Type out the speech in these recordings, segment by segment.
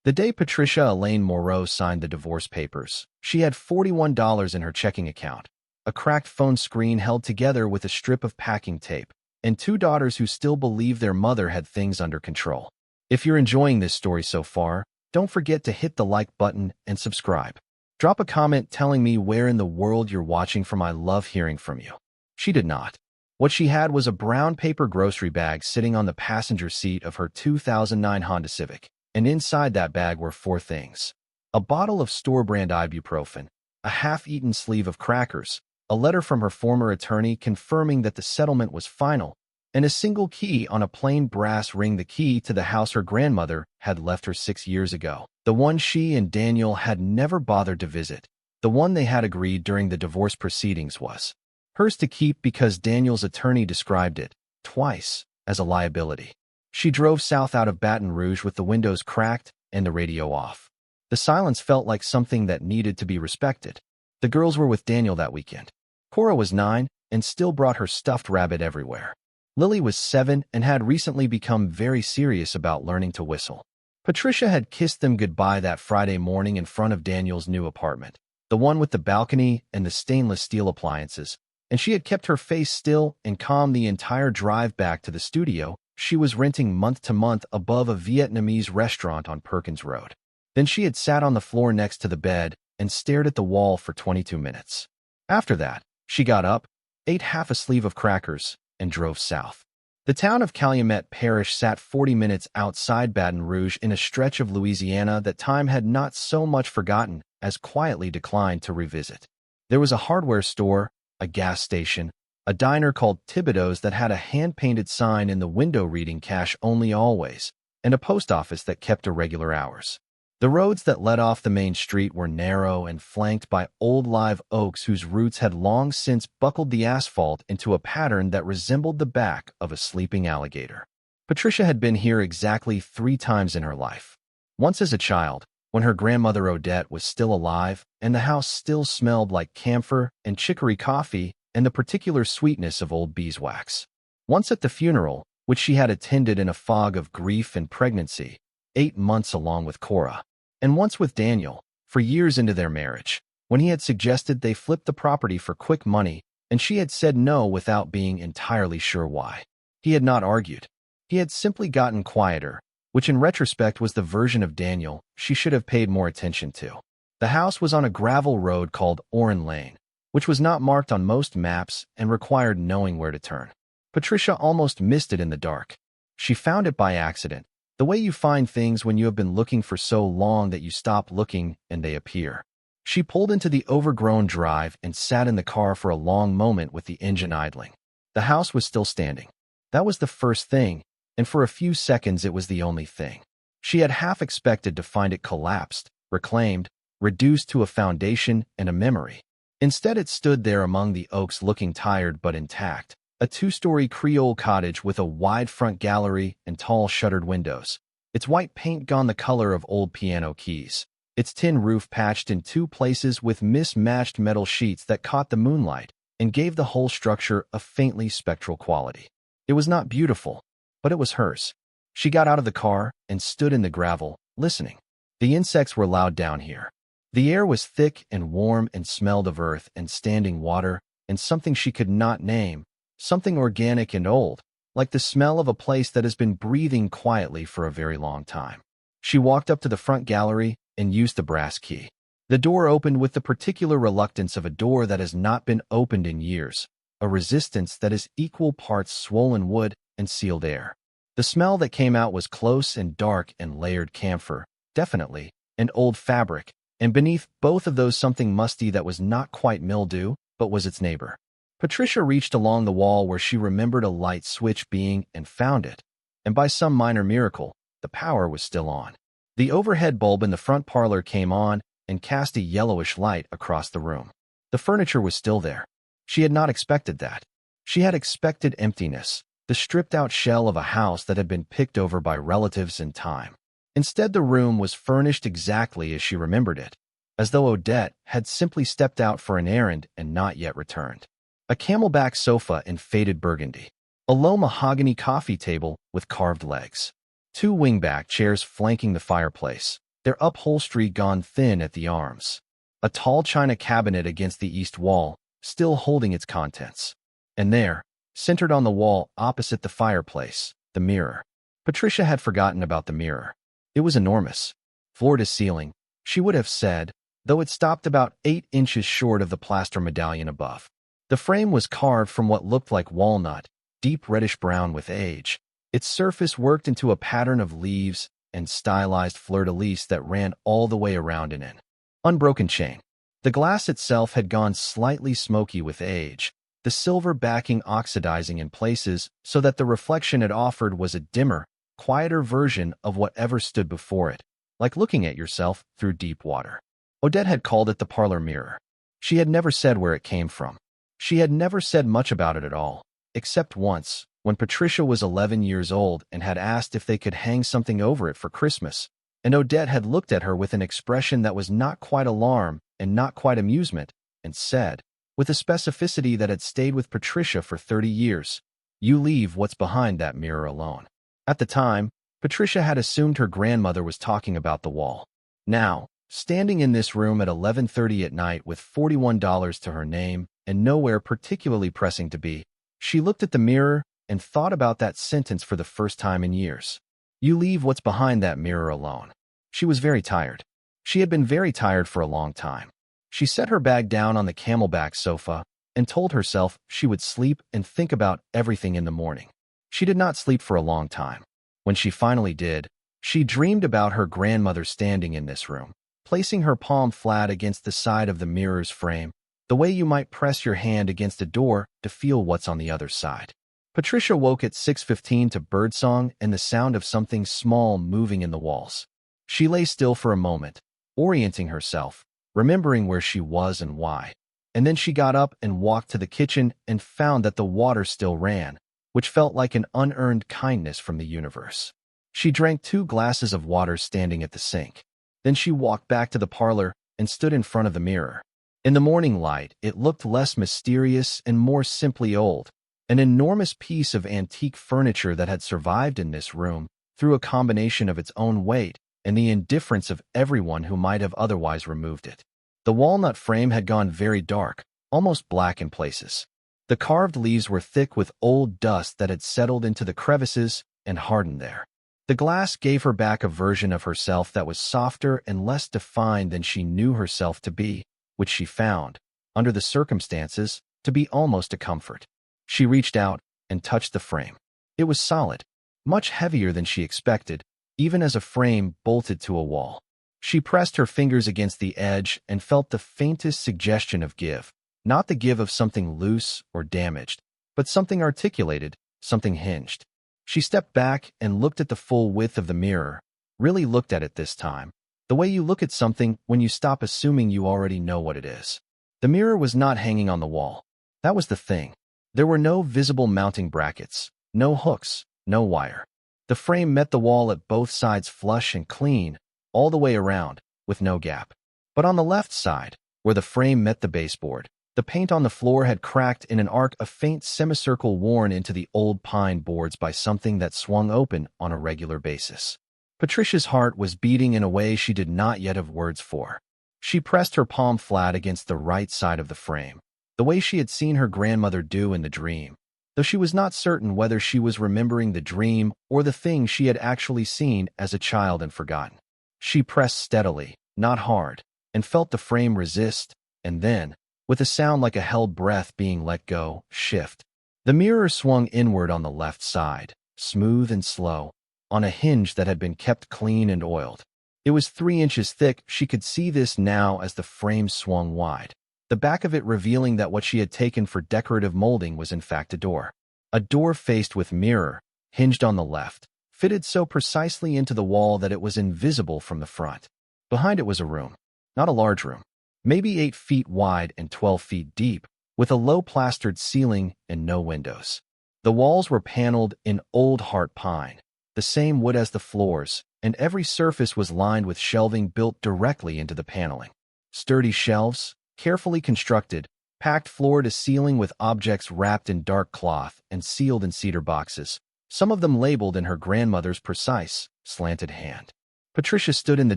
The day Patricia Elaine Moreau signed the divorce papers, she had $41 in her checking account, a cracked phone screen held together with a strip of packing tape, and two daughters who still believed their mother had things under control. If you're enjoying this story so far, don't forget to hit the like button and subscribe. Drop a comment telling me where in the world you're watching from. I love hearing from you. She did not. What she had was a brown paper grocery bag sitting on the passenger seat of her 2009 Honda Civic, and inside that bag were four things: a bottle of store-brand ibuprofen, a half-eaten sleeve of crackers, a letter from her former attorney confirming that the settlement was final, and a single key on a plain brass ring, the key to the house her grandmother had left her 6 years ago, the one she and Daniel had never bothered to visit. The one they had agreed during the divorce proceedings was hers to keep because Daniel's attorney described it, twice, as a liability. She drove south out of Baton Rouge with the windows cracked and the radio off. The silence felt like something that needed to be respected. The girls were with Daniel that weekend. Cora was 9 and still brought her stuffed rabbit everywhere. Lily was 7 and had recently become very serious about learning to whistle. Patricia had kissed them goodbye that Friday morning in front of Daniel's new apartment, the one with the balcony and the stainless steel appliances, and she had kept her face still and calm the entire drive back to the studio she was renting month to month above a Vietnamese restaurant on Perkins Road. Then she had sat on the floor next to the bed and stared at the wall for 22 minutes. After that, she got up, ate half a sleeve of crackers, and drove south. The town of Calumet Parish sat 40 minutes outside Baton Rouge in a stretch of Louisiana that time had not so much forgotten as quietly declined to revisit. There was a hardware store, a gas station, a diner called Thibodeau's that had a hand-painted sign in the window reading cash only always, and a post office that kept irregular hours. The roads that led off the main street were narrow and flanked by old live oaks whose roots had long since buckled the asphalt into a pattern that resembled the back of a sleeping alligator. Patricia had been here exactly 3 times in her life. Once as a child, when her grandmother Odette was still alive and the house still smelled like camphor and chicory coffee and the particular sweetness of old beeswax. Once at the funeral, which she had attended in a fog of grief and pregnancy, 8 months along with Cora. And once with Daniel, for years into their marriage, when he had suggested they flip the property for quick money, and she had said no without being entirely sure why. He had not argued. He had simply gotten quieter, which in retrospect was the version of Daniel she should have paid more attention to. The house was on a gravel road called Oren Lane, which was not marked on most maps and required knowing where to turn. Patricia almost missed it in the dark. She found it by accident, the way you find things when you have been looking for so long that you stop looking and they appear. She pulled into the overgrown drive and sat in the car for a long moment with the engine idling. The house was still standing. That was the first thing, and for a few seconds it was the only thing. She had half expected to find it collapsed, reclaimed, reduced to a foundation and a memory. Instead it stood there among the oaks looking tired but intact. A 2-story Creole cottage with a wide front gallery and tall shuttered windows, its white paint gone the color of old piano keys, its tin roof patched in 2 places with mismatched metal sheets that caught the moonlight and gave the whole structure a faintly spectral quality. It was not beautiful, but it was hers. She got out of the car and stood in the gravel, listening. The insects were loud down here. The air was thick and warm and smelled of earth and standing water and something she could not name, something organic and old, like the smell of a place that has been breathing quietly for a very long time. She walked up to the front gallery and used the brass key. The door opened with the particular reluctance of a door that has not been opened in years, a resistance that is equal parts swollen wood and sealed air. The smell that came out was close and dark and layered camphor, definitely, and old fabric, and beneath both of those something musty that was not quite mildew, but was its neighbor. Patricia reached along the wall where she remembered a light switch being and found it, and by some minor miracle, the power was still on. The overhead bulb in the front parlor came on and cast a yellowish light across the room. The furniture was still there. She had not expected that. She had expected emptiness, the stripped-out shell of a house that had been picked over by relatives in time. Instead, the room was furnished exactly as she remembered it, as though Odette had simply stepped out for an errand and not yet returned. A camelback sofa in faded burgundy, a low mahogany coffee table with carved legs, 2 wingback chairs flanking the fireplace, their upholstery gone thin at the arms. A tall china cabinet against the east wall, still holding its contents. And there, centered on the wall opposite the fireplace, the mirror. Patricia had forgotten about the mirror. It was enormous. Floor to ceiling, she would have said, though it stopped about 8 inches short of the plaster medallion above. The frame was carved from what looked like walnut, deep reddish-brown with age. Its surface worked into a pattern of leaves and stylized fleur-de-lis that ran all the way around in an unbroken chain. The glass itself had gone slightly smoky with age, the silver backing oxidizing in places so that the reflection it offered was a dimmer, quieter version of whatever stood before it, like looking at yourself through deep water. Odette had called it the parlor mirror. She had never said where it came from. She had never said much about it at all, except once, when Patricia was 11 years old and had asked if they could hang something over it for Christmas, and Odette had looked at her with an expression that was not quite alarm and not quite amusement, and said, with a specificity that had stayed with Patricia for 30 years, "You leave what's behind that mirror alone." At the time, Patricia had assumed her grandmother was talking about the wall. Now, standing in this room at 11:30 at night with $41 to her name and nowhere particularly pressing to be, she looked at the mirror and thought about that sentence for the first time in years. You leave what's behind that mirror alone. She was very tired. She had been very tired for a long time. She set her bag down on the camelback sofa and told herself she would sleep and think about everything in the morning. She did not sleep for a long time. When she finally did, she dreamed about her grandmother standing in this room, placing her palm flat against the side of the mirror's frame, the way you might press your hand against a door to feel what's on the other side. Patricia woke at 6:15 to birdsong and the sound of something small moving in the walls. She lay still for a moment, orienting herself, remembering where she was and why. And then she got up and walked to the kitchen and found that the water still ran, which felt like an unearned kindness from the universe. She drank 2 glasses of water standing at the sink. Then she walked back to the parlor and stood in front of the mirror. In the morning light, it looked less mysterious and more simply old, an enormous piece of antique furniture that had survived in this room through a combination of its own weight and the indifference of everyone who might have otherwise removed it. The walnut frame had gone very dark, almost black in places. The carved leaves were thick with old dust that had settled into the crevices and hardened there. The glass gave her back a version of herself that was softer and less defined than she knew herself to be, which she found, under the circumstances, to be almost a comfort. She reached out and touched the frame. It was solid, much heavier than she expected, even as a frame bolted to a wall. She pressed her fingers against the edge and felt the faintest suggestion of give, not the give of something loose or damaged, but something articulated, something hinged. She stepped back and looked at the full width of the mirror, really looked at it this time, the way you look at something when you stop assuming you already know what it is. The mirror was not hanging on the wall. That was the thing. There were no visible mounting brackets, no hooks, no wire. The frame met the wall at both sides flush and clean, all the way around, with no gap. But on the left side, where the frame met the baseboard, the paint on the floor had cracked in an arc, a faint semicircle worn into the old pine boards by something that swung open on a regular basis. Patricia's heart was beating in a way she did not yet have words for. She pressed her palm flat against the right side of the frame, the way she had seen her grandmother do in the dream, though she was not certain whether she was remembering the dream or the thing she had actually seen as a child and forgotten. She pressed steadily, not hard, and felt the frame resist, and then, with a sound like a held breath being let go, shift. The mirror swung inward on the left side, smooth and slow, on a hinge that had been kept clean and oiled. It was 3 inches thick. She could see this now as the frame swung wide, the back of it revealing that what she had taken for decorative molding was in fact a door. A door faced with mirror, hinged on the left, fitted so precisely into the wall that it was invisible from the front. Behind it was a room, not a large room, maybe 8 feet wide and 12 feet deep, with a low plastered ceiling and no windows. The walls were paneled in old heart pine, the same wood as the floors, and every surface was lined with shelving built directly into the paneling. Sturdy shelves, carefully constructed, packed floor to ceiling with objects wrapped in dark cloth and sealed in cedar boxes, some of them labeled in her grandmother's precise, slanted hand. Patricia stood in the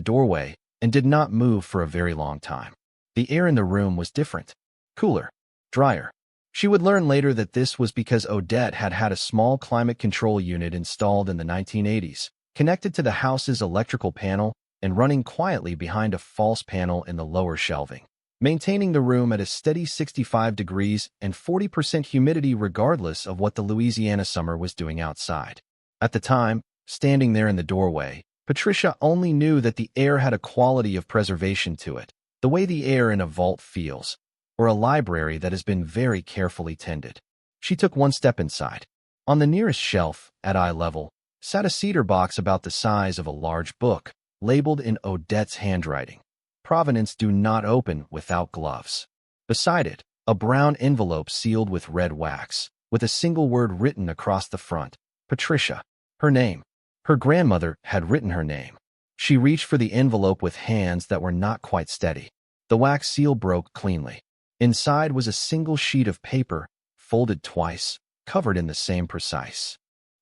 doorway and did not move for a very long time. The air in the room was different, cooler, drier. She would learn later that this was because Odette had had a small climate control unit installed in the 1980s, connected to the house's electrical panel and running quietly behind a false panel in the lower shelving, maintaining the room at a steady 65 degrees and 40% humidity regardless of what the Louisiana summer was doing outside. At the time, standing there in the doorway, Patricia only knew that the air had a quality of preservation to it, the way the air in a vault feels, or a library that has been very carefully tended. She took one step inside. On the nearest shelf, at eye level, sat a cedar box about the size of a large book, labeled in Odette's handwriting. Provenance do not open without gloves. Beside it, a brown envelope sealed with red wax, with a single word written across the front, Patricia. Her name. Her grandmother had written her name. She reached for the envelope with hands that were not quite steady. The wax seal broke cleanly. Inside was a single sheet of paper, folded twice, covered in the same precise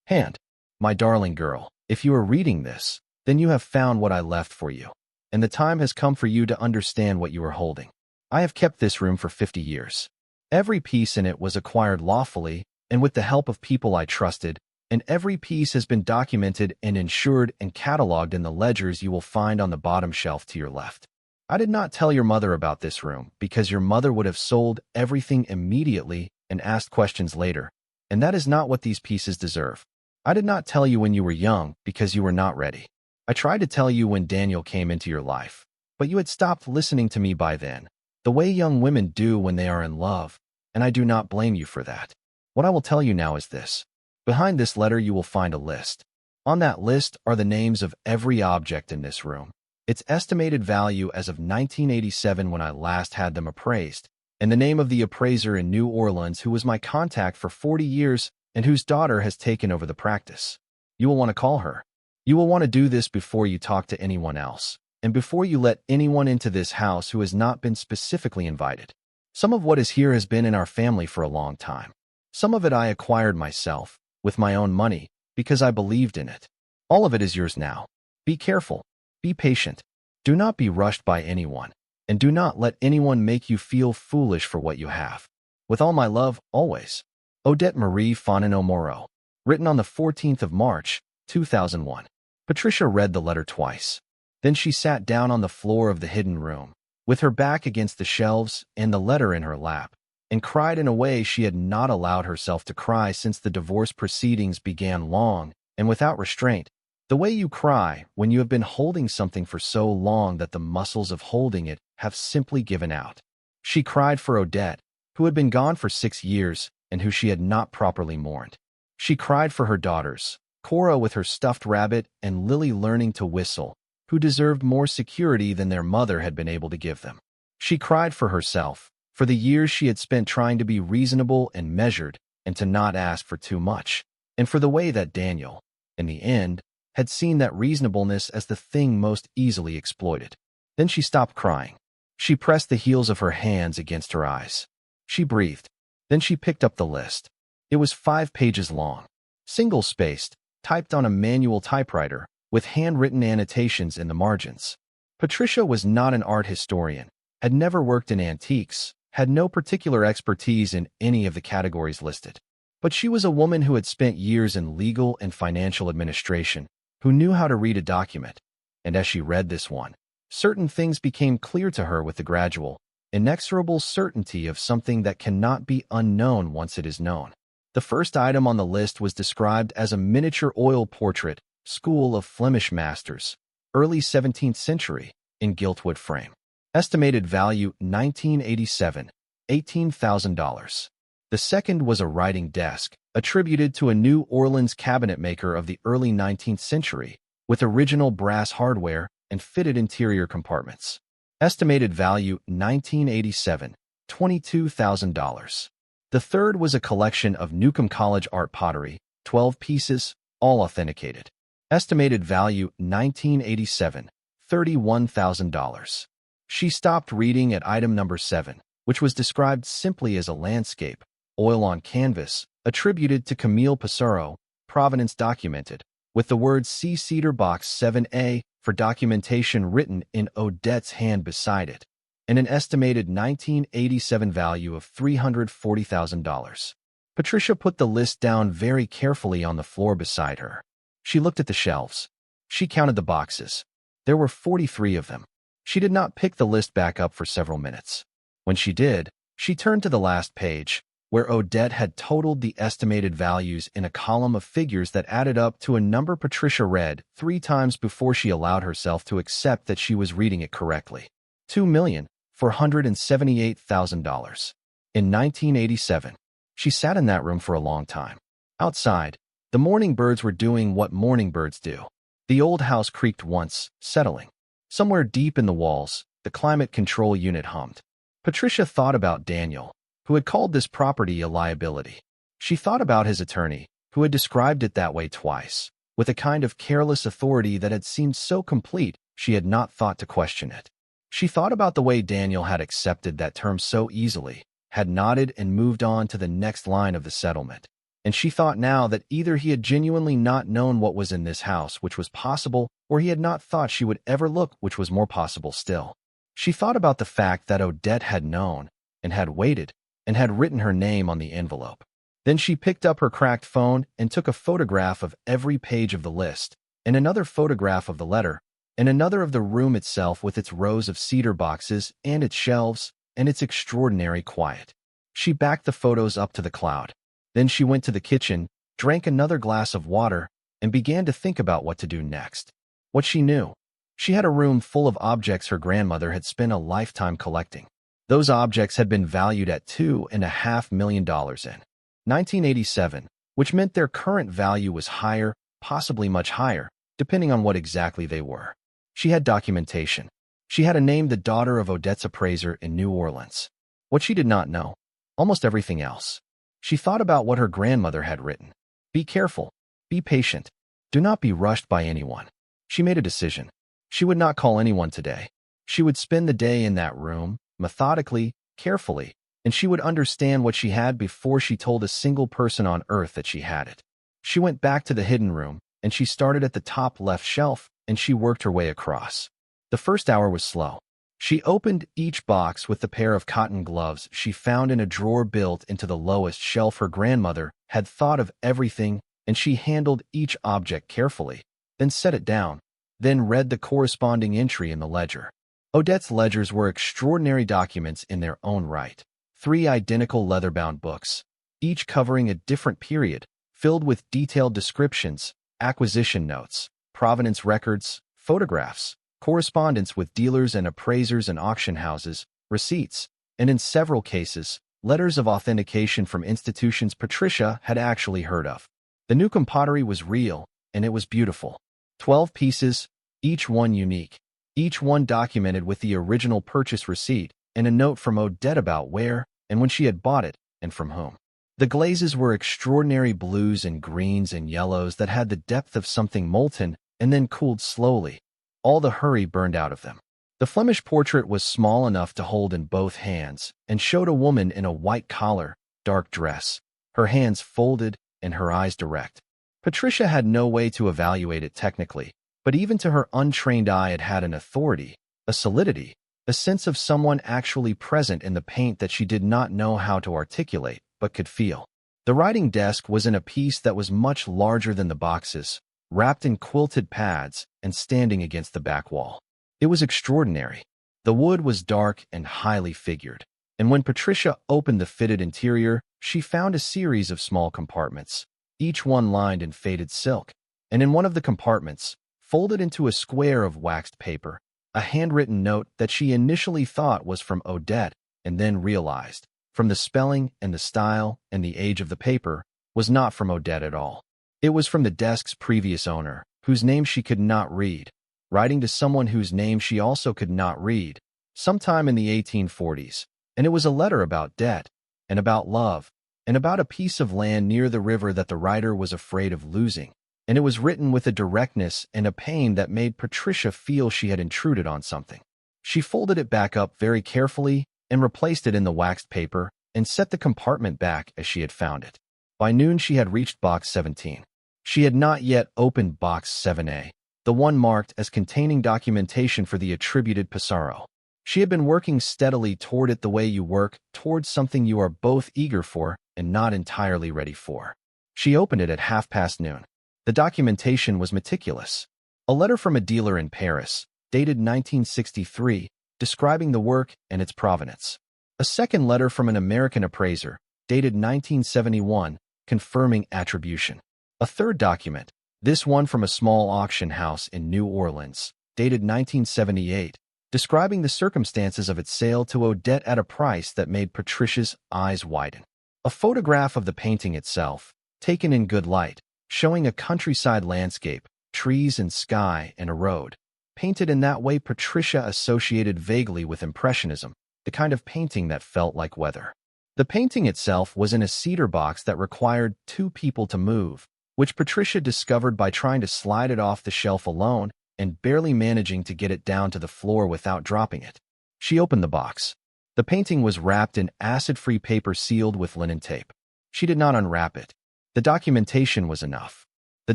hand. My darling girl, if you are reading this, then you have found what I left for you, and the time has come for you to understand what you are holding. I have kept this room for 50 years. Every piece in it was acquired lawfully and with the help of people I trusted, and every piece has been documented and insured and cataloged in the ledgers you will find on the bottom shelf to your left. I did not tell your mother about this room because your mother would have sold everything immediately and asked questions later, and that is not what these pieces deserve. I did not tell you when you were young because you were not ready. I tried to tell you when Daniel came into your life, but you had stopped listening to me by then, the way young women do when they are in love, and I do not blame you for that. What I will tell you now is this. Behind this letter you will find a list. On that list are the names of every object in this room, its estimated value as of 1987 when I last had them appraised, and the name of the appraiser in New Orleans who was my contact for 40 years and whose daughter has taken over the practice. You will want to call her. You will want to do this before you talk to anyone else, and before you let anyone into this house who has not been specifically invited. Some of what is here has been in our family for a long time. Some of it I acquired myself, with my own money, because I believed in it. All of it is yours now. Be careful. Be patient. Do not be rushed by anyone, and do not let anyone make you feel foolish for what you have. With all my love, always. Odette Marie Fontenot Moreau. Written on the 14th of March, 2001. Patricia read the letter twice. Then she sat down on the floor of the hidden room, with her back against the shelves and the letter in her lap, and cried in a way she had not allowed herself to cry since the divorce proceedings began, long and without restraint, the way you cry when you have been holding something for so long that the muscles of holding it have simply given out. She cried for Odette, who had been gone for 6 years and who she had not properly mourned. She cried for her daughters, Cora with her stuffed rabbit and Lily learning to whistle, who deserved more security than their mother had been able to give them. She cried for herself, for the years she had spent trying to be reasonable and measured and to not ask for too much, and for the way that Daniel, in the end, had seen that reasonableness as the thing most easily exploited. Then she stopped crying. She pressed the heels of her hands against her eyes. She breathed. Then she picked up the list. It was 5 pages long, single-spaced, typed on a manual typewriter, with handwritten annotations in the margins. Patricia was not an art historian, had never worked in antiques, had no particular expertise in any of the categories listed. But she was a woman who had spent years in legal and financial administration, who knew how to read a document. And as she read this one, certain things became clear to her with the gradual, inexorable certainty of something that cannot be unknown once it is known. The first item on the list was described as a miniature oil portrait, school of Flemish masters, early 17th century, in giltwood frame. Estimated value 1987, $18,000. The second was a writing desk, attributed to a New Orleans cabinet maker of the early 19th century, with original brass hardware and fitted interior compartments. Estimated value 1987, $22,000. The third was a collection of Newcomb College art pottery, 12 pieces, all authenticated. Estimated value 1987, $31,000. She stopped reading at item number 7, which was described simply as a landscape, oil on canvas, attributed to Camille Pissarro, provenance documented, with the words C Cedar Box 7A, for documentation written in Odette's hand beside it, and an estimated 1987 value of $340,000. Patricia put the list down very carefully on the floor beside her. She looked at the shelves. She counted the boxes. There were 43 of them. She did not pick the list back up for several minutes. When she did, she turned to the last page, where Odette had totaled the estimated values in a column of figures that added up to a number Patricia read 3 times before she allowed herself to accept that she was reading it correctly. $2,478,000. In 1987. She sat in that room for a long time. Outside, the morning birds were doing what morning birds do. The old house creaked once, settling. Somewhere deep in the walls, the climate control unit hummed. Patricia thought about Daniel, who had called this property a liability. She thought about his attorney, who had described it that way twice, with a kind of careless authority that had seemed so complete she had not thought to question it. She thought about the way Daniel had accepted that term so easily, had nodded and moved on to the next line of the settlement. And she thought now that either he had genuinely not known what was in this house, which was possible, or he had not thought she would ever look, which was more possible still. She thought about the fact that Odette had known, and had waited, and had written her name on the envelope. Then she picked up her cracked phone and took a photograph of every page of the list, and another photograph of the letter, and another of the room itself with its rows of cedar boxes and its shelves, and its extraordinary quiet. She backed the photos up to the cloud. Then she went to the kitchen, drank another glass of water, and began to think about what to do next. What she knew. She had a room full of objects her grandmother had spent a lifetime collecting. Those objects had been valued at $2.5 million in 1987, which meant their current value was higher, possibly much higher, depending on what exactly they were. She had documentation. She had a name, the daughter of Odette's appraiser in New Orleans. What she did not know, almost everything else. She thought about what her grandmother had written. Be careful. Be patient. Do not be rushed by anyone. She made a decision. She would not call anyone today. She would spend the day in that room, methodically, carefully, and she would understand what she had before she told a single person on earth that she had it. She went back to the hidden room, and she started at the top left shelf, and she worked her way across. The first hour was slow. She opened each box with the pair of cotton gloves she found in a drawer built into the lowest shelf. Her grandmother had thought of everything, and she handled each object carefully, then set it down, then read the corresponding entry in the ledger. Odette's ledgers were extraordinary documents in their own right. 3 identical leather-bound books, each covering a different period, filled with detailed descriptions, acquisition notes, provenance records, photographs, correspondence with dealers and appraisers and auction houses, receipts, and in several cases, letters of authentication from institutions Patricia had actually heard of. The Newcomb pottery was real, and it was beautiful. 12 pieces, each one unique, each one documented with the original purchase receipt and a note from Odette about where and when she had bought it and from whom. The glazes were extraordinary blues and greens and yellows that had the depth of something molten and then cooled slowly. All the hurry burned out of them. The Flemish portrait was small enough to hold in both hands and showed a woman in a white collar, dark dress, her hands folded and her eyes direct. Patricia had no way to evaluate it technically, but even to her untrained eye it had an authority, a solidity, a sense of someone actually present in the paint that she did not know how to articulate, but could feel. The writing desk was in a piece that was much larger than the boxes, wrapped in quilted pads and standing against the back wall. It was extraordinary. The wood was dark and highly figured, and when Patricia opened the fitted interior, she found a series of small compartments, each one lined in faded silk, and in one of the compartments, folded into a square of waxed paper, a handwritten note that she initially thought was from Odette and then realized, from the spelling and the style and the age of the paper, was not from Odette at all. It was from the desk's previous owner, whose name she could not read, writing to someone whose name she also could not read, sometime in the 1840s, and it was a letter about debt, and about love, and about a piece of land near the river that the writer was afraid of losing, and it was written with a directness and a pain that made Patricia feel she had intruded on something. She folded it back up very carefully and replaced it in the waxed paper and set the compartment back as she had found it. By noon she had reached box 17. She had not yet opened box 7A. The the one marked as containing documentation for the attributed Pissarro. She had been working steadily toward it the way you work towards something you are both eager for and not entirely ready for. She opened it at noon. The documentation was meticulous. A letter from a dealer in Paris, dated 1963, describing the work and its provenance. A second letter from an American appraiser, dated 1971, confirming attribution. A third document, this one from a small auction house in New Orleans, dated 1978, describing the circumstances of its sale to Odette at a price that made Patricia's eyes widen. A photograph of the painting itself, taken in good light, showing a countryside landscape, trees and sky and a road, painted in that way Patricia associated vaguely with Impressionism, the kind of painting that felt like weather. The painting itself was in a cedar box that required 2 people to move, which Patricia discovered by trying to slide it off the shelf alone and barely managing to get it down to the floor without dropping it. She opened the box. The painting was wrapped in acid-free paper sealed with linen tape. She did not unwrap it. The documentation was enough. The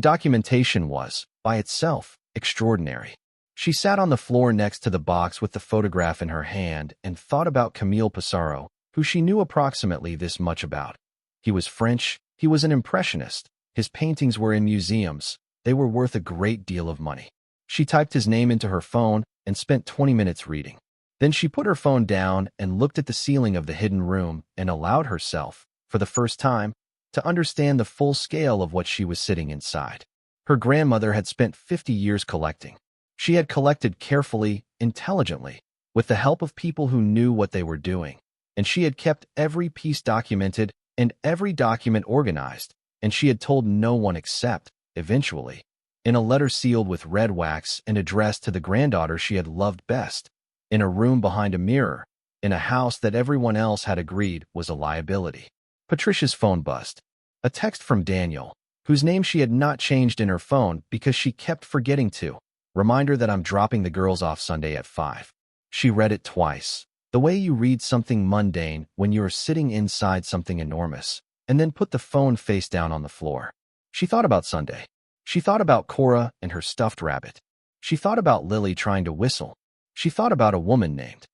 documentation was, by itself, extraordinary. She sat on the floor next to the box with the photograph in her hand and thought about Camille Pissarro, who she knew approximately this much about. He was French, he was an impressionist, his paintings were in museums, they were worth a great deal of money. She typed his name into her phone and spent 20 minutes reading. Then she put her phone down and looked at the ceiling of the hidden room and allowed herself, for the first time, to understand the full scale of what she was sitting inside. Her grandmother had spent 50 years collecting. She had collected carefully, intelligently, with the help of people who knew what they were doing, and she had kept every piece documented and every document organized, and she had told no one except, eventually, in a letter sealed with red wax and addressed to the granddaughter she had loved best, in a room behind a mirror, in a house that everyone else had agreed was a liability. Patricia's phone buzzed. A text from Daniel, whose name she had not changed in her phone because she kept forgetting to. Reminder that I'm dropping the girls off Sunday at 5. She read it twice, the way you read something mundane when you are sitting inside something enormous, and then put the phone face down on the floor. She thought about Sunday. She thought about Cora and her stuffed rabbit. She thought about Lily trying to whistle. She thought about a woman named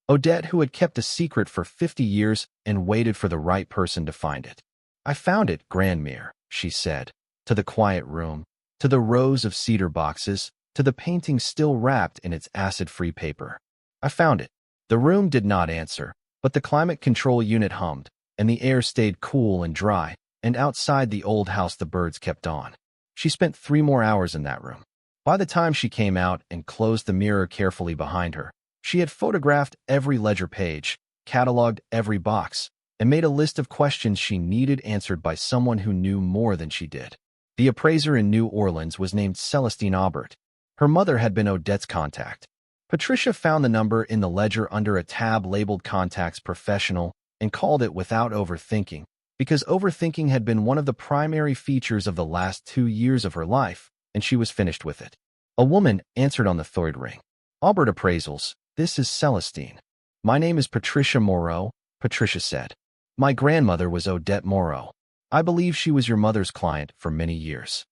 Odette who had kept a secret for 50 years and waited for the right person to find it. I found it, Grandmere, she said, to the quiet room, to the rows of cedar boxes, to the painting still wrapped in its acid-free paper. I found it. The room did not answer, but the climate control unit hummed, and the air stayed cool and dry, and outside the old house the birds kept on. She spent 3 more hours in that room. By the time she came out and closed the mirror carefully behind her, she had photographed every ledger page, cataloged every box, and made a list of questions she needed answered by someone who knew more than she did. The appraiser in New Orleans was named Celestine Aubert. Her mother had been Odette's contact. Patricia found the number in the ledger under a tab labeled Contacts Professional and called it without overthinking, because overthinking had been one of the primary features of the last 2 years of her life, and she was finished with it. A woman answered on the third ring. Aubert Appraisals, this is Celestine. My name is Patricia Moreau, Patricia said. My grandmother was Odette Moreau. I believe she was your mother's client for many years.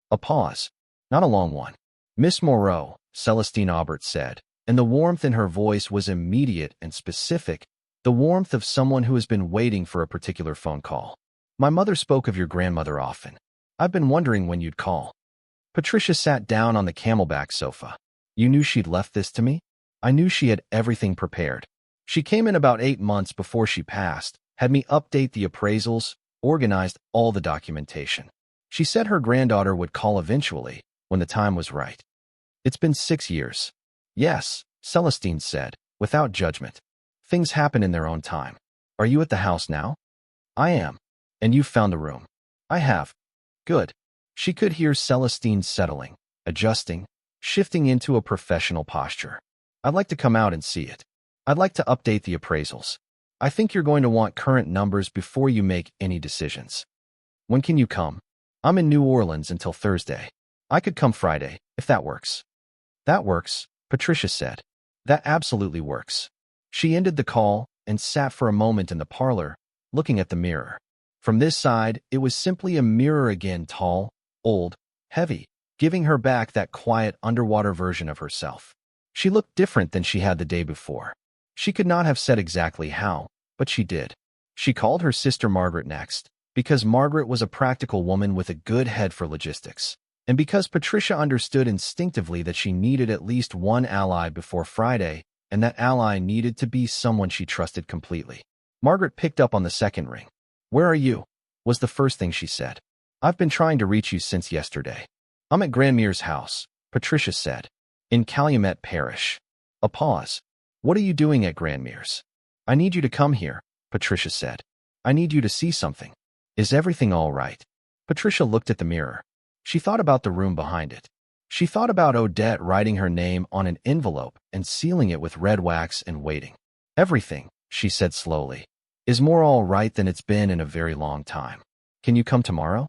A pause. Not a long one. Miss Moreau, Celestine Aubert said, and the warmth in her voice was immediate and specific, the warmth of someone who has been waiting for a particular phone call. My mother spoke of your grandmother often. I've been wondering when you'd call. Patricia sat down on the camelback sofa. You knew she'd left this to me? I knew she had everything prepared. She came in about 8 months before she passed, had me update the appraisals, organized all the documentation. She said her granddaughter would call eventually, when the time was right. It's been 6 years. Yes, Celestine said, without judgment. Things happen in their own time. Are you at the house now? I am. And you've found the room? I have. Good. She could hear Celestine settling, adjusting, shifting into a professional posture. I'd like to come out and see it. I'd like to update the appraisals. I think you're going to want current numbers before you make any decisions. When can you come? I'm in New Orleans until Thursday. I could come Friday, if that works. That works, Patricia said. That absolutely works. She ended the call and sat for a moment in the parlor, looking at the mirror. From this side, it was simply a mirror again, tall, old, heavy, giving her back that quiet underwater version of herself. She looked different than she had the day before. She could not have said exactly how, but she did. She called her sister Margaret next, because Margaret was a practical woman with a good head for logistics, and because Patricia understood instinctively that she needed at least one ally before Friday, and that ally needed to be someone she trusted completely. Margaret picked up on the second ring. "Where are you?" was the first thing she said. "I've been trying to reach you since yesterday." "I'm at Grandmere's house," Patricia said. "In Calumet Parish." A pause. "What are you doing at Grandmere's?" "I need you to come here," Patricia said. "I need you to see something." "Is everything all right?" Patricia looked at the mirror. She thought about the room behind it. She thought about Odette writing her name on an envelope and sealing it with red wax and waiting. "Everything," she said slowly, "is more all right than it's been in a very long time. Can you come tomorrow?"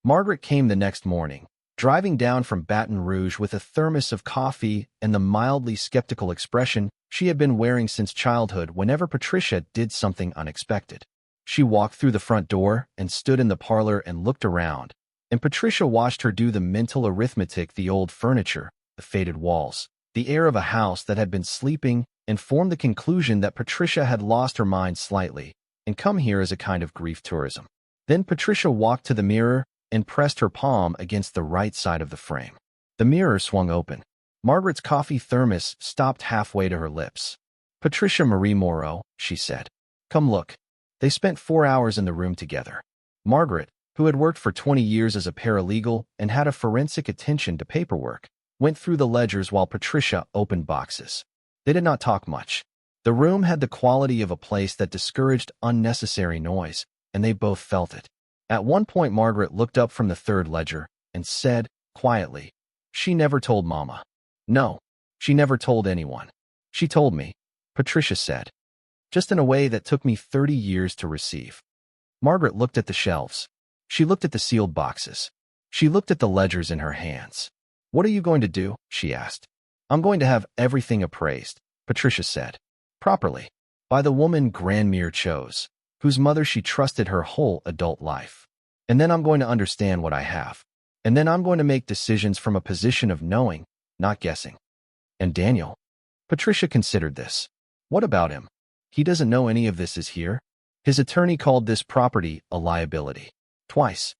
Margaret came the next morning, driving down from Baton Rouge with a thermos of coffee and the mildly skeptical expression she had been wearing since childhood whenever Patricia did something unexpected. She walked through the front door and stood in the parlor and looked around, and Patricia watched her do the mental arithmetic, the old furniture, the faded walls, the air of a house that had been sleeping, and formed the conclusion that Patricia had lost her mind slightly and come here as a kind of grief tourism. Then Patricia walked to the mirror and pressed her palm against the right side of the frame. The mirror swung open. Margaret's coffee thermos stopped halfway to her lips. "Patricia Marie Moreau," she said. "Come look." They spent 4 hours in the room together. Margaret, who had worked for 20 years as a paralegal and had a forensic attention to paperwork, went through the ledgers while Patricia opened boxes. They did not talk much. The room had the quality of a place that discouraged unnecessary noise, and they both felt it. At one point, Margaret looked up from the third ledger and said, quietly, "She never told Mama." "No, she never told anyone." "She told me," Patricia said, "just in a way that took me 30 years to receive." Margaret looked at the shelves. She looked at the sealed boxes. She looked at the ledgers in her hands. "What are you going to do?" she asked. "I'm going to have everything appraised," Patricia said. "Properly. By the woman Grandmere chose, whose mother she trusted her whole adult life. And then I'm going to understand what I have. And then I'm going to make decisions from a position of knowing, not guessing." "And Daniel?" Patricia considered this. "What about him? He doesn't know any of this is here." "His attorney called this property a liability. Twice."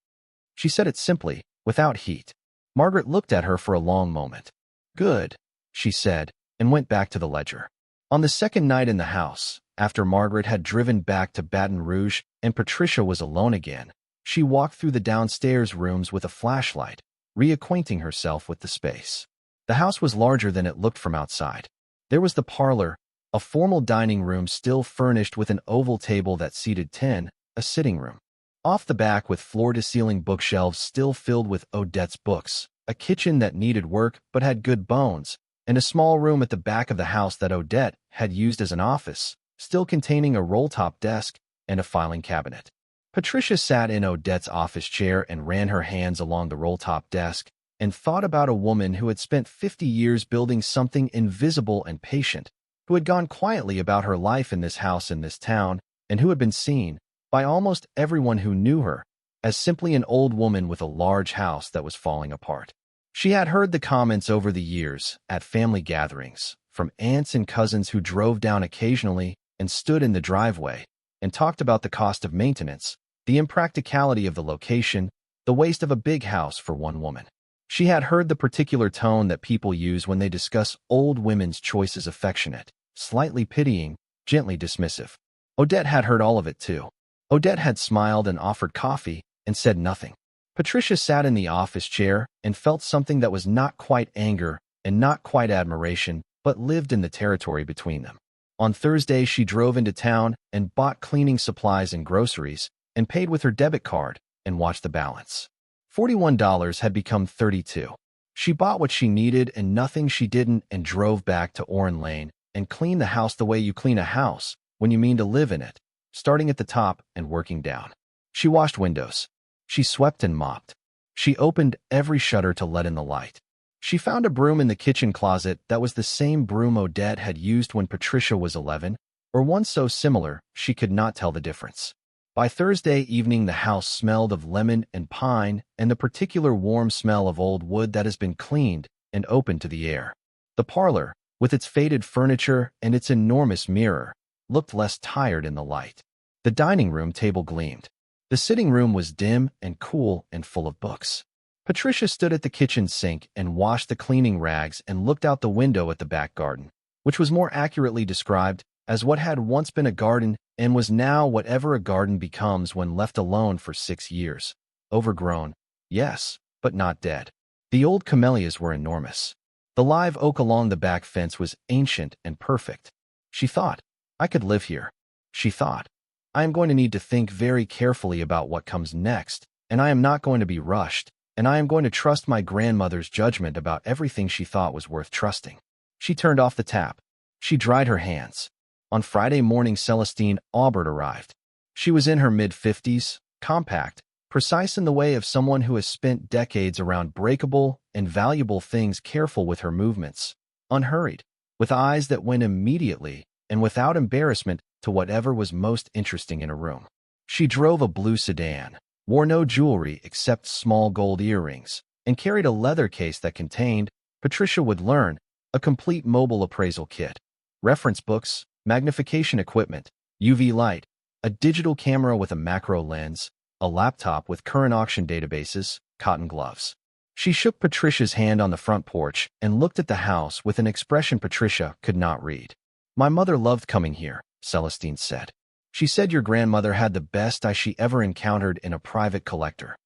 She said it simply, without heat. Margaret looked at her for a long moment. "Good," she said, and went back to the ledger. On the second night in the house, after Margaret had driven back to Baton Rouge and Patricia was alone again, she walked through the downstairs rooms with a flashlight, reacquainting herself with the space. The house was larger than it looked from outside. There was the parlor, a formal dining room still furnished with an oval table that seated 10, a sitting room. Off the back with floor-to-ceiling bookshelves still filled with Odette's books, a kitchen that needed work but had good bones, and a small room at the back of the house that Odette had used as an office, still containing a roll-top desk and a filing cabinet. Patricia sat in Odette's office chair and ran her hands along the roll-top desk and thought about a woman who had spent 50 years building something invisible and patient, who had gone quietly about her life in this house in this town, and who had been seen, by almost everyone who knew her, as simply an old woman with a large house that was falling apart. She had heard the comments over the years, at family gatherings, from aunts and cousins who drove down occasionally and stood in the driveway, and talked about the cost of maintenance, the impracticality of the location, the waste of a big house for one woman. She had heard the particular tone that people use when they discuss old women's choices: affectionate, slightly pitying, gently dismissive. Odette had heard all of it too. Odette had smiled and offered coffee and said nothing. Patricia sat in the office chair and felt something that was not quite anger and not quite admiration, but lived in the territory between them. On Thursday, she drove into town and bought cleaning supplies and groceries and paid with her debit card and watched the balance. $41 had become $32. She bought what she needed and nothing she didn't and drove back to Oren Lane and cleaned the house the way you clean a house when you mean to live in it, starting at the top and working down. She washed windows. She swept and mopped. She opened every shutter to let in the light. She found a broom in the kitchen closet that was the same broom Odette had used when Patricia was 11, or one so similar she could not tell the difference. By Thursday evening, the house smelled of lemon and pine and the particular warm smell of old wood that has been cleaned and opened to the air. The parlor, with its faded furniture and its enormous mirror, looked less tired in the light. The dining room table gleamed. The sitting room was dim and cool and full of books. Patricia stood at the kitchen sink and washed the cleaning rags and looked out the window at the back garden, which was more accurately described as what had once been a garden and was now whatever a garden becomes when left alone for 6 years. Overgrown, yes, but not dead. The old camellias were enormous. The live oak along the back fence was ancient and perfect. She thought, I could live here. She thought, I am going to need to think very carefully about what comes next, and I am not going to be rushed, and I am going to trust my grandmother's judgment about everything she thought was worth trusting. She turned off the tap. She dried her hands. On Friday morning, Celestine Aubert arrived. She was in her mid-50s, compact, precise in the way of someone who has spent decades around breakable and valuable things, careful with her movements, unhurried, with eyes that went immediately and without embarrassment to whatever was most interesting in a room. She drove a blue sedan, wore no jewelry except small gold earrings, and carried a leather case that contained, Patricia would learn, a complete mobile appraisal kit, reference books, magnification equipment, UV light, a digital camera with a macro lens, a laptop with current auction databases, cotton gloves. She shook Patricia's hand on the front porch and looked at the house with an expression Patricia could not read. My mother loved coming here, Celestine said. She said your grandmother had the best eye she ever encountered in a private collector.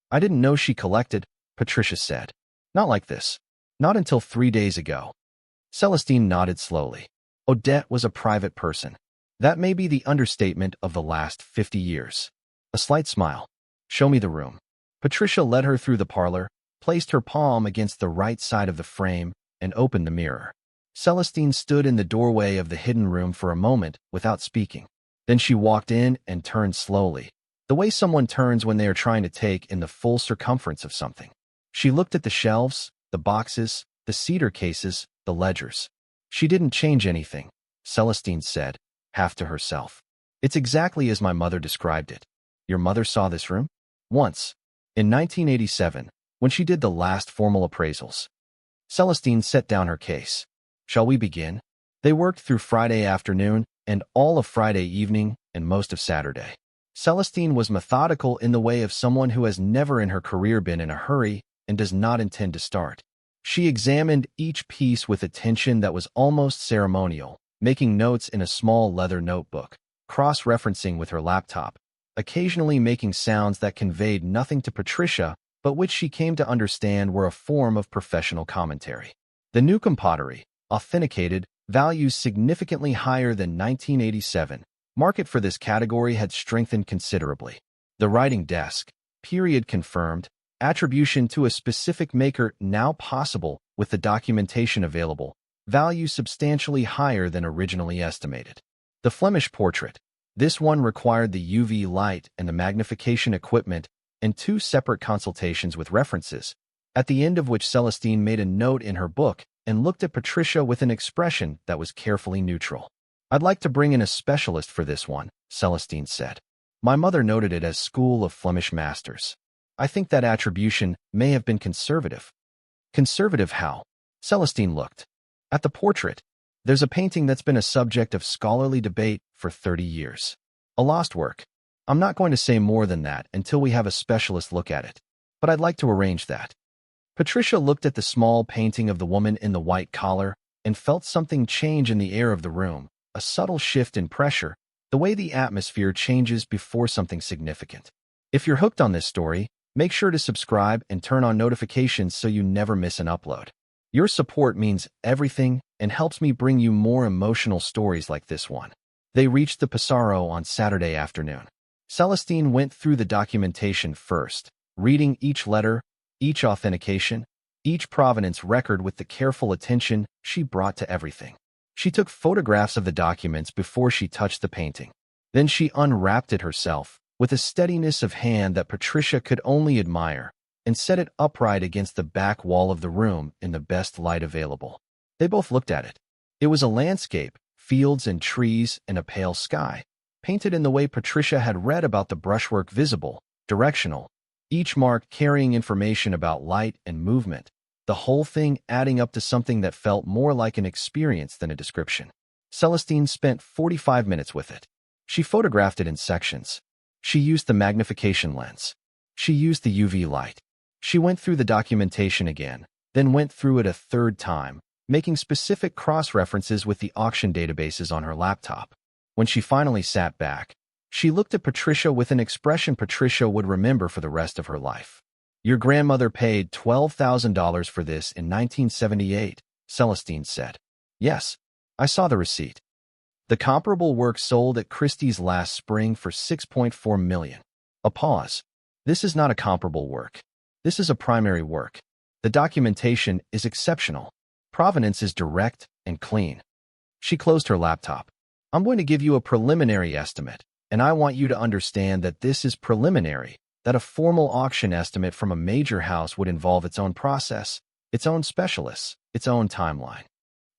I didn't know she collected, Patricia said. Not like this. Not until 3 days ago. Celestine nodded slowly. Odette was a private person. That may be the understatement of the last 50 years. A slight smile. Show me the room. Patricia led her through the parlor, placed her palm against the right side of the frame, and opened the mirror. Celestine stood in the doorway of the hidden room for a moment without speaking. Then she walked in and turned slowly, the way someone turns when they are trying to take in the full circumference of something. She looked at the shelves, the boxes, the cedar cases, the ledgers. She didn't change anything, Celestine said, half to herself. It's exactly as my mother described it. Your mother saw this room? Once. In 1987, when she did the last formal appraisals. Celestine set down her case. Shall we begin? They worked through Friday afternoon and all of Friday evening and most of Saturday. Celestine was methodical in the way of someone who has never in her career been in a hurry and does not intend to start. She examined each piece with attention that was almost ceremonial, making notes in a small leather notebook, cross-referencing with her laptop, occasionally making sounds that conveyed nothing to Patricia, but which she came to understand were a form of professional commentary. The Newcomb pottery, authenticated, values significantly higher than 1987. Market for this category had strengthened considerably. The writing desk, period confirmed, attribution to a specific maker now possible with the documentation available, value substantially higher than originally estimated. The Flemish portrait, this one required the UV light and the magnification equipment and 2 separate consultations with references, at the end of which Celestine made a note in her book and looked at Patricia with an expression that was carefully neutral. I'd like to bring in a specialist for this one, Celestine said. My mother noted it as School of Flemish Masters. I think that attribution may have been conservative. Conservative how? Celestine looked at the portrait. There's a painting that's been a subject of scholarly debate for 30 years. A lost work. I'm not going to say more than that until we have a specialist look at it, but I'd like to arrange that. Patricia looked at the small painting of the woman in the white collar and felt something change in the air of the room, a subtle shift in pressure, the way the atmosphere changes before something significant. If you're hooked on this story, make sure to subscribe and turn on notifications so you never miss an upload. Your support means everything and helps me bring you more emotional stories like this one. They reached the Pissarro on Saturday afternoon. Celestine went through the documentation first, reading each letter, each authentication, each provenance record with the careful attention she brought to everything. She took photographs of the documents before she touched the painting. Then she unwrapped it herself, with a steadiness of hand that Patricia could only admire, and set it upright against the back wall of the room in the best light available. They both looked at it. It was a landscape, fields and trees and a pale sky. painted in the way Patricia had read about the brushwork, visible, directional, each mark carrying information about light and movement, the whole thing adding up to something that felt more like an experience than a description. Celestine spent 45 minutes with it. She photographed it in sections. She used the magnification lens. She used the UV light. She went through the documentation again, then went through it a third time, making specific cross-references with the auction databases on her laptop. When she finally sat back, she looked at Patricia with an expression Patricia would remember for the rest of her life. "Your grandmother paid $12,000 for this in 1978, Celestine said. "Yes, I saw the receipt. The comparable work sold at Christie's last spring for $6.4 million. A pause. "This is not a comparable work. This is a primary work. The documentation is exceptional. Provenance is direct and clean." She closed her laptop. "I'm going to give you a preliminary estimate, and I want you to understand that this is preliminary, that a formal auction estimate from a major house would involve its own process, its own specialists, its own timeline.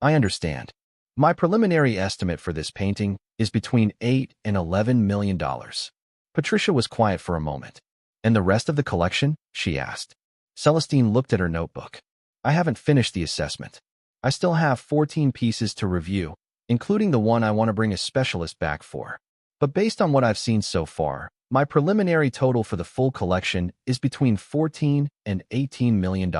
I understand. My preliminary estimate for this painting is between $8 and $11 million. Patricia was quiet for a moment. "And the rest of the collection?" she asked. Celestine looked at her notebook. "I haven't finished the assessment. I still have 14 pieces to review, including the one I want to bring a specialist back for. But based on what I've seen so far, my preliminary total for the full collection is between $14 and $18 million.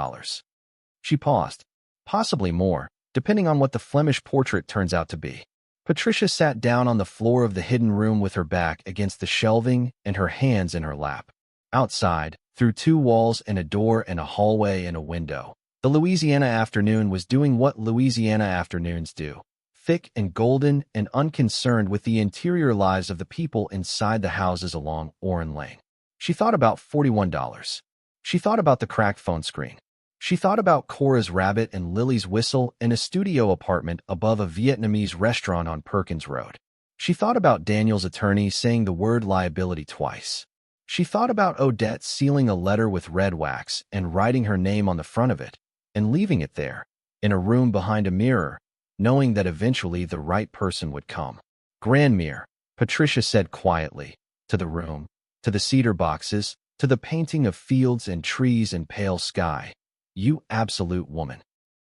She paused. "Possibly more, depending on what the Flemish portrait turns out to be." Patricia sat down on the floor of the hidden room with her back against the shelving and her hands in her lap. Outside, through two walls and a door and a hallway and a window, the Louisiana afternoon was doing what Louisiana afternoons do, thick and golden and unconcerned with the interior lives of the people inside the houses along Oren Lane. She thought about $41. She thought about the cracked phone screen. She thought about Cora's rabbit and Lily's whistle in a studio apartment above a Vietnamese restaurant on Perkins Road. She thought about Daniel's attorney saying the word liability twice. She thought about Odette sealing a letter with red wax and writing her name on the front of it, and leaving it there, in a room behind a mirror, knowing that eventually the right person would come. "Grandmere," Patricia said quietly, to the room, to the cedar boxes, to the painting of fields and trees and pale sky. "You absolute woman."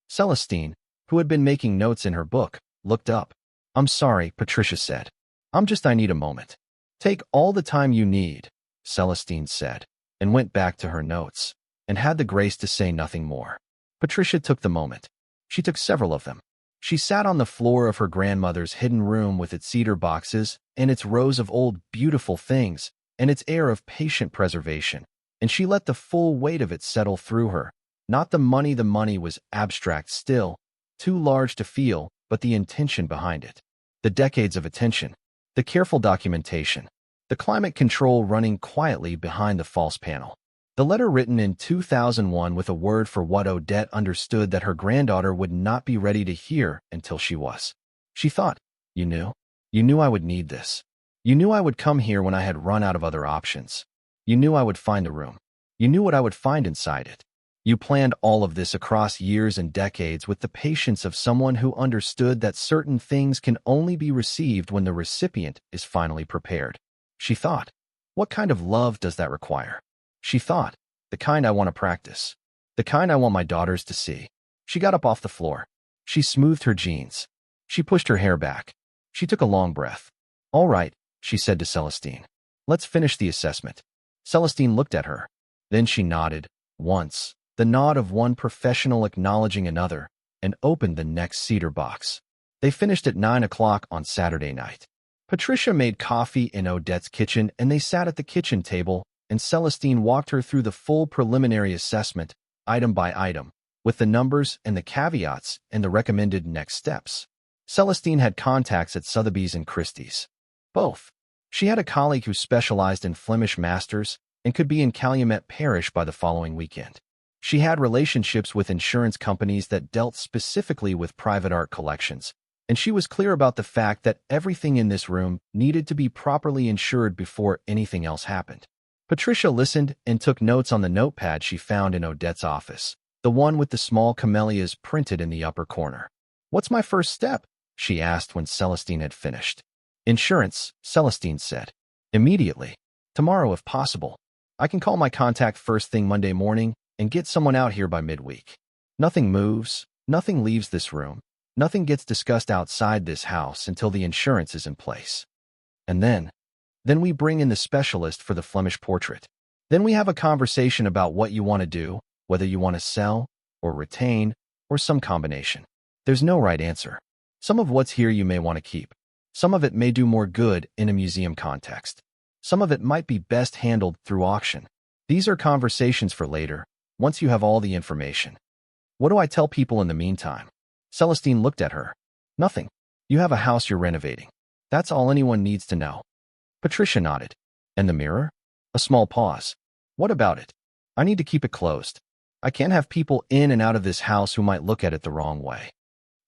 Celestine, who had been making notes in her book, looked up. "I'm sorry," Patricia said. I need a moment." "Take all the time you need," Celestine said, and went back to her notes, and had the grace to say nothing more. Patricia took the moment. She took several of them. She sat on the floor of her grandmother's hidden room with its cedar boxes and its rows of old beautiful things and its air of patient preservation, and she let the full weight of it settle through her. Not the money was abstract still, too large to feel, but the intention behind it. The decades of attention, the careful documentation, the climate control running quietly behind the false panel. The letter written in 2001 with a word for what Odette understood that her granddaughter would not be ready to hear until she was. She thought, "You knew? You knew I would need this. You knew I would come here when I had run out of other options. You knew I would find the room. You knew what I would find inside it. You planned all of this across years and decades with the patience of someone who understood that certain things can only be received when the recipient is finally prepared." She thought, "What kind of love does that require?" She thought, "The kind I want to practice. The kind I want my daughters to see." She got up off the floor. She smoothed her jeans. She pushed her hair back. She took a long breath. "All right," she said to Celestine. "Let's finish the assessment." Celestine looked at her. Then she nodded, once, the nod of one professional acknowledging another, and opened the next cedar box. They finished at 9 o'clock on Saturday night. Patricia made coffee in Odette's kitchen, and they sat at the kitchen table, and Celestine walked her through the full preliminary assessment, item by item, with the numbers and the caveats and the recommended next steps. Celestine had contacts at Sotheby's and Christie's. Both. She had a colleague who specialized in Flemish masters and could be in Calumet Parish by the following weekend. She had relationships with insurance companies that dealt specifically with private art collections, and she was clear about the fact that everything in this room needed to be properly insured before anything else happened. Patricia listened and took notes on the notepad she found in Odette's office, the one with the small camellias printed in the upper corner. "What's my first step?" she asked when Celestine had finished. Insurance, Celestine said. Immediately. Tomorrow if possible. I can call my contact first thing Monday morning and get someone out here by midweek. Nothing moves, nothing leaves this room, nothing gets discussed outside this house until the insurance is in place. And then we bring in the specialist for the Flemish portrait. Then we have a conversation about what you want to do, whether you want to sell or retain or some combination. There's no right answer. Some of what's here you may want to keep. Some of it may do more good in a museum context. Some of it might be best handled through auction. These are conversations for later, once you have all the information. What do I tell people in the meantime? Celestine looked at her. Nothing. You have a house you're renovating. That's all anyone needs to know. Patricia nodded. And the mirror? A small pause. What about it? I need to keep it closed. I can't have people in and out of this house who might look at it the wrong way.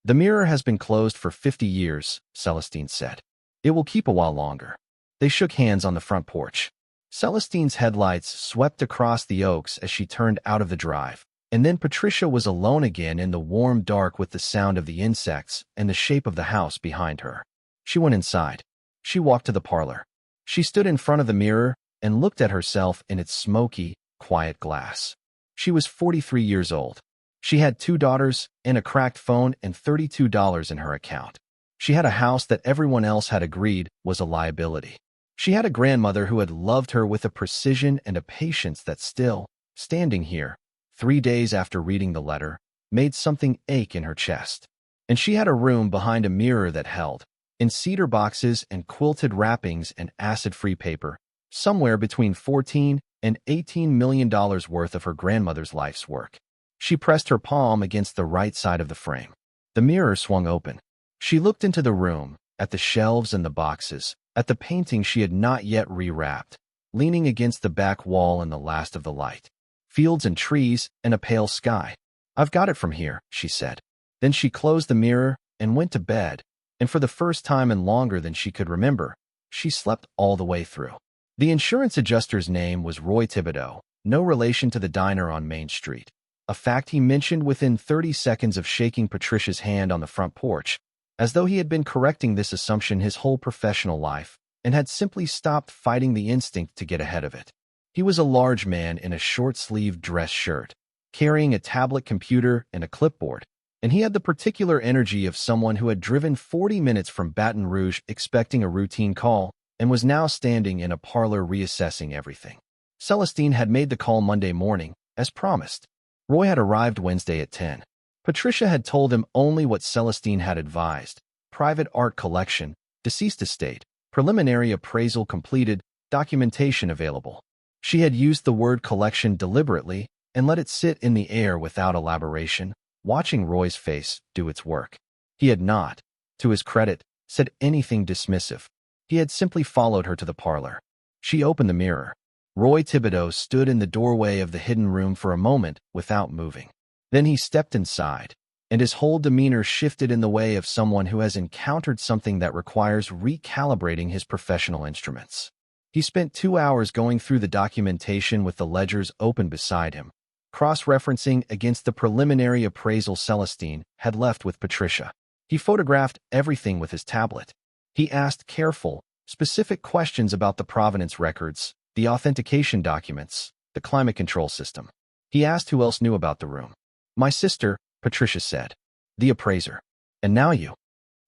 The mirror has been closed for 50 years, Celestine said. It will keep a while longer. They shook hands on the front porch. Celestine's headlights swept across the oaks as she turned out of the drive, and then Patricia was alone again in the warm dark with the sound of the insects and the shape of the house behind her. She went inside. She walked to the parlor. She stood in front of the mirror and looked at herself in its smoky, quiet glass. She was 43 years old. She had 2 daughters and a cracked phone and $32 in her account. She had a house that everyone else had agreed was a liability. She had a grandmother who had loved her with a precision and a patience that still, standing here, 3 days after reading the letter, made something ache in her chest. And she had a room behind a mirror that held, in cedar boxes and quilted wrappings and acid-free paper, somewhere between $14 and $18 million worth of her grandmother's life's work. She pressed her palm against the right side of the frame. The mirror swung open. She looked into the room, at the shelves and the boxes, at the painting she had not yet rewrapped, leaning against the back wall in the last of the light. Fields and trees and a pale sky. I've got it from here, she said. Then she closed the mirror and went to bed, and for the first time and longer than she could remember, she slept all the way through. The insurance adjuster's name was Roy Thibodeau, no relation to the diner on Main Street, a fact he mentioned within 30 seconds of shaking Patricia's hand on the front porch, as though he had been correcting this assumption his whole professional life and had simply stopped fighting the instinct to get ahead of it. He was a large man in a short-sleeved dress shirt, carrying a tablet computer and a clipboard, and he had the particular energy of someone who had driven 40 minutes from Baton Rouge expecting a routine call and was now standing in a parlor reassessing everything. Celestine had made the call Monday morning, as promised. Roy had arrived Wednesday at 10. Patricia had told him only what Celestine had advised: private art collection, deceased estate, preliminary appraisal completed, documentation available. She had used the word collection deliberately and let it sit in the air without elaboration, watching Roy's face do its work. He had not, to his credit, said anything dismissive. He had simply followed her to the parlor. She opened the mirror. Roy Thibodeau stood in the doorway of the hidden room for a moment without moving. Then he stepped inside, and his whole demeanor shifted in the way of someone who has encountered something that requires recalibrating his professional instruments. He spent 2 hours going through the documentation with the ledgers open beside him, cross-referencing against the preliminary appraisal Celestine had left with Patricia. He photographed everything with his tablet. He asked careful, specific questions about the provenance records, the authentication documents, the climate control system. He asked who else knew about the room. My sister, Patricia said. The appraiser. And now you.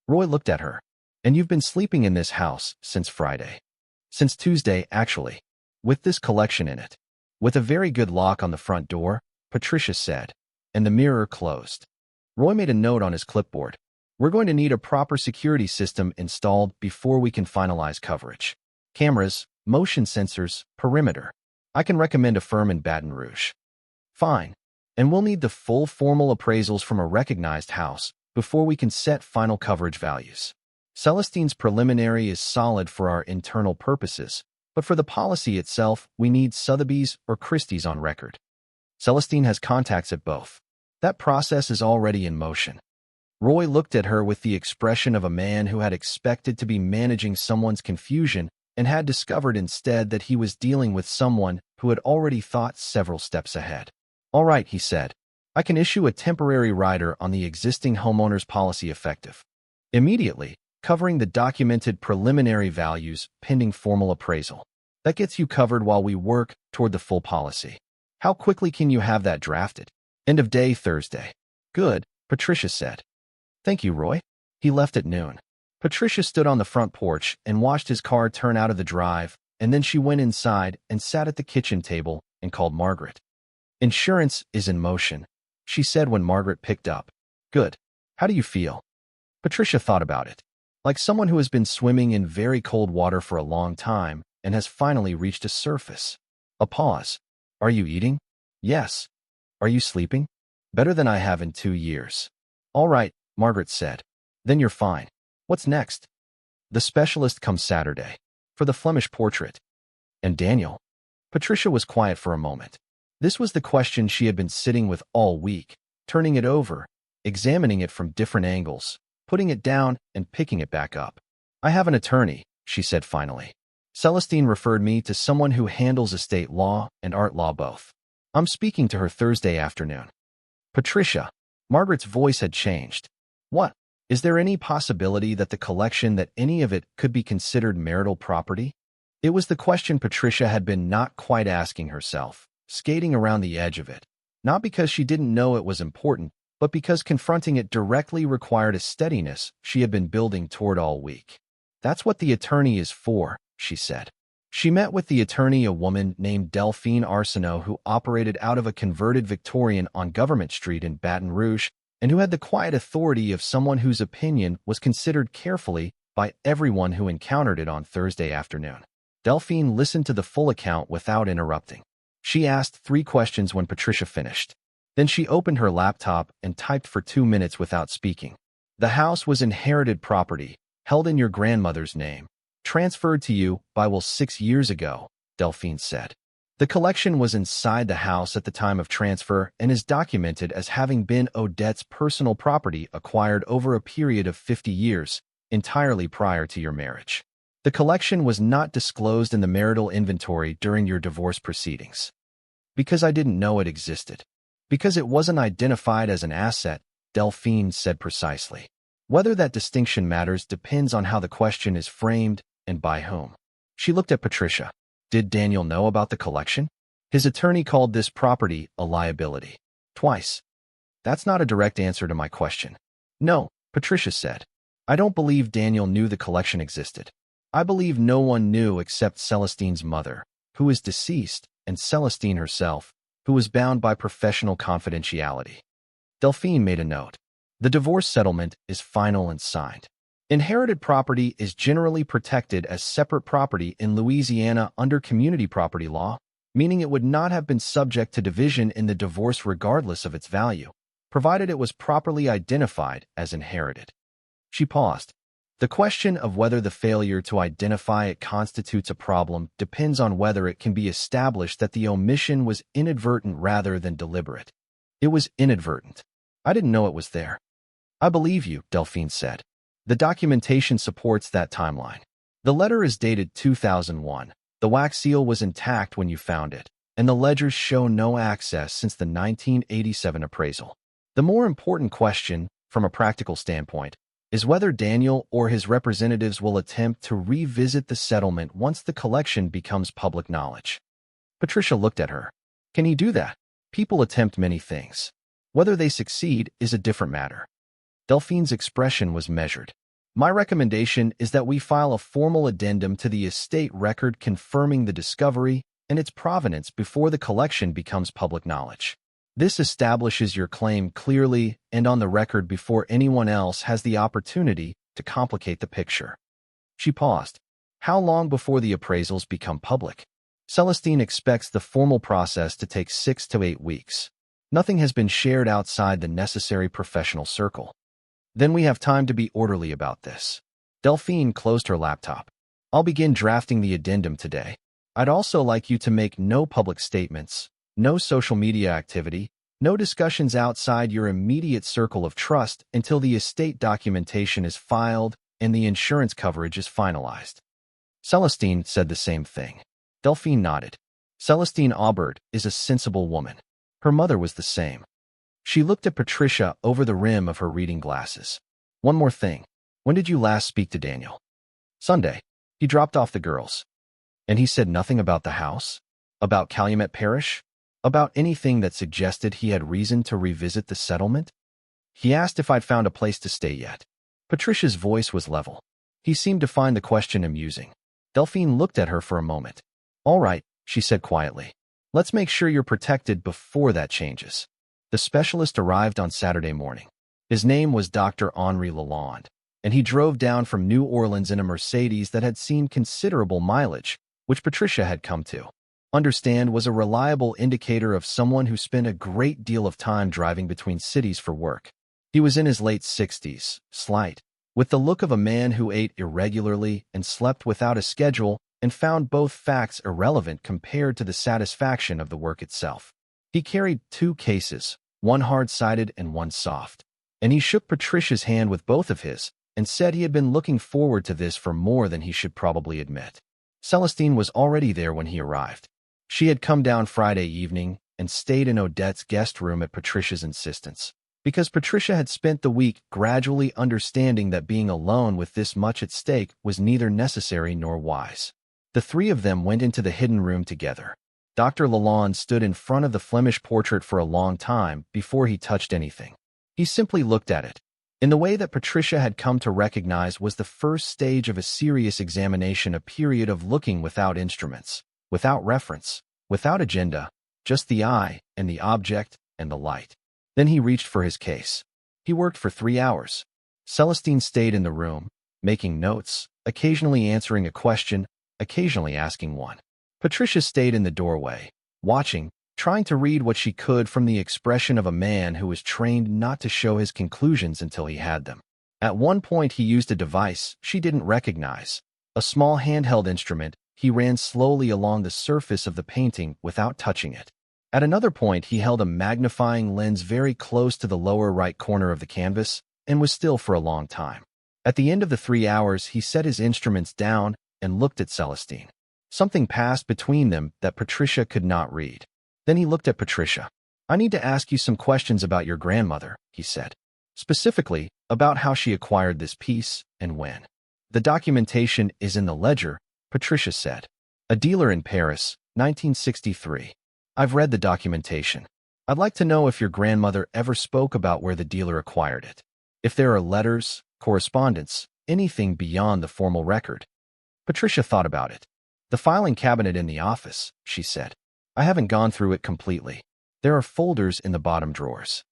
Roy looked at her. And you've been sleeping in this house since Friday. Since Tuesday, actually. With this collection in it. With a very good lock on the front door, Patricia said. And the mirror closed. Roy made a note on his clipboard. We're going to need a proper security system installed before we can finalize coverage. Cameras, motion sensors, perimeter. I can recommend a firm in Baton Rouge. Fine. And we'll need the full formal appraisals from a recognized house before we can set final coverage values. Celestine's preliminary is solid for our internal purposes, but for the policy itself, we need Sotheby's or Christie's on record. Celestine has contacts at both. That process is already in motion. Roy looked at her with the expression of a man who had expected to be managing someone's confusion and had discovered instead that he was dealing with someone who had already thought several steps ahead. All right, he said. I can issue a temporary rider on the existing homeowner's policy effective. Immediately, covering the documented preliminary values pending formal appraisal. That gets you covered while we work toward the full policy. How quickly can you have that drafted? End of day Thursday. Good, Patricia said. Thank you, Roy. He left at noon. Patricia stood on the front porch and watched his car turn out of the drive, and then she went inside and sat at the kitchen table and called Margaret. Insurance is in motion, she said when Margaret picked up. Good. How do you feel? Patricia thought about it. Like someone who has been swimming in very cold water for a long time and has finally reached a surface. A pause. Are you eating? Yes. Are you sleeping? Better than I have in 2 years. All right, Margaret said. Then you're fine. What's next? The specialist comes Saturday. For the Flemish portrait. And Daniel? Patricia was quiet for a moment. This was the question she had been sitting with all week, turning it over, examining it from different angles, putting it down and picking it back up. I have an attorney, she said finally. Celestine referred me to someone who handles estate law and art law both. I'm speaking to her Thursday afternoon. Patricia, Margaret's voice had changed. What? Is there any possibility that the collection, that any of it could be considered marital property? It was the question Patricia had been not quite asking herself, skating around the edge of it. Not because she didn't know it was important, but because confronting it directly required a steadiness she had been building toward all week. That's what the attorney is for, she said. She met with the attorney, a woman named Delphine Arsenault, who operated out of a converted Victorian on Government Street in Baton Rouge, and who had the quiet authority of someone whose opinion was considered carefully by everyone who encountered it on Thursday afternoon. Delphine listened to the full account without interrupting. She asked 3 questions when Patricia finished. Then she opened her laptop and typed for 2 minutes without speaking. The house was inherited property, held in your grandmother's name, transferred to you by will 6 years ago, Delphine said. The collection was inside the house at the time of transfer and is documented as having been Odette's personal property acquired over a period of 50 years, entirely prior to your marriage. The collection was not disclosed in the marital inventory during your divorce proceedings. Because I didn't know it existed. Because it wasn't identified as an asset, Delphine said precisely. Whether that distinction matters depends on how the question is framed and by whom. She looked at Patricia. Did Daniel know about the collection? His attorney called this property a liability. Twice. That's not a direct answer to my question. No, Patricia said. I don't believe Daniel knew the collection existed. I believe no one knew except Celestine's mother, who is deceased, and Celestine herself, who was bound by professional confidentiality. Delphine made a note. The divorce settlement is final and signed. Inherited property is generally protected as separate property in Louisiana under community property law, meaning it would not have been subject to division in the divorce regardless of its value, provided it was properly identified as inherited. She paused. The question of whether the failure to identify it constitutes a problem depends on whether it can be established that the omission was inadvertent rather than deliberate. It was inadvertent. I didn't know it was there. I believe you, Delphine said. The documentation supports that timeline. The letter is dated 2001. The wax seal was intact when you found it, and the ledgers show no access since the 1987 appraisal. The more important question, from a practical standpoint, is whether Daniel or his representatives will attempt to revisit the settlement once the collection becomes public knowledge. Patricia looked at her. Can he do that? People attempt many things. Whether they succeed is a different matter. Delphine's expression was measured. My recommendation is that we file a formal addendum to the estate record confirming the discovery and its provenance before the collection becomes public knowledge. This establishes your claim clearly and on the record before anyone else has the opportunity to complicate the picture. She paused. How long before the appraisals become public? Celestine expects the formal process to take 6 to 8 weeks. Nothing has been shared outside the necessary professional circle. Then we have time to be orderly about this. Delphine closed her laptop. I'll begin drafting the addendum today. I'd also like you to make no public statements, no social media activity, no discussions outside your immediate circle of trust until the estate documentation is filed and the insurance coverage is finalized. Celestine said the same thing. Delphine nodded. Celestine Aubert is a sensible woman. Her mother was the same. She looked at Patricia over the rim of her reading glasses. One more thing. When did you last speak to Daniel? Sunday. He dropped off the girls. And he said nothing about the house? About Calumet Parish? About anything that suggested he had reason to revisit the settlement? He asked if I'd found a place to stay yet. Patricia's voice was level. He seemed to find the question amusing. Delphine looked at her for a moment. All right, she said quietly. Let's make sure you're protected before that changes. The specialist arrived on Saturday morning. His name was Dr. Henri Lalonde, and he drove down from New Orleans in a Mercedes that had seen considerable mileage, which Patricia had come to understand was a reliable indicator of someone who spent a great deal of time driving between cities for work. He was in his late 60s, slight, with the look of a man who ate irregularly and slept without a schedule and found both facts irrelevant compared to the satisfaction of the work itself. He carried 2 cases, one hard-sided and one soft, and he shook Patricia's hand with both of his and said he had been looking forward to this for more than he should probably admit. Celestine was already there when he arrived. She had come down Friday evening and stayed in Odette's guest room at Patricia's insistence, because Patricia had spent the week gradually understanding that being alone with this much at stake was neither necessary nor wise. The 3 of them went into the hidden room together. Dr. Lalonde stood in front of the Flemish portrait for a long time before he touched anything. He simply looked at it, in the way that Patricia had come to recognize was the first stage of a serious examination, a period of looking without instruments, without reference, without agenda, just the eye and the object and the light. Then he reached for his case. He worked for 3 hours. Celestine stayed in the room, making notes, occasionally answering a question, occasionally asking one. Patricia stayed in the doorway, watching, trying to read what she could from the expression of a man who was trained not to show his conclusions until he had them. At one point he used a device she didn't recognize, a small handheld instrument. He ran slowly along the surface of the painting without touching it. At another point he held a magnifying lens very close to the lower right corner of the canvas and was still for a long time. At the end of the 3 hours he set his instruments down and looked at Celestine. Something passed between them that Patricia could not read. Then he looked at Patricia. I need to ask you some questions about your grandmother, he said. Specifically, about how she acquired this piece and when. The documentation is in the ledger, Patricia said. A dealer in Paris, 1963. I've read the documentation. I'd like to know if your grandmother ever spoke about where the dealer acquired it. If there are letters, correspondence, anything beyond the formal record. Patricia thought about it. The filing cabinet in the office, she said. I haven't gone through it completely. There are folders in the bottom drawers.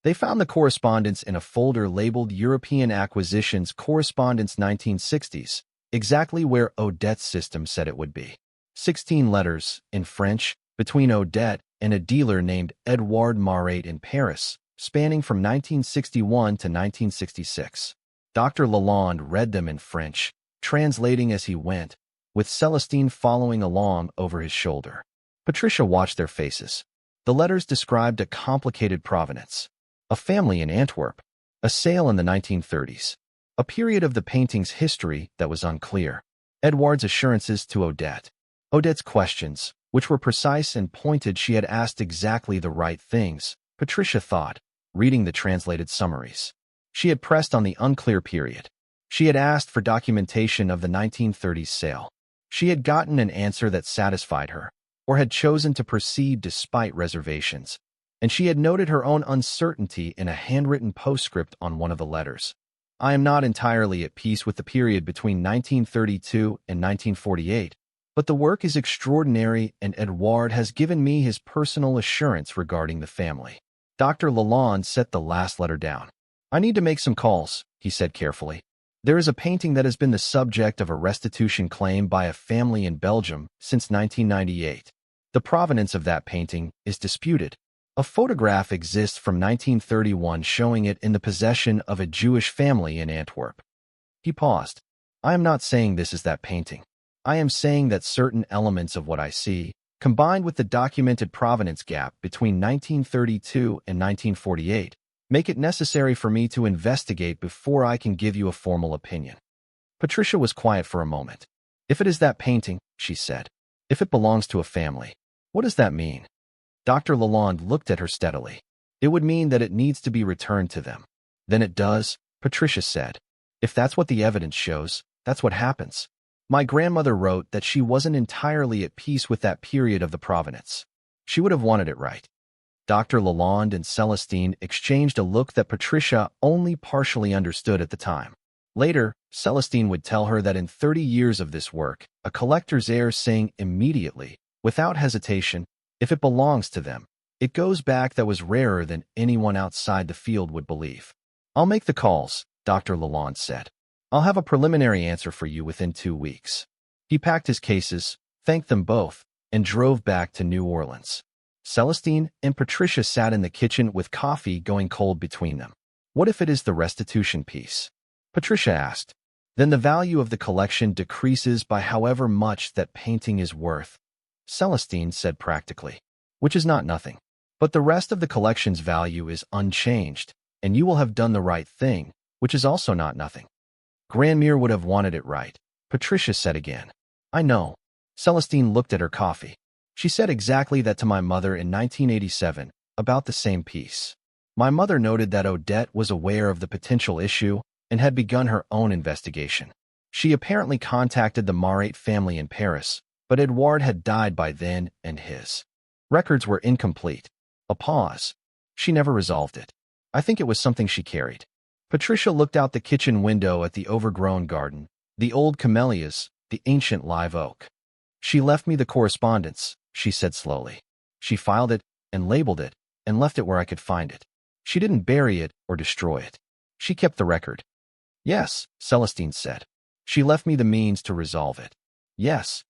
They found the correspondence in a folder labeled European Acquisitions Correspondence 1960s, exactly where Odette's system said it would be. 16 letters, in French, between Odette and a dealer named Edouard Margaret in Paris, spanning from 1961 to 1966. Dr. Lalonde read them in French, translating as he went, with Celestine following along over his shoulder. Patricia watched their faces. The letters described a complicated provenance. A family in Antwerp. A sale in the 1930s. A period of the painting's history that was unclear. Edouard's assurances to Odette. Odette's questions, which were precise and pointed. She had asked exactly the right things, Patricia thought, reading the translated summaries. She had pressed on the unclear period. She had asked for documentation of the 1930s sale. She had gotten an answer that satisfied her, or had chosen to proceed despite reservations, and she had noted her own uncertainty in a handwritten postscript on one of the letters. I am not entirely at peace with the period between 1932 and 1948, but the work is extraordinary and Edouard has given me his personal assurance regarding the family. Dr. Lalonde set the last letter down. I need to make some calls, he said carefully. There is a painting that has been the subject of a restitution claim by a family in Belgium since 1998. The provenance of that painting is disputed. A photograph exists from 1931 showing it in the possession of a Jewish family in Antwerp. He paused. I am not saying this is that painting. I am saying that certain elements of what I see, combined with the documented provenance gap between 1932 and 1948, make it necessary for me to investigate before I can give you a formal opinion. Patricia was quiet for a moment. If it is that painting, she said, if it belongs to a family, what does that mean? Dr. Lalonde looked at her steadily. It would mean that it needs to be returned to them. Then it does, Patricia said. If that's what the evidence shows, that's what happens. My grandmother wrote that she wasn't entirely at peace with that period of the provenance. She would have wanted it right. Dr. Lalonde and Celestine exchanged a look that Patricia only partially understood at the time. Later, Celestine would tell her that in 30 years of this work, a collector's heirs saying immediately, without hesitation, if it belongs to them, it goes back, that was rarer than anyone outside the field would believe. I'll make the calls, Dr. Lalonde said. I'll have a preliminary answer for you within 2 weeks. He packed his cases, thanked them both, and drove back to New Orleans. Celestine and Patricia sat in the kitchen with coffee going cold between them. What if it is the restitution piece? Patricia asked. Then the value of the collection decreases by however much that painting is worth, Celestine said practically, which is not nothing. But the rest of the collection's value is unchanged, and you will have done the right thing, which is also not nothing. Grandmere would have wanted it right, Patricia said again. I know. Celestine looked at her coffee. She said exactly that to my mother in 1987, about the same piece. My mother noted that Odette was aware of the potential issue and had begun her own investigation. She apparently contacted the Margaret family in Paris, but Edouard had died by then and his records were incomplete. A pause. She never resolved it. I think it was something she carried. Patricia looked out the kitchen window at the overgrown garden, the old camellias, the ancient live oak. She left me the correspondence, she said slowly. She filed it and labeled it and left it where I could find it. She didn't bury it or destroy it. She kept the record. Yes, Celestine said. She left me the means to resolve it. Yes.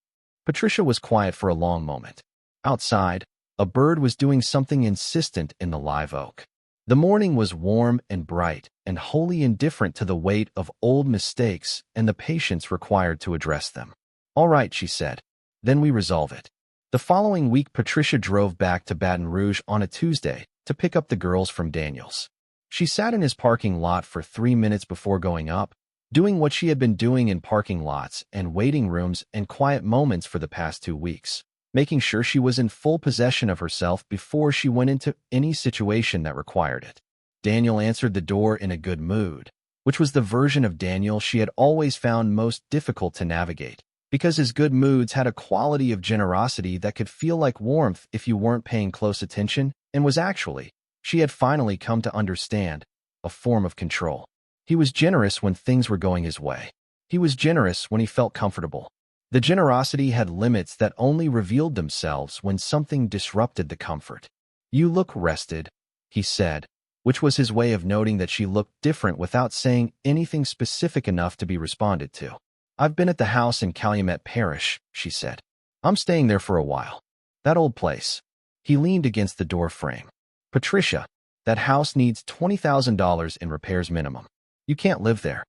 Patricia was quiet for a long moment. Outside, a bird was doing something insistent in the live oak. The morning was warm and bright and wholly indifferent to the weight of old mistakes and the patience required to address them. All right, she said. Then we resolve it. The following week, Patricia drove back to Baton Rouge on a Tuesday to pick up the girls from Daniel's. She sat in his parking lot for 3 minutes before going up, doing what she had been doing in parking lots and waiting rooms and quiet moments for the past 2 weeks, making sure she was in full possession of herself before she went into any situation that required it. Daniel answered the door in a good mood, which was the version of Daniel she had always found most difficult to navigate, because his good moods had a quality of generosity that could feel like warmth if you weren't paying close attention, and was actually, she had finally come to understand, a form of control. He was generous when things were going his way. He was generous when he felt comfortable. The generosity had limits that only revealed themselves when something disrupted the comfort. You look rested, he said, which was his way of noting that she looked different without saying anything specific enough to be responded to. I've been at the house in Calumet Parish, she said. I'm staying there for a while. That old place. He leaned against the door frame. Patricia, that house needs $20,000 in repairs minimum. You can't live there.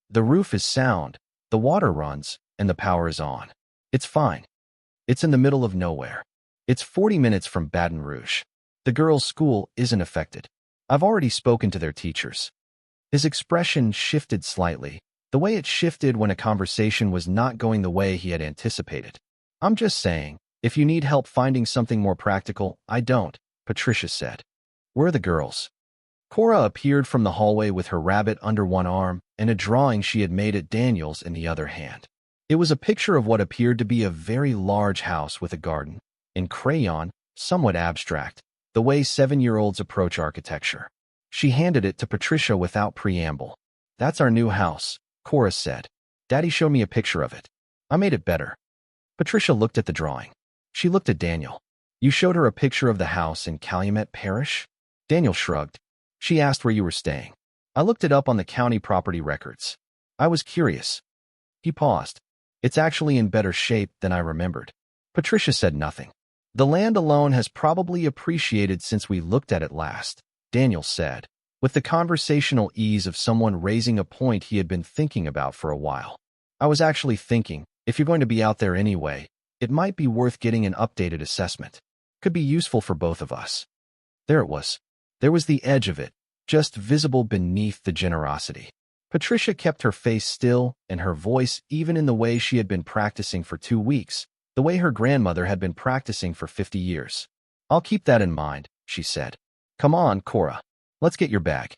The roof is sound, the water runs, and the power is on. It's fine. It's in the middle of nowhere. It's 40 minutes from Baton Rouge. The girls' school isn't affected. I've already spoken to their teachers. His expression shifted slightly, the way it shifted when a conversation was not going the way he had anticipated. I'm just saying, if you need help finding something more practical, I don't, Patricia said. Where are the girls? Cora appeared from the hallway with her rabbit under one arm and a drawing she had made at Daniel's in the other hand. It was a picture of what appeared to be a very large house with a garden, in crayon, somewhat abstract, the way 7-year-olds approach architecture. She handed it to Patricia without preamble. That's our new house, Cora said. Daddy showed me a picture of it. I made it better. Patricia looked at the drawing. She looked at Daniel. You showed her a picture of the house in Calumet Parish? Daniel shrugged. She asked where you were staying. I looked it up on the county property records. I was curious. He paused. It's actually in better shape than I remembered. Patricia said nothing. The land alone has probably appreciated since we looked at it last, Daniel said, with the conversational ease of someone raising a point he had been thinking about for a while. I was actually thinking, if you're going to be out there anyway, it might be worth getting an updated assessment. Could be useful for both of us. There it was. There was the edge of it, just visible beneath the generosity. Patricia kept her face still and her voice even in the way she had been practicing for 2 weeks, the way her grandmother had been practicing for 50 years. I'll keep that in mind, she said. Come on, Cora. Let's get your bag.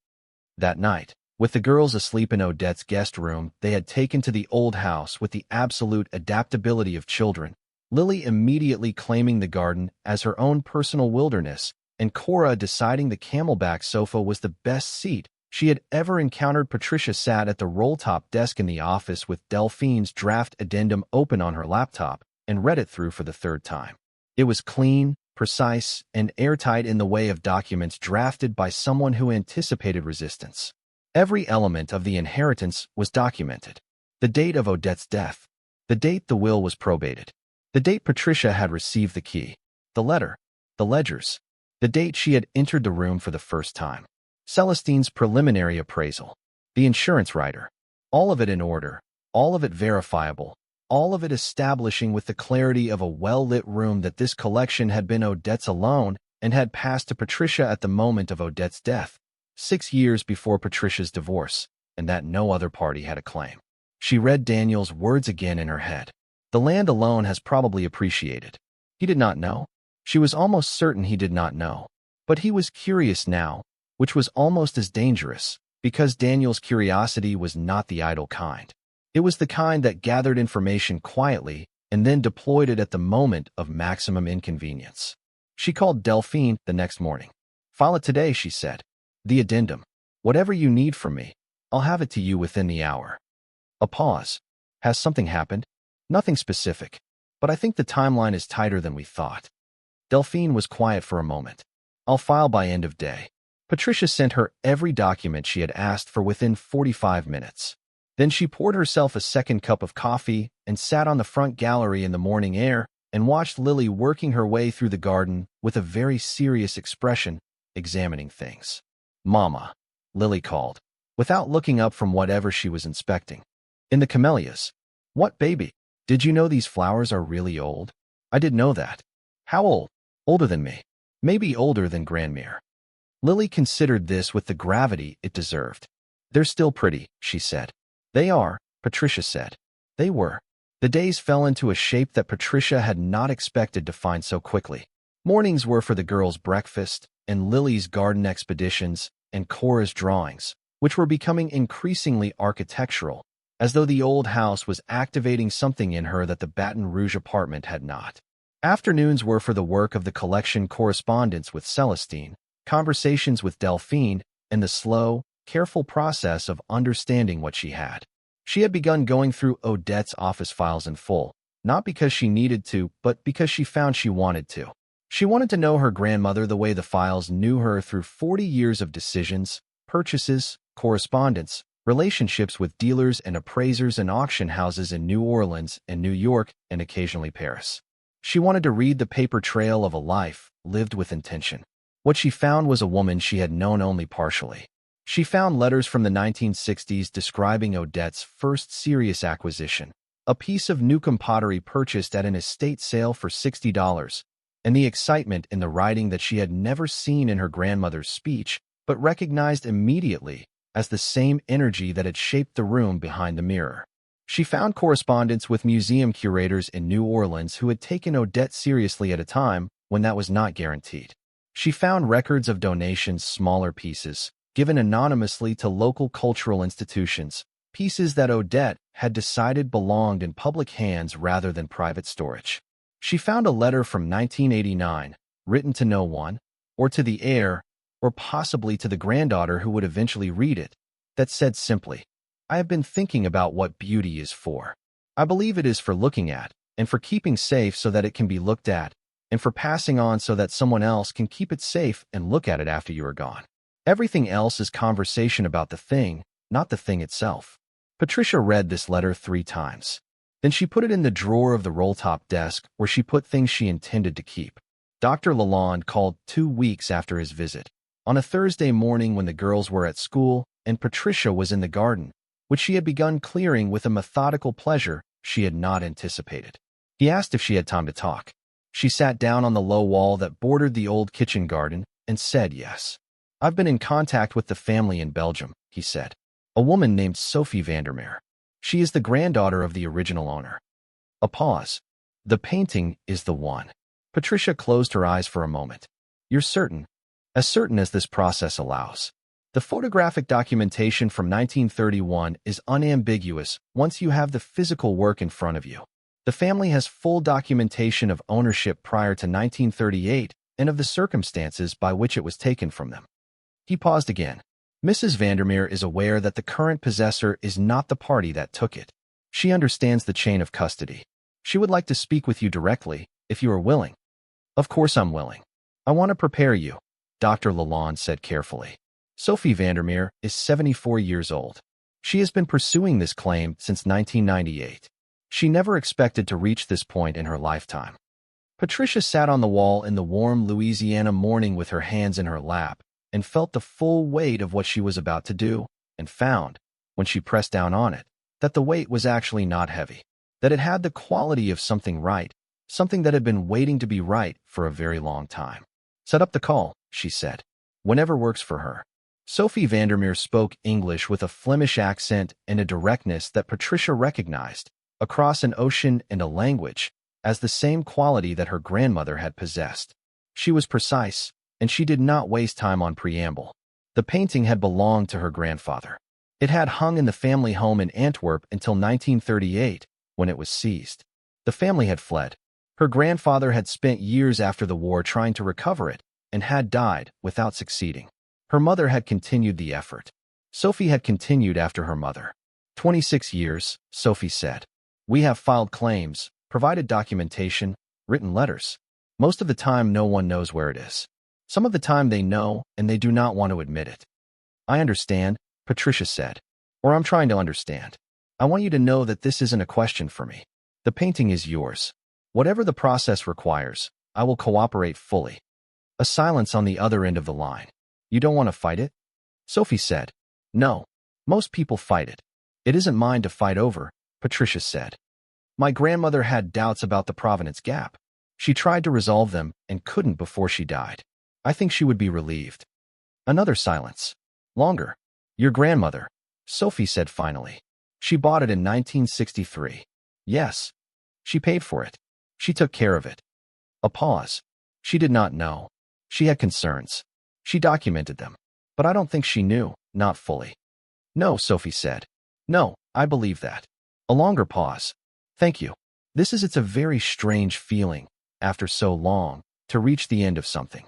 That night, With the girls asleep in Odette's guest room they had taken to the old house with the absolute adaptability of children, Lily immediately claiming the garden as her own personal wilderness, and Cora deciding the camelback sofa was the best seat she had ever encountered. Patricia sat at the roll-top desk in the office with Delphine's draft addendum open on her laptop and read it through for the third time. It was clean, precise, and airtight in the way of documents drafted by someone who anticipated resistance. Every element of the inheritance was documented. The date of Odette's death, the date the will was probated, the date Patricia had received the key, the letter, the ledgers, the date she had entered the room for the first time, Celestine's preliminary appraisal, the insurance rider, all of it in order, all of it verifiable, all of it establishing with the clarity of a well-lit room that this collection had been Odette's alone and had passed to Patricia at the moment of Odette's death, 6 years before Patricia's divorce, and that no other party had a claim. She read Daniel's words again in her head. The land alone has probably appreciated. He did not know. She was almost certain he did not know. But he was curious now, which was almost as dangerous, because Daniel's curiosity was not the idle kind. It was the kind that gathered information quietly and then deployed it at the moment of maximum inconvenience. She called Delphine the next morning. "File it today," she said. "The addendum. Whatever you need from me, I'll have it to you within the hour." A pause. "Has something happened?" "Nothing specific, but I think the timeline is tighter than we thought." Delphine was quiet for a moment. "I'll file by end of day." Patricia sent her every document she had asked for within 45 minutes. Then she poured herself a second cup of coffee and sat on the front gallery in the morning air and watched Lily working her way through the garden with a very serious expression, examining things. "Mama," Lily called, without looking up from whatever she was inspecting. "In the camellias." "What, baby? Did you know these flowers are really old?" "I did know that." "How old?" "Older than me. Maybe older than Grandmere." Lily considered this with the gravity it deserved. "They're still pretty," she said. "They are," Patricia said. They were. The days fell into a shape that Patricia had not expected to find so quickly. Mornings were for the girls' breakfast, and Lily's garden expeditions, and Cora's drawings, which were becoming increasingly architectural, as though the old house was activating something in her that the Baton Rouge apartment had not. Afternoons were for the work of the collection, correspondence with Celestine, conversations with Delphine, and the slow, careful process of understanding what she had. She had begun going through Odette's office files in full, not because she needed to, but because she found she wanted to. She wanted to know her grandmother the way the files knew her through 40 years of decisions, purchases, correspondence, relationships with dealers and appraisers and auction houses in New Orleans and New York and occasionally Paris. She wanted to read the paper trail of a life lived with intention. What she found was a woman she had known only partially. She found letters from the 1960s describing Odette's first serious acquisition, a piece of Newcomb pottery purchased at an estate sale for $60, and the excitement in the writing that she had never seen in her grandmother's speech, but recognized immediately as the same energy that had shaped the room behind the mirror. She found correspondence with museum curators in New Orleans who had taken Odette seriously at a time when that was not guaranteed. She found records of donations, smaller pieces, given anonymously to local cultural institutions, pieces that Odette had decided belonged in public hands rather than private storage. She found a letter from 1989, written to no one, or to the heir, or possibly to the granddaughter who would eventually read it, that said simply, "I have been thinking about what beauty is for. I believe it is for looking at, and for keeping safe so that it can be looked at, and for passing on so that someone else can keep it safe and look at it after you are gone. Everything else is conversation about the thing, not the thing itself." Patricia read this letter 3 times. Then she put it in the drawer of the roll-top desk where she put things she intended to keep. Dr. Lalonde called 2 weeks after his visit, on a Thursday morning when the girls were at school and Patricia was in the garden, which she had begun clearing with a methodical pleasure she had not anticipated. He asked if she had time to talk. She sat down on the low wall that bordered the old kitchen garden and said yes. "I've been in contact with the family in Belgium," he said. "A woman named Sophie Vandermeer. She is the granddaughter of the original owner." A pause. "The painting is the one." Patricia closed her eyes for a moment. "You're certain?" "As certain as this process allows." The photographic documentation from 1931 is unambiguous once you have the physical work in front of you. The family has full documentation of ownership prior to 1938 and of the circumstances by which it was taken from them. He paused again. Mrs. Vandermeer is aware that the current possessor is not the party that took it. She understands the chain of custody. She would like to speak with you directly, if you are willing. Of course I'm willing. I want to prepare you, Dr. Lalonde said carefully. Sophie Vandermeer is 74 years old. She has been pursuing this claim since 1998. She never expected to reach this point in her lifetime. Patricia sat on the wall in the warm Louisiana morning with her hands in her lap and felt the full weight of what she was about to do, and found, when she pressed down on it, that the weight was actually not heavy, that it had the quality of something right, something that had been waiting to be right for a very long time. Set up the call, she said. Whenever works for her. Sophie Vandermeer spoke English with a Flemish accent and a directness that Patricia recognized, across an ocean and a language, as the same quality that her grandmother had possessed. She was precise, and she did not waste time on preamble. The painting had belonged to her grandfather. It had hung in the family home in Antwerp until 1938, when it was seized. The family had fled. Her grandfather had spent years after the war trying to recover it, and had died without succeeding. Her mother had continued the effort. Sophie had continued after her mother. 26 years, Sophie said. We have filed claims, provided documentation, written letters. Most of the time no one knows where it is. Some of the time they know, and they do not want to admit it. I understand, Patricia said. Or I'm trying to understand. I want you to know that this isn't a question for me. The painting is yours. Whatever the process requires, I will cooperate fully. A silence on the other end of the line. You don't want to fight it? Sophie said. No. Most people fight it. It isn't mine to fight over, Patricia said. My grandmother had doubts about the provenance gap. She tried to resolve them and couldn't before she died. I think she would be relieved. Another silence. Longer. Your grandmother, Sophie said finally. She bought it in 1963. Yes. She paid for it. She took care of it. A pause. She did not know. She had concerns. She documented them. But I don't think she knew, not fully. No, Sophie said. No, I believe that. A longer pause. Thank you. It's a very strange feeling, after so long, to reach the end of something.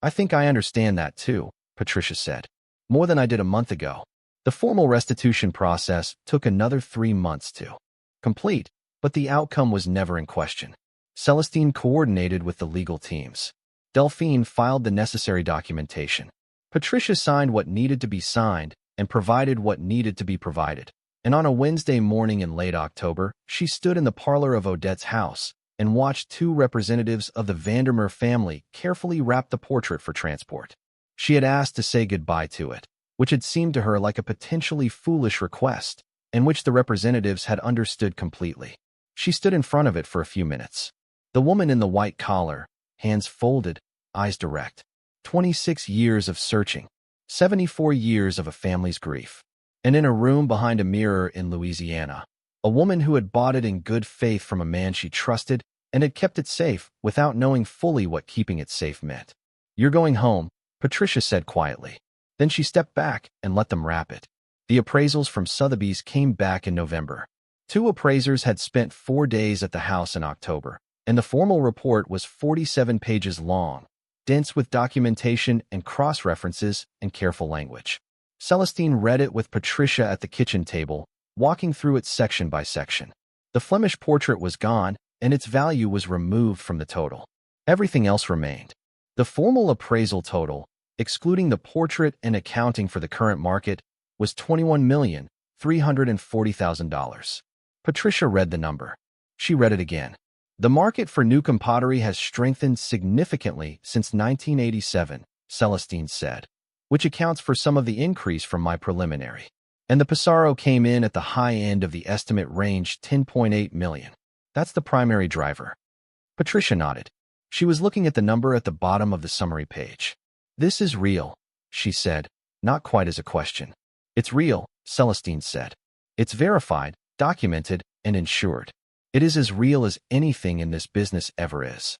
I think I understand that too, Patricia said. More than I did a month ago. The formal restitution process took another 3 months to complete, but the outcome was never in question. Celestine coordinated with the legal teams. Delphine filed the necessary documentation. Patricia signed what needed to be signed and provided what needed to be provided. And on a Wednesday morning in late October, she stood in the parlor of Odette's house and watched 2 representatives of the Vandermeer family carefully wrap the portrait for transport. She had asked to say goodbye to it, which had seemed to her like a potentially foolish request, and which the representatives had understood completely. She stood in front of it for a few minutes. The woman in the white collar, hands folded, eyes direct. 26 years of searching. 74 years of a family's grief. And in a room behind a mirror in Louisiana, a woman who had bought it in good faith from a man she trusted and had kept it safe without knowing fully what keeping it safe meant. You're going home, Patricia said quietly. Then she stepped back and let them wrap it. The appraisals from Sotheby's came back in November. 2 appraisers had spent 4 days at the house in October, and the formal report was 47 pages long, dense with documentation and cross-references and careful language. Celestine read it with Patricia at the kitchen table, walking through it section by section. The Flemish portrait was gone, and its value was removed from the total. Everything else remained. The formal appraisal total, excluding the portrait and accounting for the current market, was $21,340,000. Patricia read the number. She read it again. The market for Newcomb pottery has strengthened significantly since 1987, Celestine said, which accounts for some of the increase from my preliminary. And the Pissarro came in at the high end of the estimate range, $10.8 million. That's the primary driver. Patricia nodded. She was looking at the number at the bottom of the summary page. This is real, she said, not quite as a question. It's real, Celestine said. It's verified, documented, and insured. It is as real as anything in this business ever is.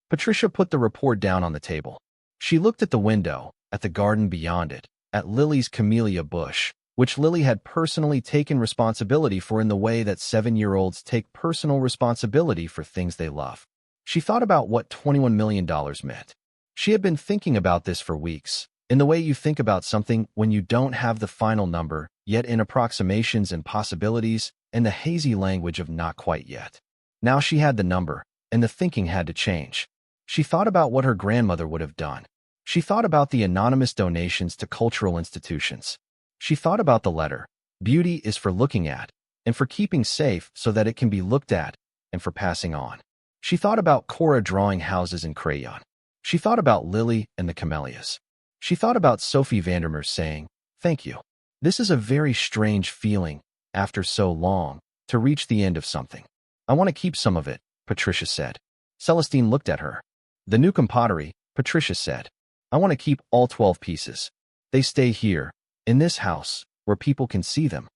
Patricia put the report down on the table. She looked at the window, at the garden beyond it, at Lily's camellia bush, which Lily had personally taken responsibility for in the way that 7-year-olds take personal responsibility for things they love. She thought about what $21 million meant. She had been thinking about this for weeks, in the way you think about something when you don't have the final number, yet in approximations and possibilities, and the hazy language of not quite yet. Now she had the number, and the thinking had to change. She thought about what her grandmother would have done. She thought about the anonymous donations to cultural institutions. She thought about the letter. Beauty is for looking at, and for keeping safe so that it can be looked at, and for passing on. She thought about Cora drawing houses in crayon. She thought about Lily and the camellias. She thought about Sophie Vandermeer saying, "Thank you. This is a very strange feeling, after so long, to reach the end of something. I want to keep some of it," Patricia said. Celestine looked at her. "The Newcomb pottery," Patricia said. "I want to keep all 12 pieces. They stay here, in this house, where people can see them."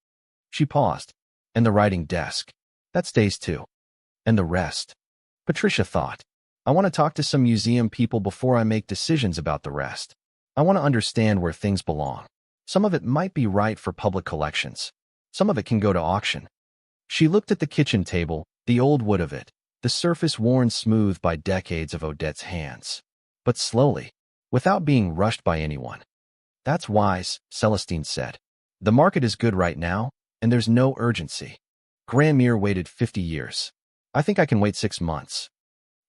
She paused. "And the writing desk. That stays too. And the rest." Patricia thought. "I want to talk to some museum people before I make decisions about the rest. I want to understand where things belong. Some of it might be right for public collections. Some of it can go to auction." She looked at the kitchen table, the old wood of it, the surface worn smooth by decades of Odette's hands. But slowly, without being rushed by anyone. "That's wise," Celestine said. "The market is good right now, and there's no urgency. Grandmere waited 50 years. I think I can wait 6 months."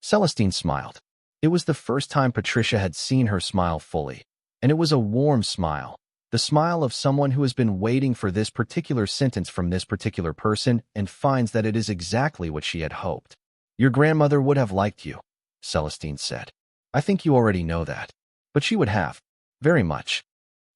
Celestine smiled. It was the first time Patricia had seen her smile fully, and it was a warm smile, the smile of someone who has been waiting for this particular sentence from this particular person and finds that it is exactly what she had hoped. "Your grandmother would have liked you," Celestine said. "I think you already know that. But she would have. Very much."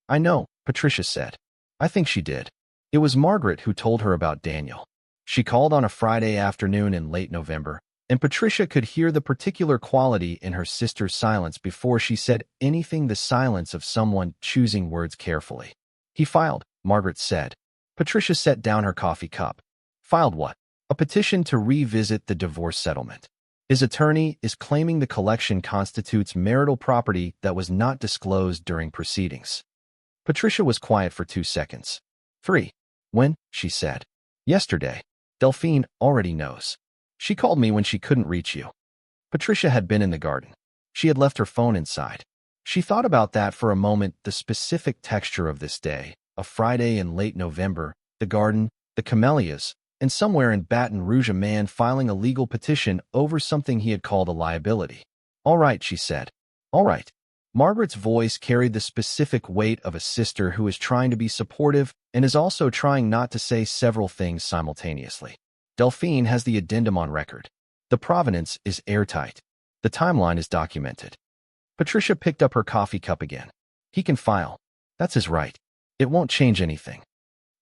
"I know," Patricia said. "I think she did. It was Margaret who told her about Daniel. She called on a Friday afternoon in late November, and Patricia could hear the particular quality in her sister's silence before she said anything, the silence of someone choosing words carefully. "He filed," Margaret said. Patricia set down her coffee cup. "Filed what?" "A petition to revisit the divorce settlement. His attorney is claiming the collection constitutes marital property that was not disclosed during proceedings." Patricia was quiet for 2 seconds. 3. "When?" she said. "Yesterday. Delphine already knows. She called me when she couldn't reach you." Patricia had been in the garden. She had left her phone inside. She thought about that for a moment, the specific texture of this day, a Friday in late November, the garden, the camellias, and somewhere in Baton Rouge a man filing a legal petition over something he had called a liability. "All right," she said. "All right." Margaret's voice carried the specific weight of a sister who is trying to be supportive and is also trying not to say several things simultaneously. "Delphine has the addendum on record. The provenance is airtight. The timeline is documented." Patricia picked up her coffee cup again. "He can file. That's his right. It won't change anything."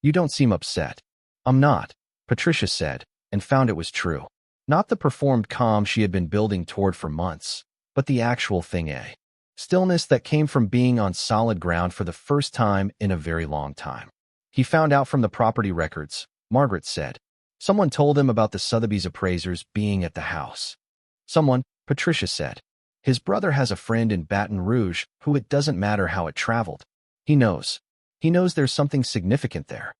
"You don't seem upset." "I'm not," Patricia said, and found it was true. Not the performed calm she had been building toward for months, but the actual thing, a stillness that came from being on solid ground for the first time in a very long time. "He found out from the property records," Margaret said. "Someone told him about the Sotheby's appraisers being at the house." "Someone," Patricia said. "His brother has a friend in Baton Rouge who it doesn't matter how it traveled. He knows. He knows there's something significant there."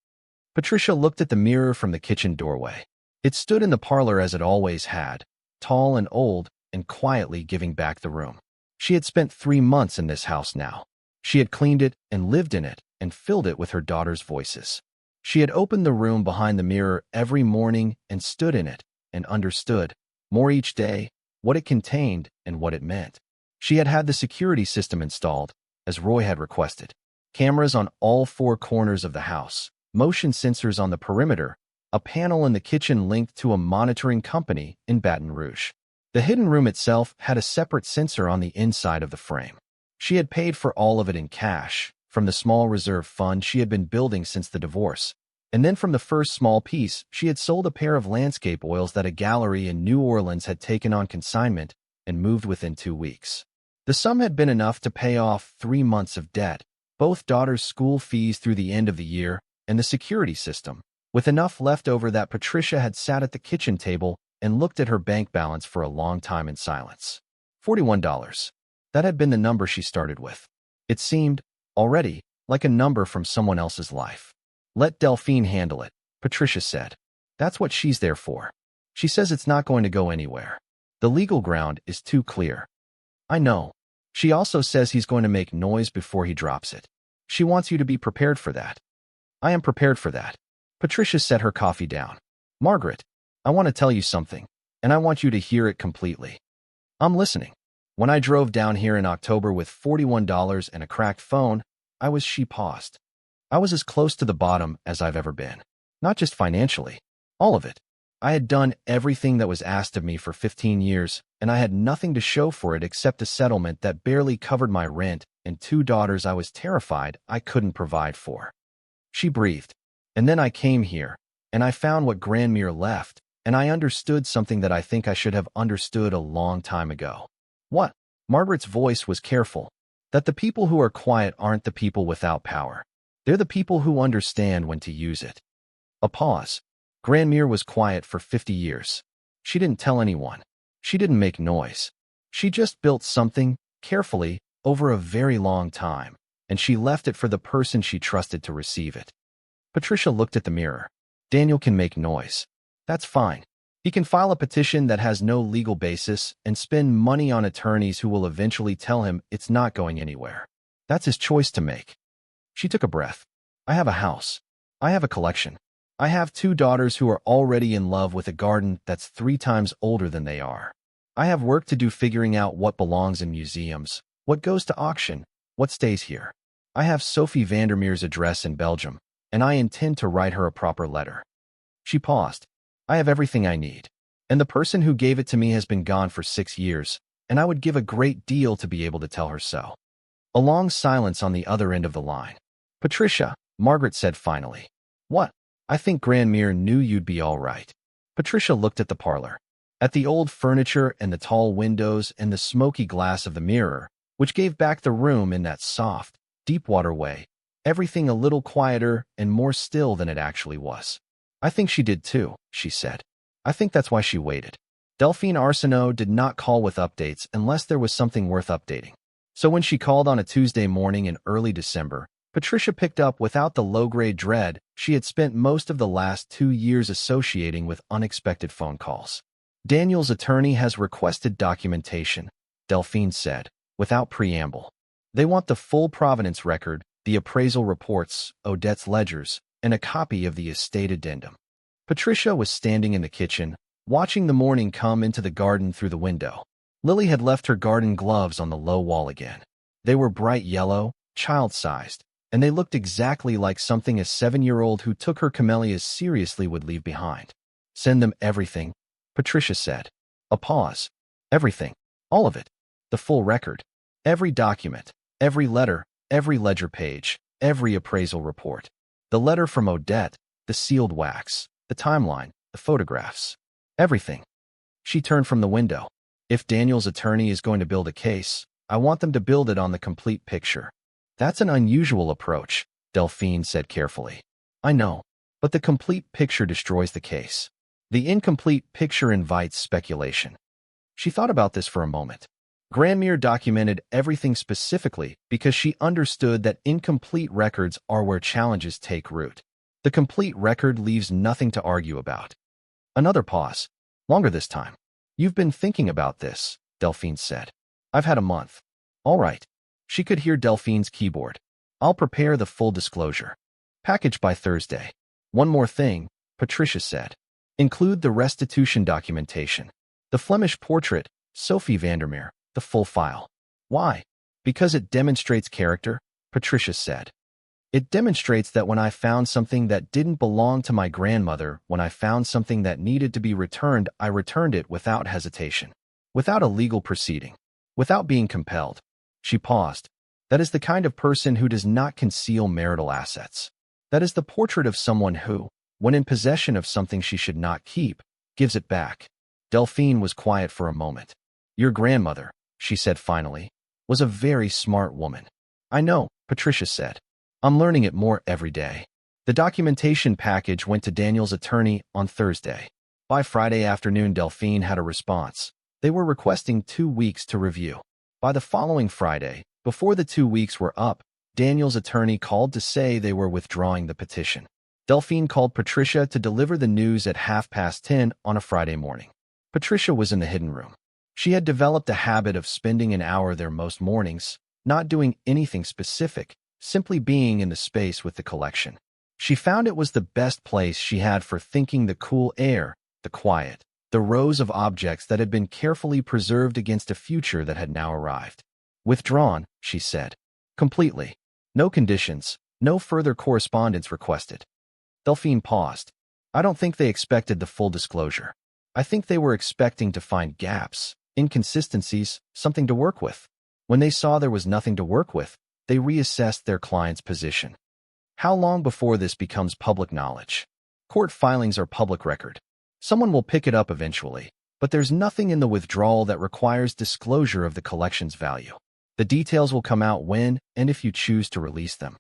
Patricia looked at the mirror from the kitchen doorway. It stood in the parlor as it always had, tall and old, and quietly giving back the room. She had spent 3 months in this house now. She had cleaned it and lived in it and filled it with her daughter's voices. She had opened the room behind the mirror every morning and stood in it and understood, more each day, what it contained and what it meant. She had had the security system installed, as Roy had requested. Cameras on all 4 corners of the house, motion sensors on the perimeter, a panel in the kitchen linked to a monitoring company in Baton Rouge. The hidden room itself had a separate sensor on the inside of the frame. She had paid for all of it in cash, from the small reserve fund she had been building since the divorce, and then from the first small piece she had sold a pair of landscape oils that a gallery in New Orleans had taken on consignment and moved within 2 weeks. The sum had been enough to pay off 3 months of debt, both daughters' school fees through the end of the year, and the security system, with enough left over that Patricia had sat at the kitchen table and looked at her bank balance for a long time in silence. $41. That had been the number she started with. It seemed, already, like a number from someone else's life. Let Delphine handle it, Patricia said. That's what she's there for. She says it's not going to go anywhere. The legal ground is too clear. I know. She also says he's going to make noise before he drops it. She wants you to be prepared for that. I am prepared for that. Patricia set her coffee down. Margaret, I want to tell you something, and I want you to hear it completely. I'm listening. When I drove down here in October with $41 and a cracked phone, she paused. I was as close to the bottom as I've ever been. Not just financially. All of it. I had done everything that was asked of me for 15 years, and I had nothing to show for it except a settlement that barely covered my rent and 2 daughters I was terrified I couldn't provide for. She breathed. And then I came here, and I found what Grandmere left, and I understood something that I think I should have understood a long time ago. What? Margaret's voice was careful. That the people who are quiet aren't the people without power. They're the people who understand when to use it. A pause. Grandmere was quiet for 50 years. She didn't tell anyone. She didn't make noise. She just built something, carefully, over a very long time, and she left it for the person she trusted to receive it. Patricia looked at the mirror. Daniel can make noise. That's fine. He can file a petition that has no legal basis and spend money on attorneys who will eventually tell him it's not going anywhere. That's his choice to make. She took a breath. I have a house. I have a collection. I have 2 daughters who are already in love with a garden that's 3 times older than they are. I have work to do figuring out what belongs in museums, what goes to auction, what stays here. I have Sophie Vandermeer's address in Belgium, and I intend to write her a proper letter. She paused. I have everything I need, and the person who gave it to me has been gone for 6 years, and I would give a great deal to be able to tell her so. A long silence on the other end of the line. Patricia, Margaret said finally. What? I think Grandmere knew you'd be all right. Patricia looked at the parlor, at the old furniture and the tall windows and the smoky glass of the mirror, which gave back the room in that soft, deep-water way, everything a little quieter and more still than it actually was. I think she did too, she said. I think that's why she waited. Delphine Arsenault did not call with updates unless there was something worth updating. So when she called on a Tuesday morning in early December, Patricia picked up without the low-grade dread she had spent most of the last 2 years associating with unexpected phone calls. Daniel's attorney has requested documentation, Delphine said, without preamble. They want the full provenance record, the appraisal reports, Odette's ledgers, and a copy of the estate addendum. Patricia was standing in the kitchen, watching the morning come into the garden through the window. Lily had left her garden gloves on the low wall again. They were bright yellow, child-sized, and they looked exactly like something a 7-year-old who took her camellias seriously would leave behind. Send them everything, Patricia said. A pause. Everything. All of it. The full record. Every document. Every letter. Every ledger page. Every appraisal report. The letter from Odette. The sealed wax. The timeline. The photographs. Everything. She turned from the window. If Daniel's attorney is going to build a case, I want them to build it on the complete picture. That's an unusual approach, Delphine said carefully. I know, but the complete picture destroys the case. The incomplete picture invites speculation. She thought about this for a moment. Grandmere documented everything specifically because she understood that incomplete records are where challenges take root. The complete record leaves nothing to argue about. Another pause. Longer this time. You've been thinking about this, Delphine said. I've had a month. All right. She could hear Delphine's keyboard. I'll prepare the full disclosure. Package by Thursday. One more thing, Patricia said. Include the restitution documentation. The Flemish portrait, Sophie Vandermeer, the full file. Why? Because it demonstrates character, Patricia said. It demonstrates that when I found something that didn't belong to my grandmother, when I found something that needed to be returned, I returned it without hesitation, without a legal proceeding, without being compelled. She paused. That is the kind of person who does not conceal marital assets. That is the portrait of someone who, when in possession of something she should not keep, gives it back. Delphine was quiet for a moment. Your grandmother, she said finally, was a very smart woman. I know, Patricia said. I'm learning it more every day. The documentation package went to Daniel's attorney on Thursday. By Friday afternoon, Delphine had a response. They were requesting 2 weeks to review. By the following Friday, before the 2 weeks were up, Daniel's attorney called to say they were withdrawing the petition. Delphine called Patricia to deliver the news at 10:30 on a Friday morning. Patricia was in the hidden room. She had developed a habit of spending an hour there most mornings, not doing anything specific, simply being in the space with the collection. She found it was the best place she had for thinking: the cool air, the quiet, the rows of objects that had been carefully preserved against a future that had now arrived. "Withdrawn," she said. "Completely. No conditions, no further correspondence requested." Delphine paused. "I don't think they expected the full disclosure. I think they were expecting to find gaps, inconsistencies, something to work with. When they saw there was nothing to work with, they reassessed their client's position." How long before this becomes public knowledge? Court filings are public record. Someone will pick it up eventually, but there's nothing in the withdrawal that requires disclosure of the collection's value. The details will come out when and if you choose to release them.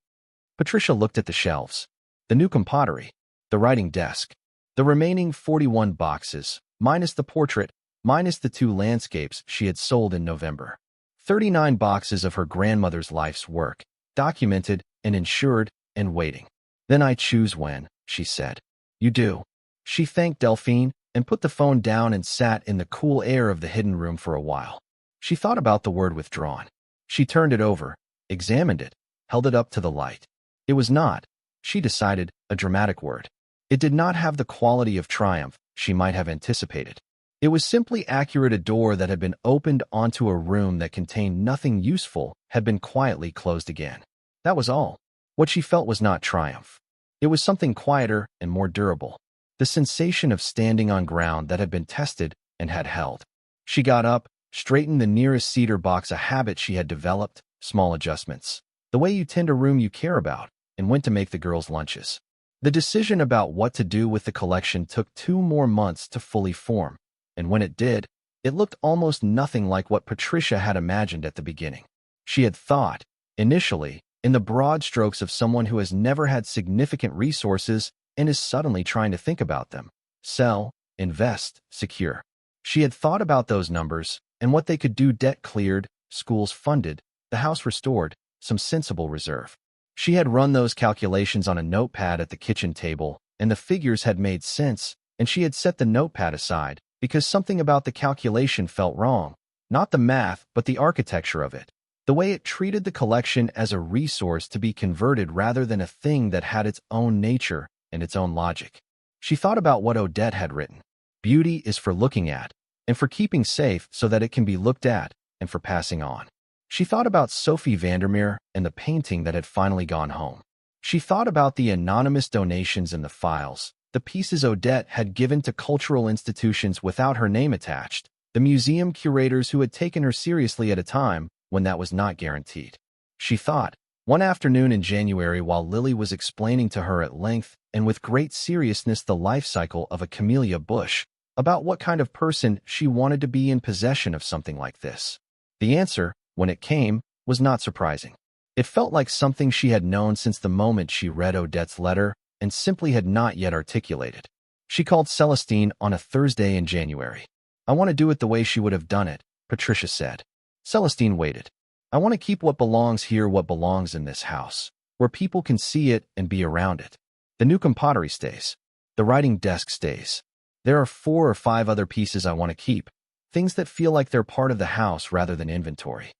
Patricia looked at the shelves, the Newcomb pottery, the writing desk, the remaining 41 boxes, minus the portrait, minus the 2 landscapes she had sold in November. 39 boxes of her grandmother's life's work, documented and insured and waiting. "Then I choose when," she said. "You do." She thanked Delphine and put the phone down and sat in the cool air of the hidden room for a while. She thought about the word withdrawn. She turned it over, examined it, held it up to the light. It was not, she decided, a dramatic word. It did not have the quality of triumph she might have anticipated. It was simply accurate: a door that had been opened onto a room that contained nothing useful had been quietly closed again. That was all. What she felt was not triumph. It was something quieter and more durable. The sensation of standing on ground that had been tested and had held. She got up, straightened the nearest cedar box, a habit she had developed, small adjustments, the way you tend a room you care about, and went to make the girls' lunches. The decision about what to do with the collection took 2 more months to fully form, and when it did, it looked almost nothing like what Patricia had imagined at the beginning. She had thought, initially, in the broad strokes of someone who has never had significant resources and is suddenly trying to think about them. Sell, invest, secure. She had thought about those numbers and what they could do: debt cleared, schools funded, the house restored, some sensible reserve. She had run those calculations on a notepad at the kitchen table, and the figures had made sense, and she had set the notepad aside because something about the calculation felt wrong. Not the math, but the architecture of it. The way it treated the collection as a resource to be converted rather than a thing that had its own nature and its own logic. She thought about what Odette had written. Beauty is for looking at, and for keeping safe so that it can be looked at, and for passing on. She thought about Sophie Vandermeer and the painting that had finally gone home. She thought about the anonymous donations in the files, the pieces Odette had given to cultural institutions without her name attached, the museum curators who had taken her seriously at a time when that was not guaranteed. She thought, one afternoon in January, while Lily was explaining to her at length and with great seriousness the life cycle of a camellia bush, about what kind of person she wanted to be in possession of something like this. The answer, when it came, was not surprising. It felt like something she had known since the moment she read Odette's letter and simply had not yet articulated. She called Celestine on a Thursday in January. "I want to do it the way she would have done it," Patricia said. Celestine waited. "I want to keep what belongs here, what belongs in this house, where people can see it and be around it. The Newcomb pottery stays. The writing desk stays. There are 4 or 5 other pieces I want to keep, things that feel like they're part of the house rather than inventory."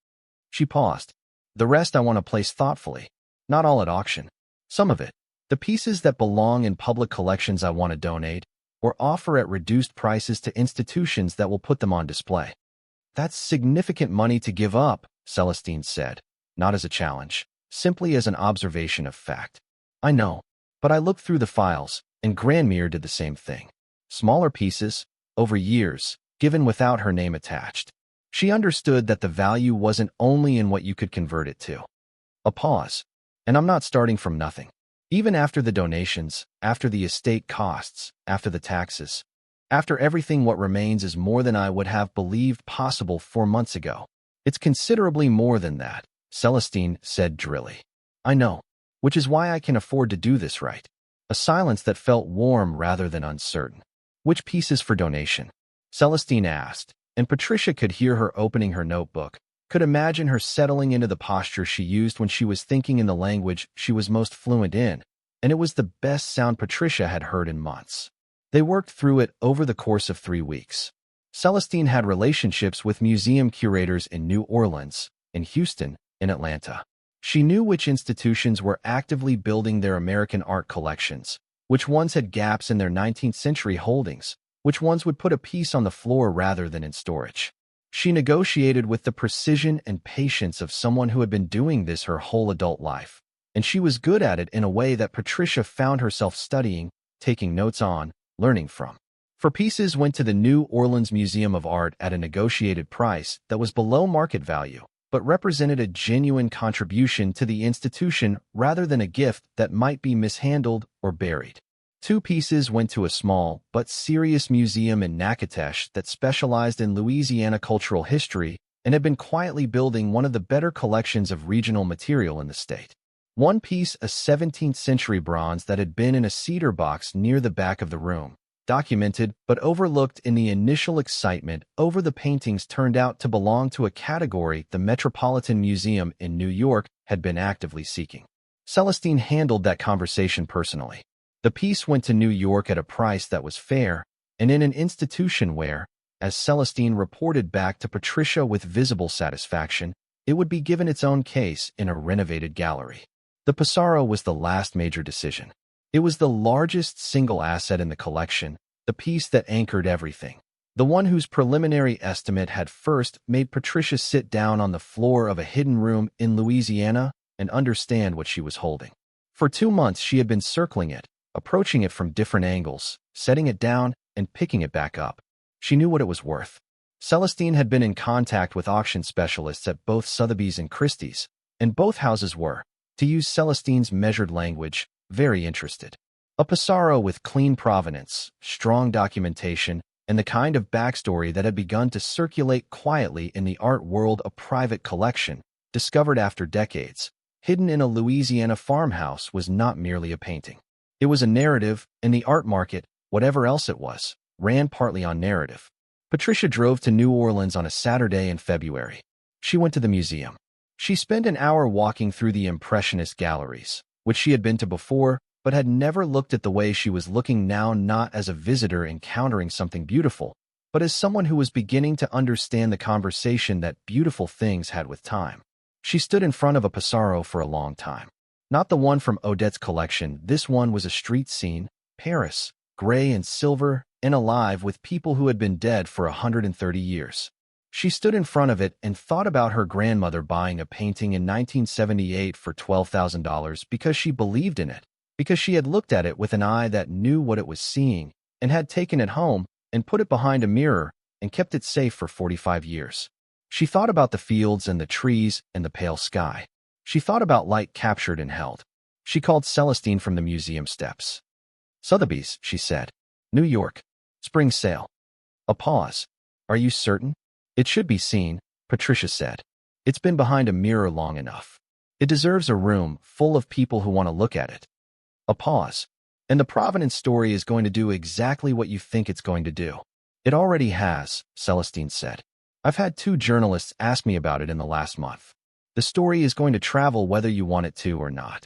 She paused. "The rest I want to place thoughtfully, not all at auction. Some of it, the pieces that belong in public collections, I want to donate or offer at reduced prices to institutions that will put them on display." "That's significant money to give up," Celestine said, not as a challenge, simply as an observation of fact. "I know, but I looked through the files, and Grandmere did the same thing. Smaller pieces, over years, given without her name attached." She understood that the value wasn't only in what you could convert it to. A pause. "And I'm not starting from nothing. Even after the donations, after the estate costs, after the taxes, after everything, what remains is more than I would have believed possible 4 months ago. It's considerably more than that," Celestine said drily. "I know, which is why I can afford to do this right." A silence that felt warm rather than uncertain. "Which pieces for donation?" Celestine asked, and Patricia could hear her opening her notebook, could imagine her settling into the posture she used when she was thinking in the language she was most fluent in, and it was the best sound Patricia had heard in months. They worked through it over the course of 3 weeks. Celestine had relationships with museum curators in New Orleans, in Houston, in Atlanta. She knew which institutions were actively building their American art collections, which ones had gaps in their 19th century holdings, which ones would put a piece on the floor rather than in storage. She negotiated with the precision and patience of someone who had been doing this her whole adult life, and she was good at it in a way that Patricia found herself studying, taking notes on, learning from. For pieces went to the New Orleans Museum of Art at a negotiated price that was below market value, but represented a genuine contribution to the institution rather than a gift that might be mishandled or buried. 2 pieces went to a small but serious museum in Natchitoches that specialized in Louisiana cultural history and had been quietly building one of the better collections of regional material in the state. One piece, a 17th century bronze that had been in a cedar box near the back of the room, documented but overlooked in the initial excitement over the paintings, turned out to belong to a category the Metropolitan Museum in New York had been actively seeking. Celestine handled that conversation personally. The piece went to New York at a price that was fair, and in an institution where, as Celestine reported back to Patricia with visible satisfaction, it would be given its own case in a renovated gallery. The Pissarro was the last major decision. It was the largest single asset in the collection, the piece that anchored everything, the one whose preliminary estimate had first made Patricia sit down on the floor of a hidden room in Louisiana and understand what she was holding. For 2 months she had been circling it, approaching it from different angles, setting it down, and picking it back up. She knew what it was worth. Celestine had been in contact with auction specialists at both Sotheby's and Christie's, and both houses were, to use Celestine's measured language, very interested. A Pissarro with clean provenance, strong documentation, and the kind of backstory that had begun to circulate quietly in the art world, a private collection, discovered after decades, hidden in a Louisiana farmhouse, was not merely a painting. It was a narrative, and the art market, whatever else it was, ran partly on narrative. Patricia drove to New Orleans on a Saturday in February. She went to the museum. She spent an hour walking through the Impressionist galleries, which she had been to before, but had never looked at the way she was looking now, not as a visitor encountering something beautiful, but as someone who was beginning to understand the conversation that beautiful things had with time. She stood in front of a Pissarro for a long time. Not the one from Odette's collection. This one was a street scene, Paris, gray and silver, and alive with people who had been dead for 130 years. She stood in front of it and thought about her grandmother buying a painting in 1978 for $12,000 because she believed in it, because she had looked at it with an eye that knew what it was seeing, and had taken it home and put it behind a mirror and kept it safe for 45 years. She thought about the fields and the trees and the pale sky. She thought about light captured and held. She called Celestine from the museum steps. "Sotheby's," she said. "New York. Spring sale." A pause. "Are you certain?" "It should be seen," Patricia said. "It's been behind a mirror long enough. It deserves a room full of people who want to look at it." A pause. "And the provenance story is going to do exactly what you think it's going to do." "It already has," Celestine said. "I've had 2 journalists ask me about it in the last month. The story is going to travel whether you want it to or not."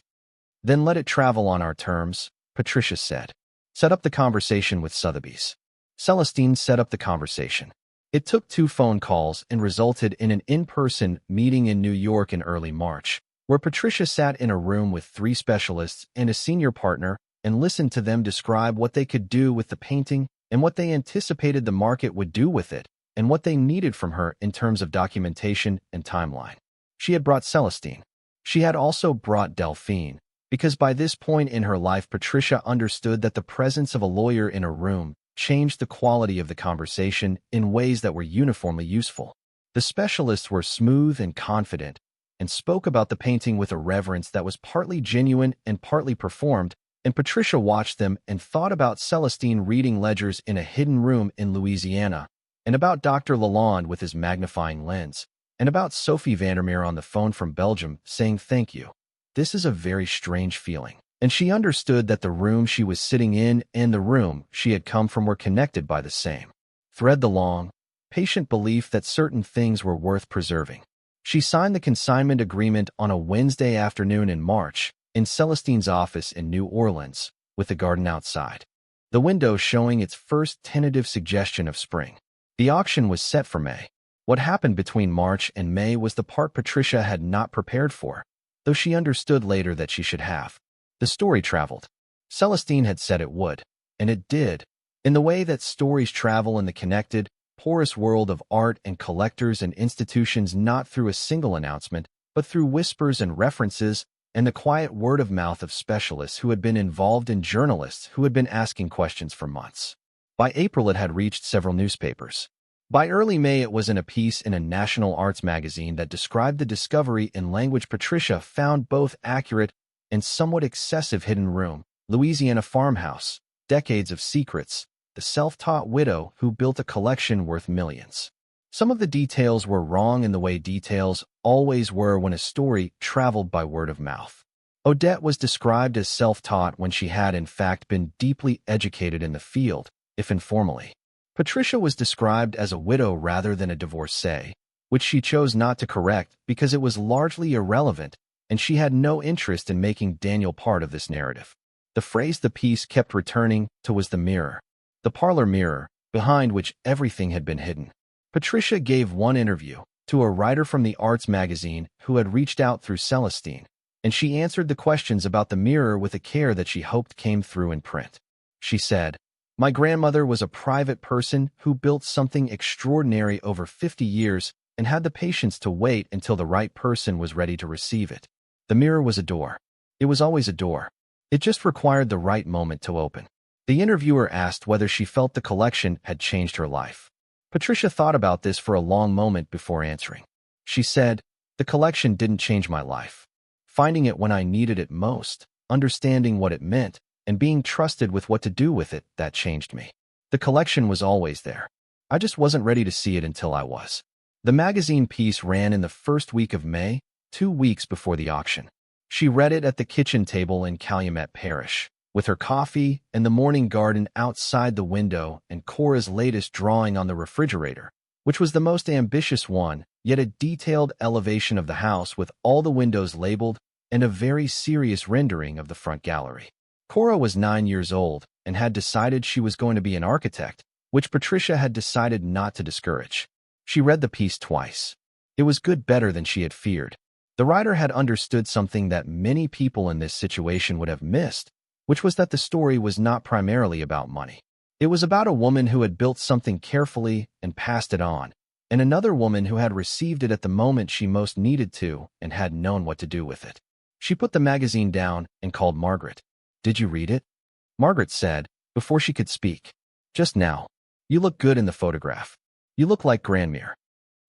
"Then let it travel on our terms," Patricia said. "Set up the conversation with Sotheby's." Celestine set up the conversation. It took 2 phone calls and resulted in an in-person meeting in New York in early March, where Patricia sat in a room with 3 specialists and a senior partner and listened to them describe what they could do with the painting and what they anticipated the market would do with it and what they needed from her in terms of documentation and timeline. She had brought Celestine. She had also brought Delphine, because by this point in her life Patricia understood that the presence of a lawyer in a room changed the quality of the conversation in ways that were uniformly useful. The specialists were smooth and confident, and spoke about the painting with a reverence that was partly genuine and partly performed, and Patricia watched them and thought about Celestine reading ledgers in a hidden room in Louisiana, and about Dr. Lalonde with his magnifying lens, and about Sophie Vandermeer on the phone from Belgium saying thank you. This is a very strange feeling. And she understood that the room she was sitting in and the room she had come from were connected by the same thread, the long, patient belief that certain things were worth preserving. She signed the consignment agreement on a Wednesday afternoon in March in Celestine's office in New Orleans, with the garden outside, the window showing its first tentative suggestion of spring. The auction was set for May. What happened between March and May was the part Patricia had not prepared for, though she understood later that she should have. The story traveled. Celestine had said it would, and it did, in the way that stories travel in the connected, porous world of art and collectors and institutions, not through a single announcement, but through whispers and references and the quiet word of mouth of specialists who had been involved and journalists who had been asking questions for months. By April, it had reached several newspapers. By early May, it was in a piece in a national arts magazine that described the discovery in language Patricia found both accurate and somewhat excessive hidden room, Louisiana farmhouse, decades of secrets, the self-taught widow who built a collection worth millions. Some of the details were wrong in the way details always were when a story traveled by word of mouth. Odette was described as self-taught when she had in fact been deeply educated in the field, if informally. Patricia was described as a widow rather than a divorcee, which she chose not to correct because it was largely irrelevant, and she had no interest in making Daniel part of this narrative. The phrase the piece kept returning to was the mirror, the parlor mirror, behind which everything had been hidden. Patricia gave one interview to a writer from the arts magazine who had reached out through Celestine, and she answered the questions about the mirror with a care that she hoped came through in print. She said, "My grandmother was a private person who built something extraordinary over 50 years and had the patience to wait until the right person was ready to receive it. The mirror was a door. It was always a door. It just required the right moment to open." The interviewer asked whether she felt the collection had changed her life. Patricia thought about this for a long moment before answering. She said, "The collection didn't change my life. Finding it when I needed it most, understanding what it meant, and being trusted with what to do with it, that changed me. The collection was always there. I just wasn't ready to see it until I was." The magazine piece ran in the first week of May, 2 weeks before the auction. She read it at the kitchen table in Calumet Parish, with her coffee and the morning garden outside the window and Cora's latest drawing on the refrigerator, which was the most ambitious one, yet a detailed elevation of the house with all the windows labeled and a very serious rendering of the front gallery. Cora was 9 years old and had decided she was going to be an architect, which Patricia had decided not to discourage. She read the piece twice. It was good, better than she had feared. The writer had understood something that many people in this situation would have missed, which was that the story was not primarily about money. It was about a woman who had built something carefully and passed it on, and another woman who had received it at the moment she most needed to and had known what to do with it. She put the magazine down and called Margaret. "Did you read it?" Margaret said, before she could speak. "Just now. You look good in the photograph. You look like Grandmere."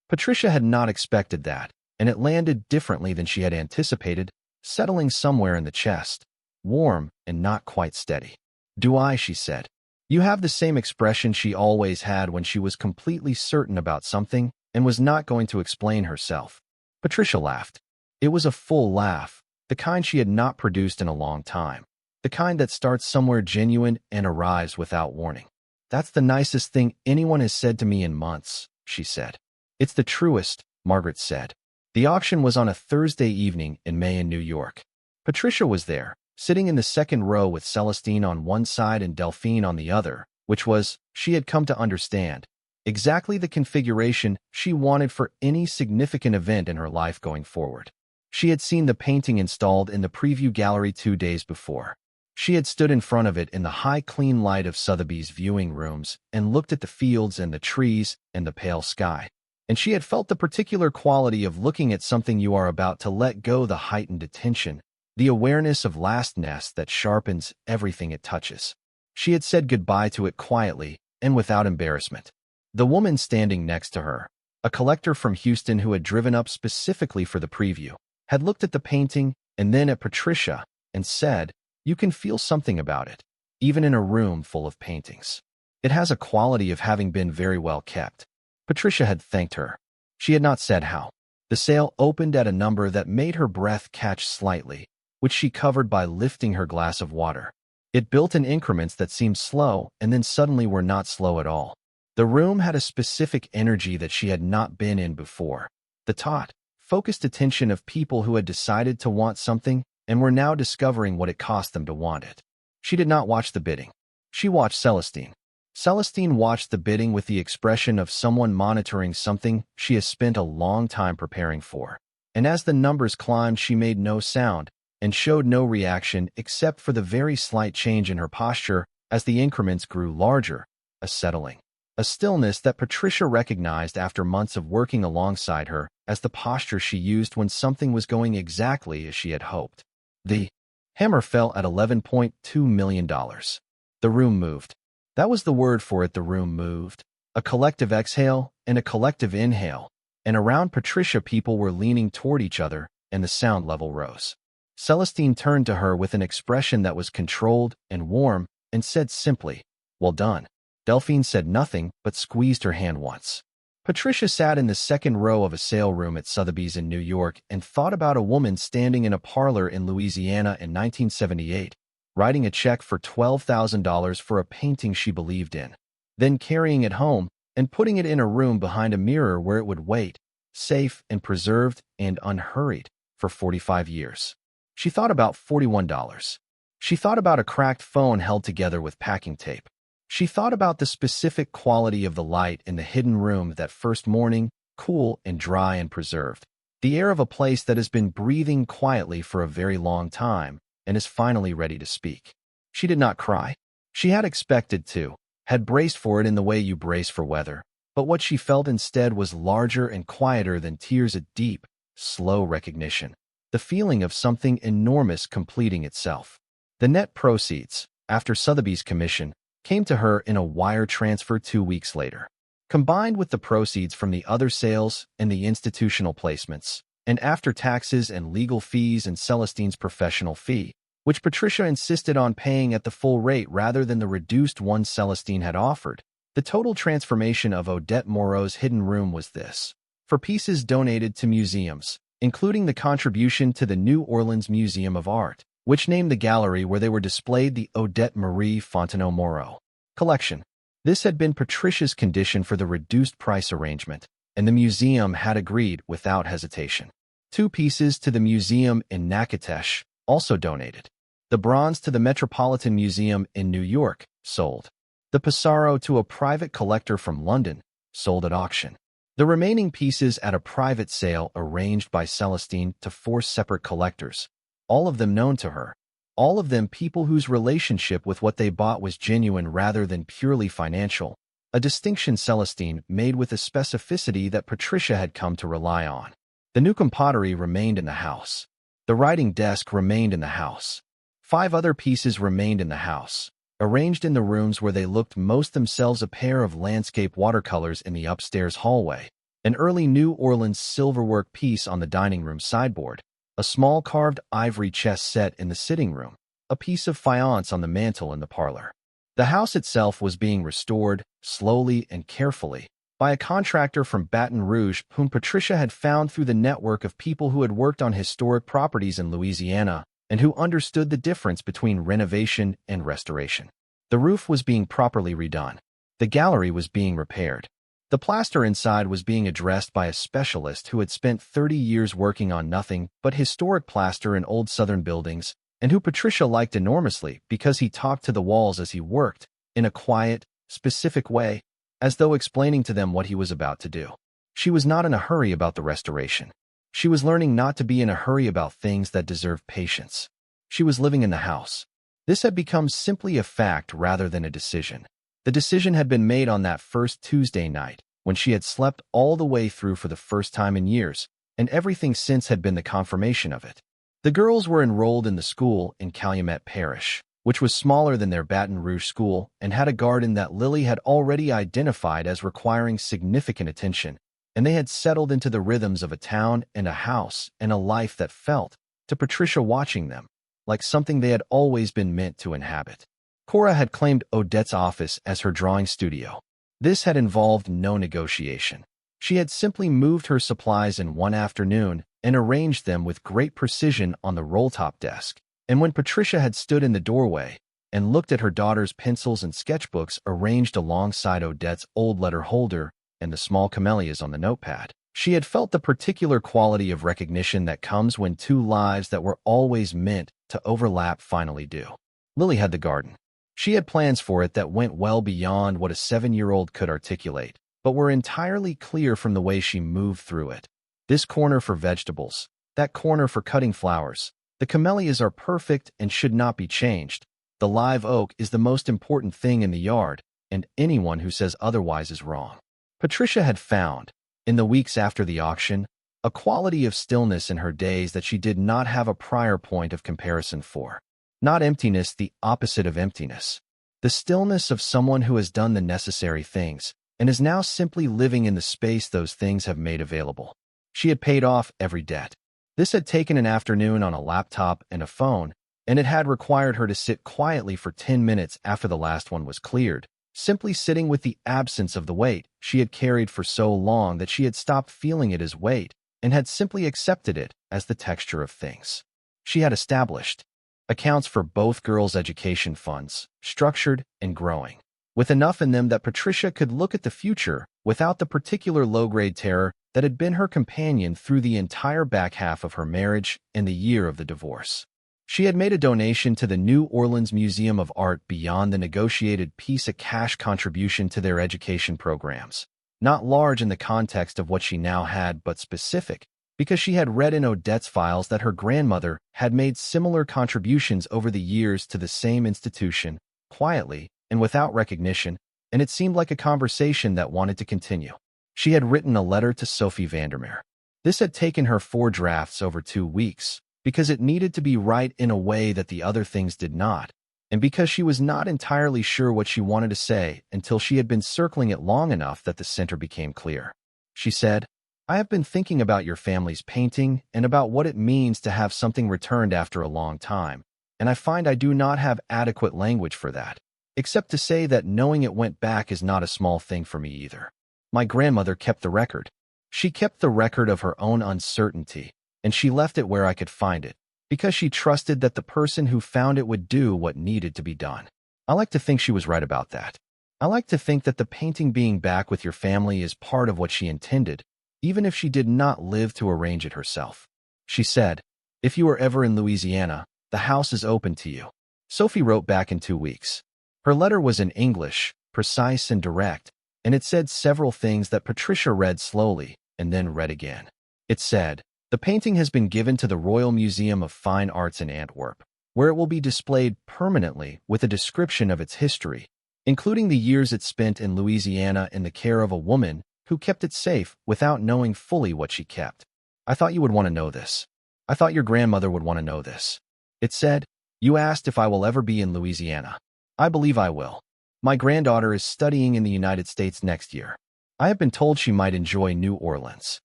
Patricia had not expected that, and it landed differently than she had anticipated, settling somewhere in the chest, warm and not quite steady. "Do I?" she said. "You have the same expression she always had when she was completely certain about something and was not going to explain herself." Patricia laughed. It was a full laugh, the kind she had not produced in a long time, the kind that starts somewhere genuine and arrives without warning. "That's the nicest thing anyone has said to me in months," she said. "It's the truest," Margaret said. The auction was on a Thursday evening in May in New York. Patricia was there, sitting in the second row with Celestine on one side and Delphine on the other, which was, she had come to understand, exactly the configuration she wanted for any significant event in her life going forward. She had seen the painting installed in the preview gallery 2 days before. She had stood in front of it in the high clean light of Sotheby's viewing rooms and looked at the fields and the trees and the pale sky. And she had felt the particular quality of looking at something you are about to let go, the heightened attention, the awareness of lastness that sharpens everything it touches. She had said goodbye to it quietly and without embarrassment. The woman standing next to her, a collector from Houston who had driven up specifically for the preview, had looked at the painting and then at Patricia and said, "You can feel something about it, even in a room full of paintings. It has a quality of having been very well kept." Patricia had thanked her. She had not said how. The sale opened at a number that made her breath catch slightly, which she covered by lifting her glass of water. It built in increments that seemed slow and then suddenly were not slow at all. The room had a specific energy that she had not been in before. The taut, focused attention of people who had decided to want something and were now discovering what it cost them to want it. She did not watch the bidding. She watched Celestine. Celestine watched the bidding with the expression of someone monitoring something she has spent a long time preparing for. And as the numbers climbed, she made no sound and showed no reaction except for the very slight change in her posture as the increments grew larger, a settling, a stillness that Patricia recognized after months of working alongside her as the posture she used when something was going exactly as she had hoped. The hammer fell at $11.2 million. The room moved. That was the word for it. The room moved. A collective exhale and a collective inhale, and around Patricia people were leaning toward each other, and the sound level rose. Celestine turned to her with an expression that was controlled and warm and said simply, "Well done." Delphine said nothing but squeezed her hand once. Patricia sat in the second row of a sale room at Sotheby's in New York and thought about a woman standing in a parlor in Louisiana in 1978, writing a check for $12,000 for a painting she believed in, then carrying it home and putting it in a room behind a mirror where it would wait, safe and preserved and unhurried, for 45 years. She thought about $41. She thought about a cracked phone held together with packing tape. She thought about the specific quality of the light in the hidden room that first morning, cool and dry and preserved. The air of a place that has been breathing quietly for a very long time and is finally ready to speak. She did not cry. She had expected to, had braced for it in the way you brace for weather, but what she felt instead was larger and quieter than tears, a deep, slow recognition, the feeling of something enormous completing itself. The net proceeds, after Sotheby's commission, came to her in a wire transfer 2 weeks later. Combined with the proceeds from the other sales and the institutional placements, and after taxes and legal fees and Celestine's professional fee, which Patricia insisted on paying at the full rate rather than the reduced one Celestine had offered, the total transformation of Odette Moreau's hidden room was this: for pieces donated to museums, including the contribution to the New Orleans Museum of Art, which named the gallery where they were displayed the Odette Marie Fontenot Moreau collection. This had been Patricia's condition for the reduced price arrangement, and the museum had agreed without hesitation. 2 pieces to the museum in Natchitoches, also donated. The bronze to the Metropolitan Museum in New York, sold. The Pissarro to a private collector from London, sold at auction. The remaining pieces at a private sale arranged by Celestine to 4 separate collectors, all of them known to her, all of them people whose relationship with what they bought was genuine rather than purely financial, a distinction Celestine made with a specificity that Patricia had come to rely on. The Newcomb pottery remained in the house. The writing desk remained in the house. 5 other pieces remained in the house, arranged in the rooms where they looked most themselves: a pair of landscape watercolors in the upstairs hallway, an early New Orleans silverwork piece on the dining room sideboard, a small carved ivory chess set in the sitting room, a piece of faience on the mantel in the parlor. The house itself was being restored, slowly and carefully, by a contractor from Baton Rouge whom Patricia had found through the network of people who had worked on historic properties in Louisiana and who understood the difference between renovation and restoration. The roof was being properly redone. The gallery was being repaired. The plaster inside was being addressed by a specialist who had spent 30 years working on nothing but historic plaster in old Southern buildings, and who Patricia liked enormously because he talked to the walls as he worked, in a quiet, specific way, as though explaining to them what he was about to do. She was not in a hurry about the restoration. She was learning not to be in a hurry about things that deserved patience. She was living in the house. This had become simply a fact rather than a decision. The decision had been made on that first Tuesday night, when she had slept all the way through for the first time in years, and everything since had been the confirmation of it. The girls were enrolled in the school in Calumet Parish, which was smaller than their Baton Rouge school and had a garden that Lily had already identified as requiring significant attention, and they had settled into the rhythms of a town and a house and a life that felt, to Patricia watching them, like something they had always been meant to inhabit. Cora had claimed Odette's office as her drawing studio. This had involved no negotiation. She had simply moved her supplies in one afternoon and arranged them with great precision on the roll-top desk. And when Patricia had stood in the doorway and looked at her daughter's pencils and sketchbooks arranged alongside Odette's old letter holder and the small camellias on the notepad, She had felt the particular quality of recognition that comes when two lives that were always meant to overlap finally do. Lily had the garden. She had plans for it that went well beyond what a 7-year-old could articulate, but were entirely clear from the way she moved through it. This corner for vegetables, that corner for cutting flowers. The camellias are perfect and should not be changed. The live oak is the most important thing in the yard, and anyone who says otherwise is wrong. Patricia had found, in the weeks after the auction, a quality of stillness in her days that she did not have a prior point of comparison for. Not emptiness, the opposite of emptiness. The stillness of someone who has done the necessary things and is now simply living in the space those things have made available. She had paid off every debt. This had taken an afternoon on a laptop and a phone, and it had required her to sit quietly for 10 minutes after the last one was cleared, simply sitting with the absence of the weight she had carried for so long that she had stopped feeling it as weight and had simply accepted it as the texture of things. She had established accounts for both girls' education funds, structured and growing, with enough in them that Patricia could look at the future without the particular low-grade terror that had been her companion through the entire back half of her marriage and the year of the divorce. She had made a donation to the New Orleans Museum of Art beyond the negotiated piece, a cash contribution to their education programs, not large in the context of what she now had, but specific, because she had read in Odette's files that her grandmother had made similar contributions over the years to the same institution, quietly and without recognition, and it seemed like a conversation that wanted to continue. She had written a letter to Sophie Vandermeer. This had taken her 4 drafts over 2 weeks, because it needed to be right in a way that the other things did not, and because she was not entirely sure what she wanted to say until she had been circling it long enough that the center became clear. She said, "I have been thinking about your family's painting and about what it means to have something returned after a long time, and I find I do not have adequate language for that, except to say that knowing it went back is not a small thing for me either. My grandmother kept the record. She kept the record of her own uncertainty, and she left it where I could find it, because she trusted that the person who found it would do what needed to be done. I like to think she was right about that. I like to think that the painting being back with your family is part of what she intended, even if she did not live to arrange it herself." She said, "If you are ever in Louisiana, the house is open to you." Sophie wrote back in 2 weeks. Her letter was in English, precise and direct, and it said several things that Patricia read slowly and then read again. It said, "The painting has been given to the Royal Museum of Fine Arts in Antwerp, where it will be displayed permanently with a description of its history, including the years it spent in Louisiana in the care of a woman who kept it safe without knowing fully what she kept. I thought you would want to know this. I thought your grandmother would want to know this." It said, "You asked if I will ever be in Louisiana. I believe I will. My granddaughter is studying in the United States next year. I have been told she might enjoy New Orleans."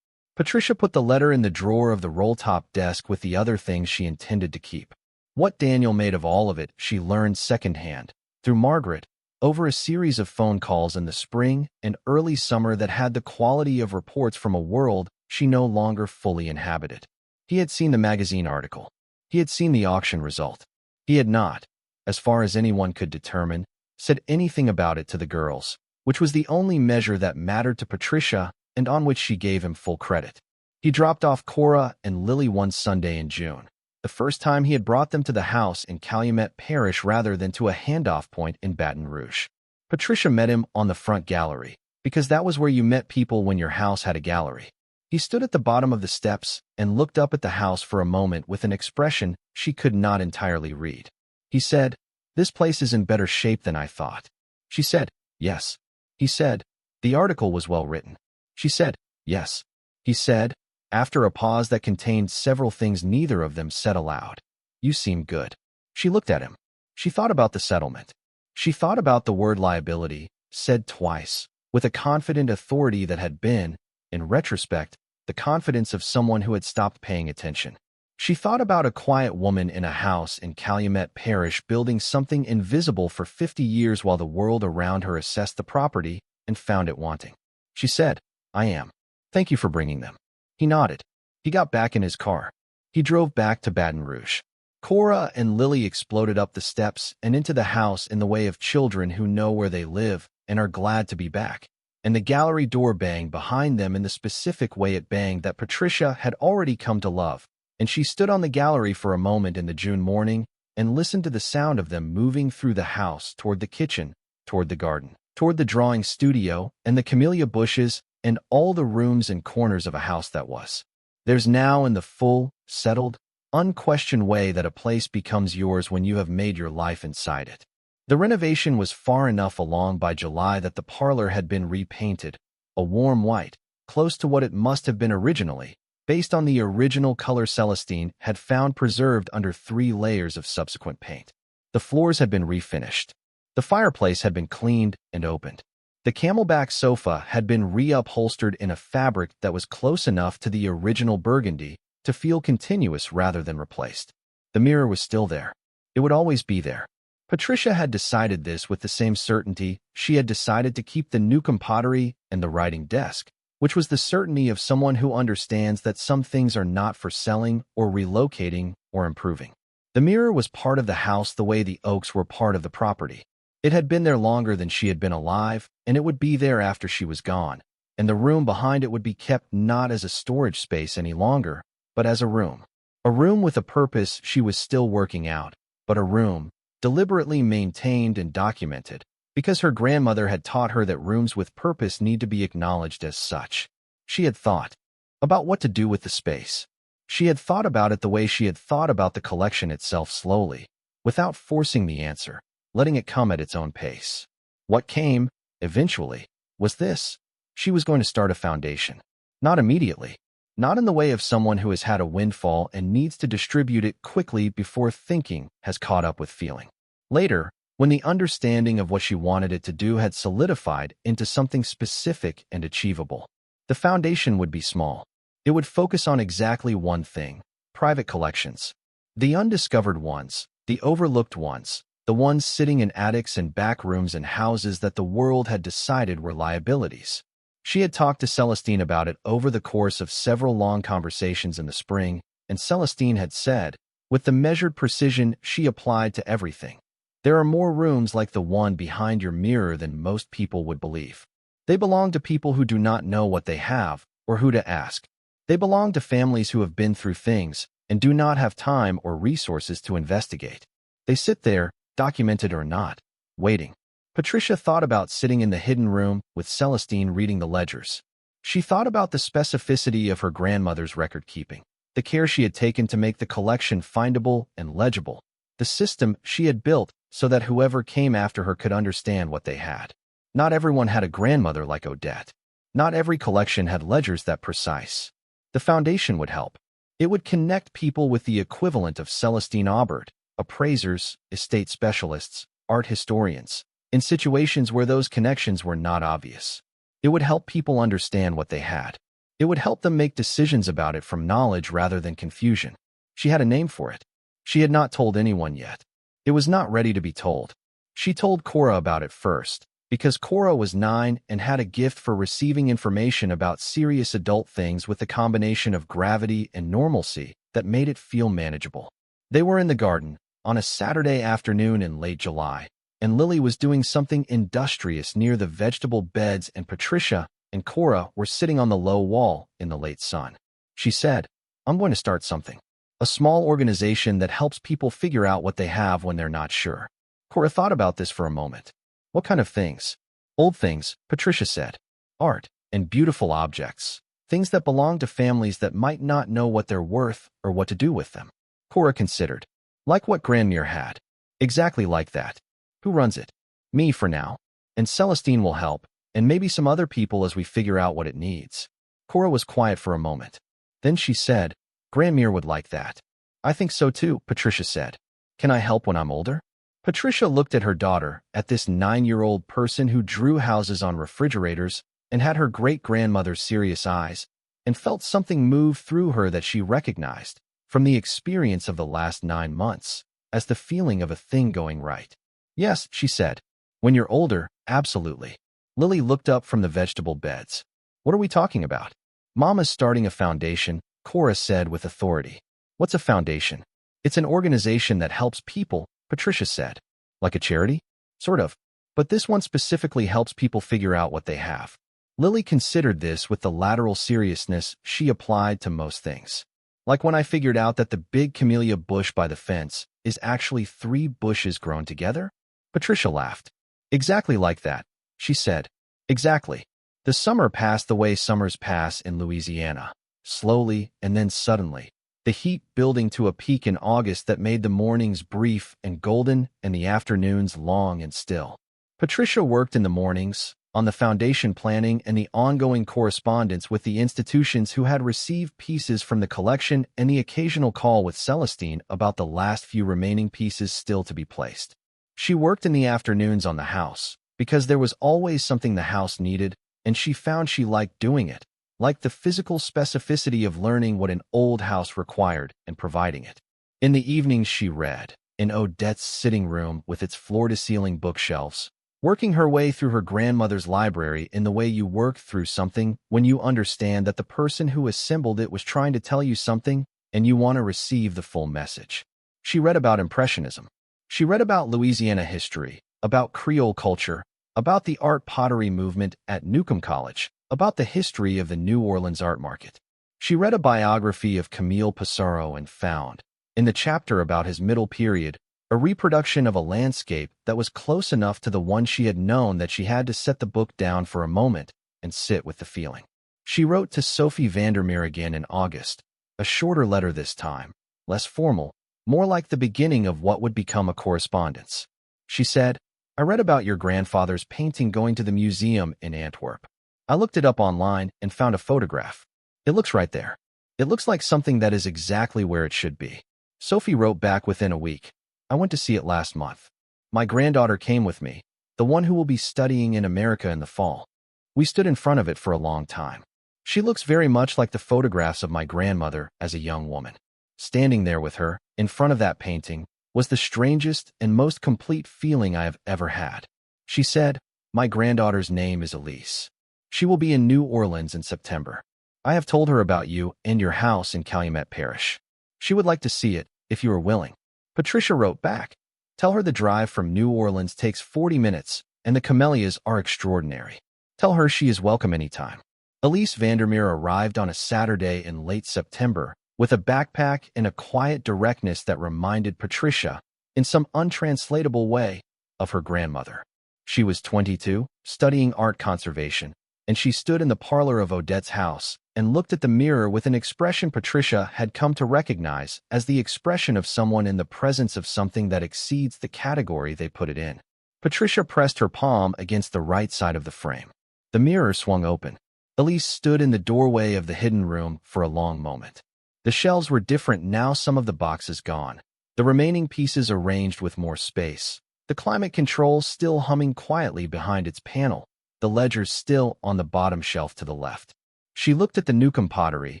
Patricia put the letter in the drawer of the roll-top desk with the other things she intended to keep. What Daniel made of all of it, she learned secondhand, through Margaret, over a series of phone calls in the spring and early summer that had the quality of reports from a world she no longer fully inhabited. He had seen the magazine article. He had seen the auction result. He had not, as far as anyone could determine, said anything about it to the girls, which was the only measure that mattered to Patricia and on which she gave him full credit. He dropped off Cora and Lily one Sunday in June, the first time he had brought them to the house in Calumet Parish rather than to a handoff point in Baton Rouge. Patricia met him on the front gallery, because that was where you met people when your house had a gallery. He stood at the bottom of the steps and looked up at the house for a moment with an expression she could not entirely read. He said, "This place is in better shape than I thought." She said, "Yes." He said, "The article was well written." She said, "Yes." He said, after a pause that contained several things neither of them said aloud, "You seem good." She looked at him. She thought about the settlement. She thought about the word liability, said twice, with a confident authority that had been, in retrospect, the confidence of someone who had stopped paying attention. She thought about a quiet woman in a house in Calumet Parish building something invisible for 50 years while the world around her assessed the property and found it wanting. She said, "I am. Thank you for bringing them." He nodded. He got back in his car. He drove back to Baton Rouge. Cora and Lily exploded up the steps and into the house in the way of children who know where they live and are glad to be back. and the gallery door banged behind them in the specific way it banged that Patricia had already come to love, and she stood on the gallery for a moment in the June morning and listened to the sound of them moving through the house toward the kitchen, toward the garden, toward the drawing studio and the camellia bushes and all the rooms and corners of a house that was. There's now in the full, settled, unquestioned way that a place becomes yours when you have made your life inside it. The renovation was far enough along by July that the parlor had been repainted, a warm white, close to what it must have been originally, based on the original color Celestine had found preserved under 3 layers of subsequent paint. The floors had been refinished. The fireplace had been cleaned and opened. The camelback sofa had been reupholstered in a fabric that was close enough to the original burgundy to feel continuous rather than replaced. The mirror was still there. It would always be there. Patricia had decided this with the same certainty she had decided to keep the Newcomb pottery and the writing desk, which was the certainty of someone who understands that some things are not for selling or relocating or improving. The mirror was part of the house the way the oaks were part of the property. It had been there longer than she had been alive, and it would be there after she was gone, and the room behind it would be kept not as a storage space any longer, but as a room. A room with a purpose she was still working out, but a room deliberately maintained and documented, because her grandmother had taught her that rooms with purpose need to be acknowledged as such. She had thought about what to do with the space. She had thought about it the way she had thought about the collection itself slowly, without forcing the answer, letting it come at its own pace. What came, eventually, was this. She was going to start a foundation. Not immediately. Not in the way of someone who has had a windfall and needs to distribute it quickly before thinking has caught up with feeling. Later, when the understanding of what she wanted it to do had solidified into something specific and achievable, the foundation would be small. It would focus on exactly one thing: private collections. The undiscovered ones, the overlooked ones, the ones sitting in attics and back rooms in houses that the world had decided were liabilities. She had talked to Celestine about it over the course of several long conversations in the spring, and Celestine had said, with the measured precision she applied to everything, there are more rooms like the one behind your mirror than most people would believe. They belong to people who do not know what they have or who to ask. They belong to families who have been through things and do not have time or resources to investigate. They sit there, documented or not, waiting. Patricia thought about sitting in the hidden room with Celestine reading the ledgers. She thought about the specificity of her grandmother's record-keeping, the care she had taken to make the collection findable and legible, the system she had built so that whoever came after her could understand what they had. Not everyone had a grandmother like Odette. Not every collection had ledgers that precise. The foundation would help. It would connect people with the equivalent of Celestine Aubert, appraisers, estate specialists, art historians, in situations where those connections were not obvious. It would help people understand what they had. It would help them make decisions about it from knowledge rather than confusion. She had a name for it. She had not told anyone yet. It was not ready to be told. She told Cora about it first, because Cora was 9 and had a gift for receiving information about serious adult things with a combination of gravity and normalcy that made it feel manageable. They were in the garden, on a Saturday afternoon in late July, and Lily was doing something industrious near the vegetable beds, and Patricia and Cora were sitting on the low wall in the late sun. She said, "I'm going to start something. A small organization that helps people figure out what they have when they're not sure." Cora thought about this for a moment. "What kind of things?" "Old things," Patricia said. "Art and beautiful objects. Things that belong to families that might not know what they're worth or what to do with them." Cora considered. "Like what Grandmere had." "Exactly like that." "Who runs it?" "Me for now. And Celestine will help, and maybe some other people as we figure out what it needs." Cora was quiet for a moment. Then she said, "Grandmere would like that." "I think so too," Patricia said. "Can I help when I'm older?" Patricia looked at her daughter, at this 9-year-old person who drew houses on refrigerators and had her great-grandmother's serious eyes, and felt something move through her that she recognized from the experience of the last 9 months as the feeling of a thing going right. "Yes," she said. "When you're older, absolutely." Lily looked up from the vegetable beds. "What are we talking about?" "Mama's starting a foundation," Cora said with authority. "What's a foundation?" "It's an organization that helps people," Patricia said. "Like a charity?" "Sort of. But this one specifically helps people figure out what they have." Lily considered this with the lateral seriousness she applied to most things. Like when I figured out that the big camellia bush by the fence is actually 3 bushes grown together? Patricia laughed. Exactly like that, she said. Exactly. The summer passed the way summers pass in Louisiana, slowly and then suddenly, the heat building to a peak in August that made the mornings brief and golden and the afternoons long and still. Patricia worked in the mornings, on the foundation planning and the ongoing correspondence with the institutions who had received pieces from the collection and the occasional call with Celestine about the last few remaining pieces still to be placed. She worked in the afternoons on the house, because there was always something the house needed, and she found she liked doing it, like the physical specificity of learning what an old house required and providing it. In the evenings she read, in Odette's sitting room with its floor-to-ceiling bookshelves, working her way through her grandmother's library in the way you work through something when you understand that the person who assembled it was trying to tell you something and you want to receive the full message. She read about Impressionism. She read about Louisiana history, about Creole culture, about the art pottery movement at Newcomb College, about the history of the New Orleans art market. She read a biography of Camille Pissarro and found, in the chapter about his middle period, a reproduction of a landscape that was close enough to the one she had known that she had to set the book down for a moment and sit with the feeling. She wrote to Sophie Vandermeer again in August, a shorter letter this time, less formal, more like the beginning of what would become a correspondence. She said, I read about your grandfather's painting going to the museum in Antwerp. I looked it up online and found a photograph. It looks right there. It looks like something that is exactly where it should be. Sophie wrote back within a week. I went to see it last month. My granddaughter came with me, the one who will be studying in America in the fall. We stood in front of it for a long time. She looks very much like the photographs of my grandmother as a young woman. Standing there with her, in front of that painting, was the strangest and most complete feeling I have ever had. She said, my granddaughter's name is Elise. She will be in New Orleans in September. I have told her about you and your house in Calumet Parish. She would like to see it, if you are willing. Patricia wrote back, tell her the drive from New Orleans takes 40 minutes, and the camellias are extraordinary. Tell her she is welcome anytime. Elise Vandermeer arrived on a Saturday in late September, with a backpack and a quiet directness that reminded Patricia, in some untranslatable way, of her grandmother. She was 22, studying art conservation, and she stood in the parlor of Odette's house and looked at the mirror with an expression Patricia had come to recognize as the expression of someone in the presence of something that exceeds the category they put it in. Patricia pressed her palm against the right side of the frame. The mirror swung open. Elise stood in the doorway of the hidden room for a long moment. The shelves were different now, some of the boxes gone, the remaining pieces arranged with more space, the climate control still humming quietly behind its panel, the ledgers still on the bottom shelf to the left. She looked at the Newcomb pottery,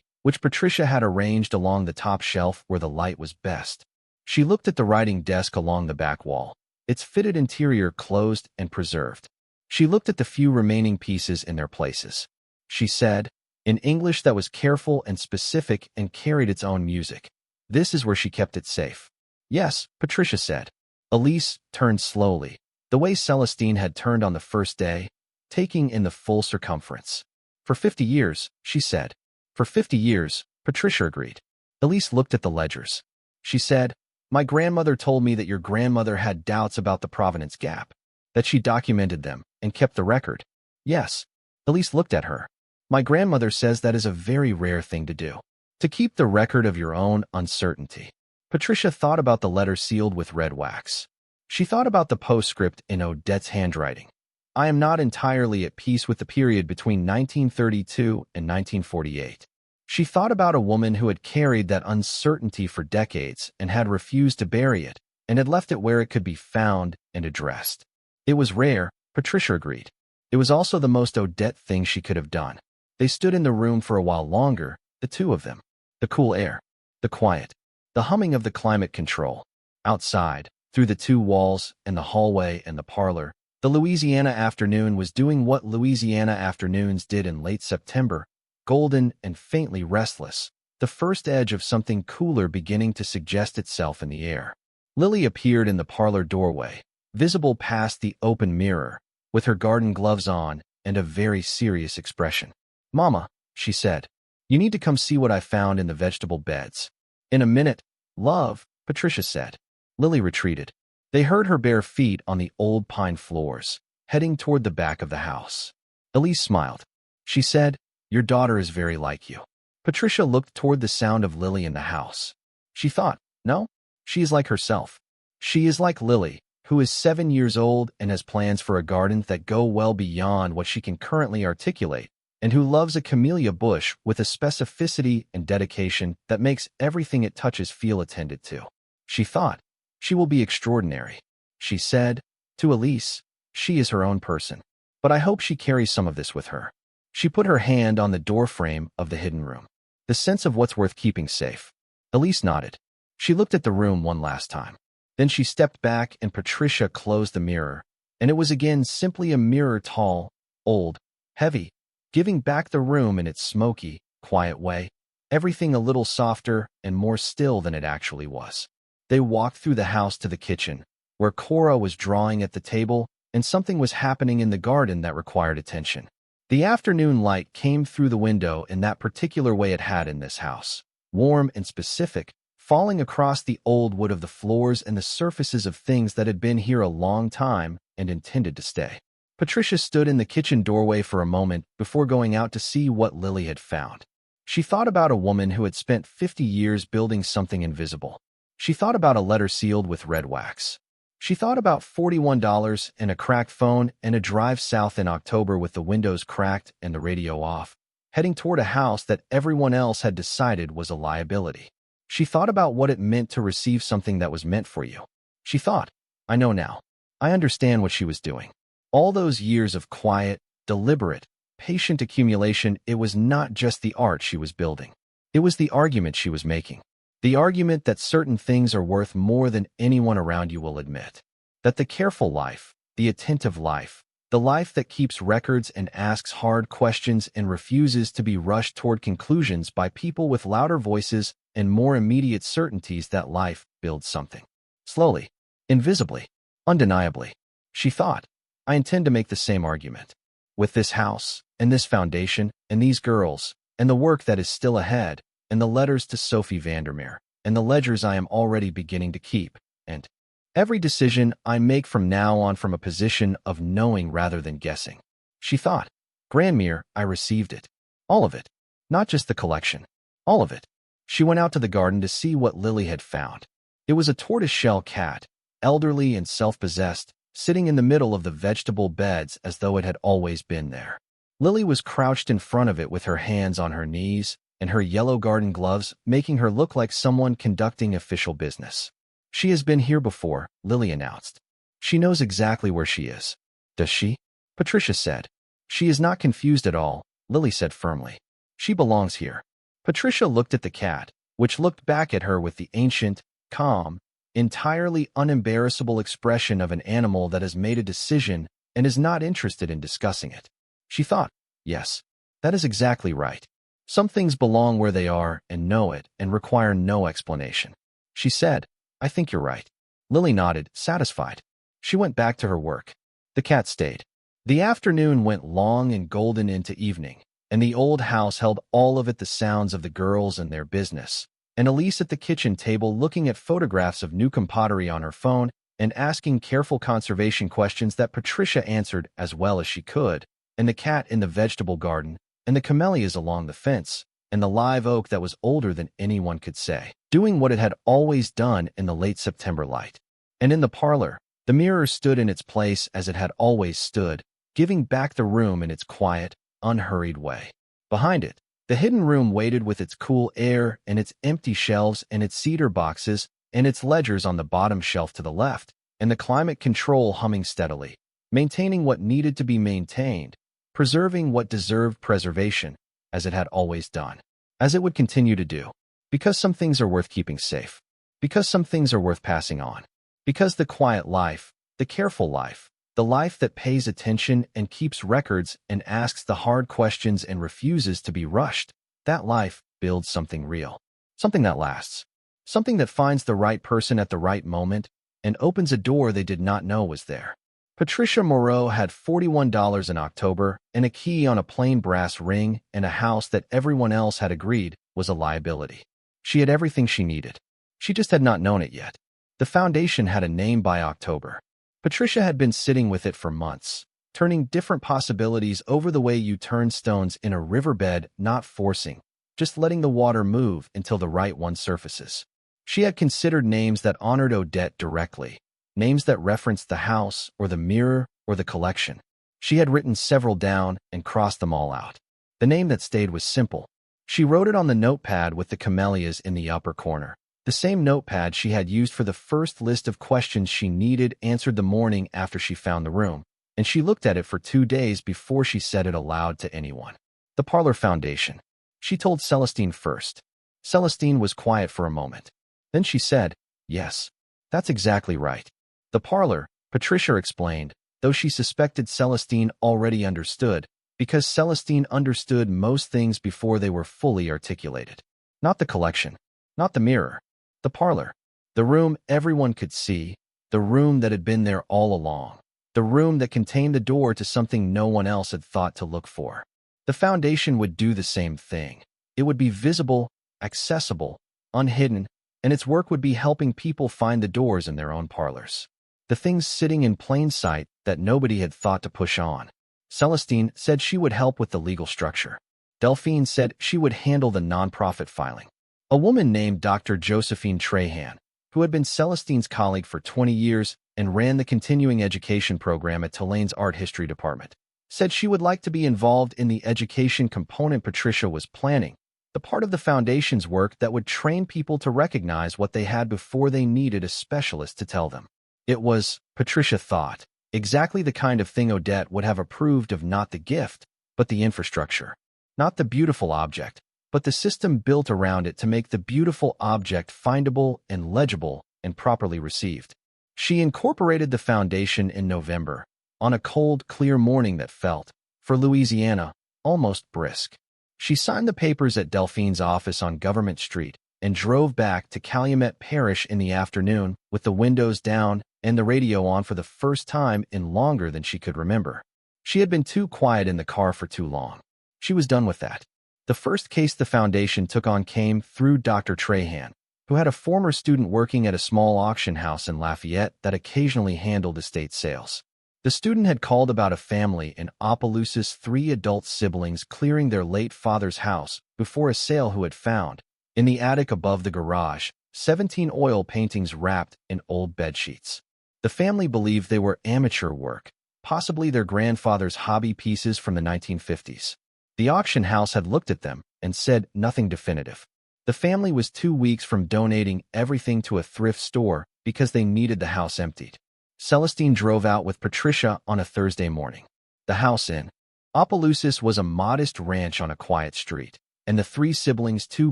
which Patricia had arranged along the top shelf where the light was best. She looked at the writing desk along the back wall, its fitted interior closed and preserved. She looked at the few remaining pieces in their places. She said, in English that was careful and specific and carried its own music, this is where she kept it safe. Yes, Patricia said. Elise turned slowly, the way Celestine had turned on the first day, taking in the full circumference. For 50 years, she said. For 50 years, Patricia agreed. Elise looked at the ledgers. She said, my grandmother told me that your grandmother had doubts about the provenance gap, that she documented them and kept the record. Yes. Elise looked at her. My grandmother says that is a very rare thing to do, to keep the record of your own uncertainty. Patricia thought about the letter sealed with red wax. She thought about the postscript in Odette's handwriting. I am not entirely at peace with the period between 1932 and 1948. She thought about a woman who had carried that uncertainty for decades and had refused to bury it, and had left it where it could be found and addressed. It was rare, Patricia agreed. It was also the most Odette thing she could have done. They stood in the room for a while longer, the two of them. The cool air, the quiet, the humming of the climate control. Outside, through the 2 walls and the hallway and the parlor, the Louisiana afternoon was doing what Louisiana afternoons did in late September, golden and faintly restless, the first edge of something cooler beginning to suggest itself in the air. Lily appeared in the parlor doorway, visible past the open mirror, with her garden gloves on and a very serious expression. "Mama," she said, "you need to come see what I found in the vegetable beds." "In a minute, love," Patricia said. Lily retreated. They heard her bare feet on the old pine floors, heading toward the back of the house. Elise smiled. She said, "Your daughter is very like you." Patricia looked toward the sound of Lily in the house. She thought, no, she is like herself. She is like Lily, who is 7 years old and has plans for a garden that go well beyond what she can currently articulate, and who loves a camellia bush with a specificity and dedication that makes everything it touches feel attended to. She thought, she will be extraordinary. She said, to Elise, she is her own person. But I hope she carries some of this with her. She put her hand on the doorframe of the hidden room. The sense of what's worth keeping safe. Elise nodded. She looked at the room one last time. Then she stepped back and Patricia closed the mirror, and it was again simply a mirror, tall, old, heavy, giving back the room in its smoky, quiet way, everything a little softer and more still than it actually was. They walked through the house to the kitchen, where Cora was drawing at the table, and something was happening in the garden that required attention. The afternoon light came through the window in that particular way it had in this house, warm and specific, falling across the old wood of the floors and the surfaces of things that had been here a long time and intended to stay. Patricia stood in the kitchen doorway for a moment before going out to see what Lily had found. She thought about a woman who had spent 50 years building something invisible. She thought about a letter sealed with red wax. She thought about $41 and a cracked phone and a drive south in October with the windows cracked and the radio off, heading toward a house that everyone else had decided was a liability. She thought about what it meant to receive something that was meant for you. She thought, I know now. I understand what she was doing. All those years of quiet, deliberate, patient accumulation, it was not just the art she was building. It was the argument she was making. The argument that certain things are worth more than anyone around you will admit. That the careful life, the attentive life, the life that keeps records and asks hard questions and refuses to be rushed toward conclusions by people with louder voices and more immediate certainties, that life builds something. Slowly, invisibly, undeniably. She thought, I intend to make the same argument. With this house, and this foundation, and these girls, and the work that is still ahead, and the letters to Sophie Vandermeer, and the ledgers I am already beginning to keep, and every decision I make from now on from a position of knowing rather than guessing. She thought, Grandmere, I received it. All of it. Not just the collection. All of it. She went out to the garden to see what Lily had found. It was a tortoiseshell cat, elderly and self-possessed, sitting in the middle of the vegetable beds as though it had always been there. Lily was crouched in front of it with her hands on her knees, and her yellow garden gloves making her look like someone conducting official business. She has been here before, Lily announced. She knows exactly where she is. Does she? Patricia said. She is not confused at all, Lily said firmly. She belongs here. Patricia looked at the cat, which looked back at her with the ancient, calm, entirely unembarrassable expression of an animal that has made a decision and is not interested in discussing it. She thought, yes, that is exactly right. Some things belong where they are and know it and require no explanation. She said, I think you're right. Lily nodded, satisfied. She went back to her work. The cat stayed. The afternoon went long and golden into evening, and the old house held all of it, the sounds of the girls and their business, and Elise at the kitchen table looking at photographs of Newcomb pottery on her phone and asking careful conservation questions that Patricia answered as well as she could, and the cat in the vegetable garden, and the camellias along the fence, and the live oak that was older than anyone could say, doing what it had always done in the late September light. And in the parlor, the mirror stood in its place as it had always stood, giving back the room in its quiet, unhurried way. Behind it, the hidden room waited with its cool air and its empty shelves and its cedar boxes and its ledgers on the bottom shelf to the left, and the climate control humming steadily, maintaining what needed to be maintained, preserving what deserved preservation, as it had always done, as it would continue to do, because some things are worth keeping safe, because some things are worth passing on, because the quiet life, the careful life, the life that pays attention and keeps records and asks the hard questions and refuses to be rushed, that life builds something real, something that lasts, something that finds the right person at the right moment and opens a door they did not know was there. Patricia Moreau had $41 in October and a key on a plain brass ring and a house that everyone else had agreed was a liability. She had everything she needed. She just had not known it yet. The foundation had a name by October. Patricia had been sitting with it for months, turning different possibilities over the way you turn stones in a riverbed, not forcing, just letting the water move until the right one surfaces. She had considered names that honored Odette directly, names that referenced the house or the mirror or the collection. She had written several down and crossed them all out. The name that stayed was simple. She wrote it on the notepad with the camellias in the upper corner, the same notepad she had used for the first list of questions she needed answered the morning after she found the room, and she looked at it for 2 days before she said it aloud to anyone. The Parlor Foundation. She told Celestine first. Celestine was quiet for a moment. Then she said, "Yes, that's exactly right." The Parlor, Patricia explained, though she suspected Celestine already understood, because Celestine understood most things before they were fully articulated. Not the collection, not the mirror, the parlor, the room everyone could see, the room that had been there all along, the room that contained the door to something no one else had thought to look for. The foundation would do the same thing. It would be visible, accessible, unhidden, and its work would be helping people find the doors in their own parlors. The things sitting in plain sight that nobody had thought to push on. Celestine said she would help with the legal structure. Delphine said she would handle the nonprofit filing. A woman named Dr. Josephine Trahan, who had been Celestine's colleague for 20 years and ran the continuing education program at Tulane's art history department, said she would like to be involved in the education component Patricia was planning, the part of the foundation's work that would train people to recognize what they had before they needed a specialist to tell them. It was, Patricia thought, exactly the kind of thing Odette would have approved of, not the gift, but the infrastructure. Not the beautiful object, but the system built around it to make the beautiful object findable and legible and properly received. She incorporated the foundation in November, on a cold, clear morning that felt, for Louisiana, almost brisk. She signed the papers at Delphine's office on Government Street and drove back to Calumet Parish in the afternoon with the windows down and the radio on for the first time in longer than she could remember. She had been too quiet in the car for too long. She was done with that. The first case the foundation took on came through Dr. Trahan, who had a former student working at a small auction house in Lafayette that occasionally handled estate sales. The student had called about a family in Opelousas' 3 adult siblings clearing their late father's house before a sale who had found, in the attic above the garage, 17 oil paintings wrapped in old bedsheets. The family believed they were amateur work, possibly their grandfather's hobby pieces from the 1950s. The auction house had looked at them and said nothing definitive. The family was 2 weeks from donating everything to a thrift store because they needed the house emptied. Celestine drove out with Patricia on a Thursday morning. The house in Opelousas was a modest ranch on a quiet street, and the 3 siblings, 2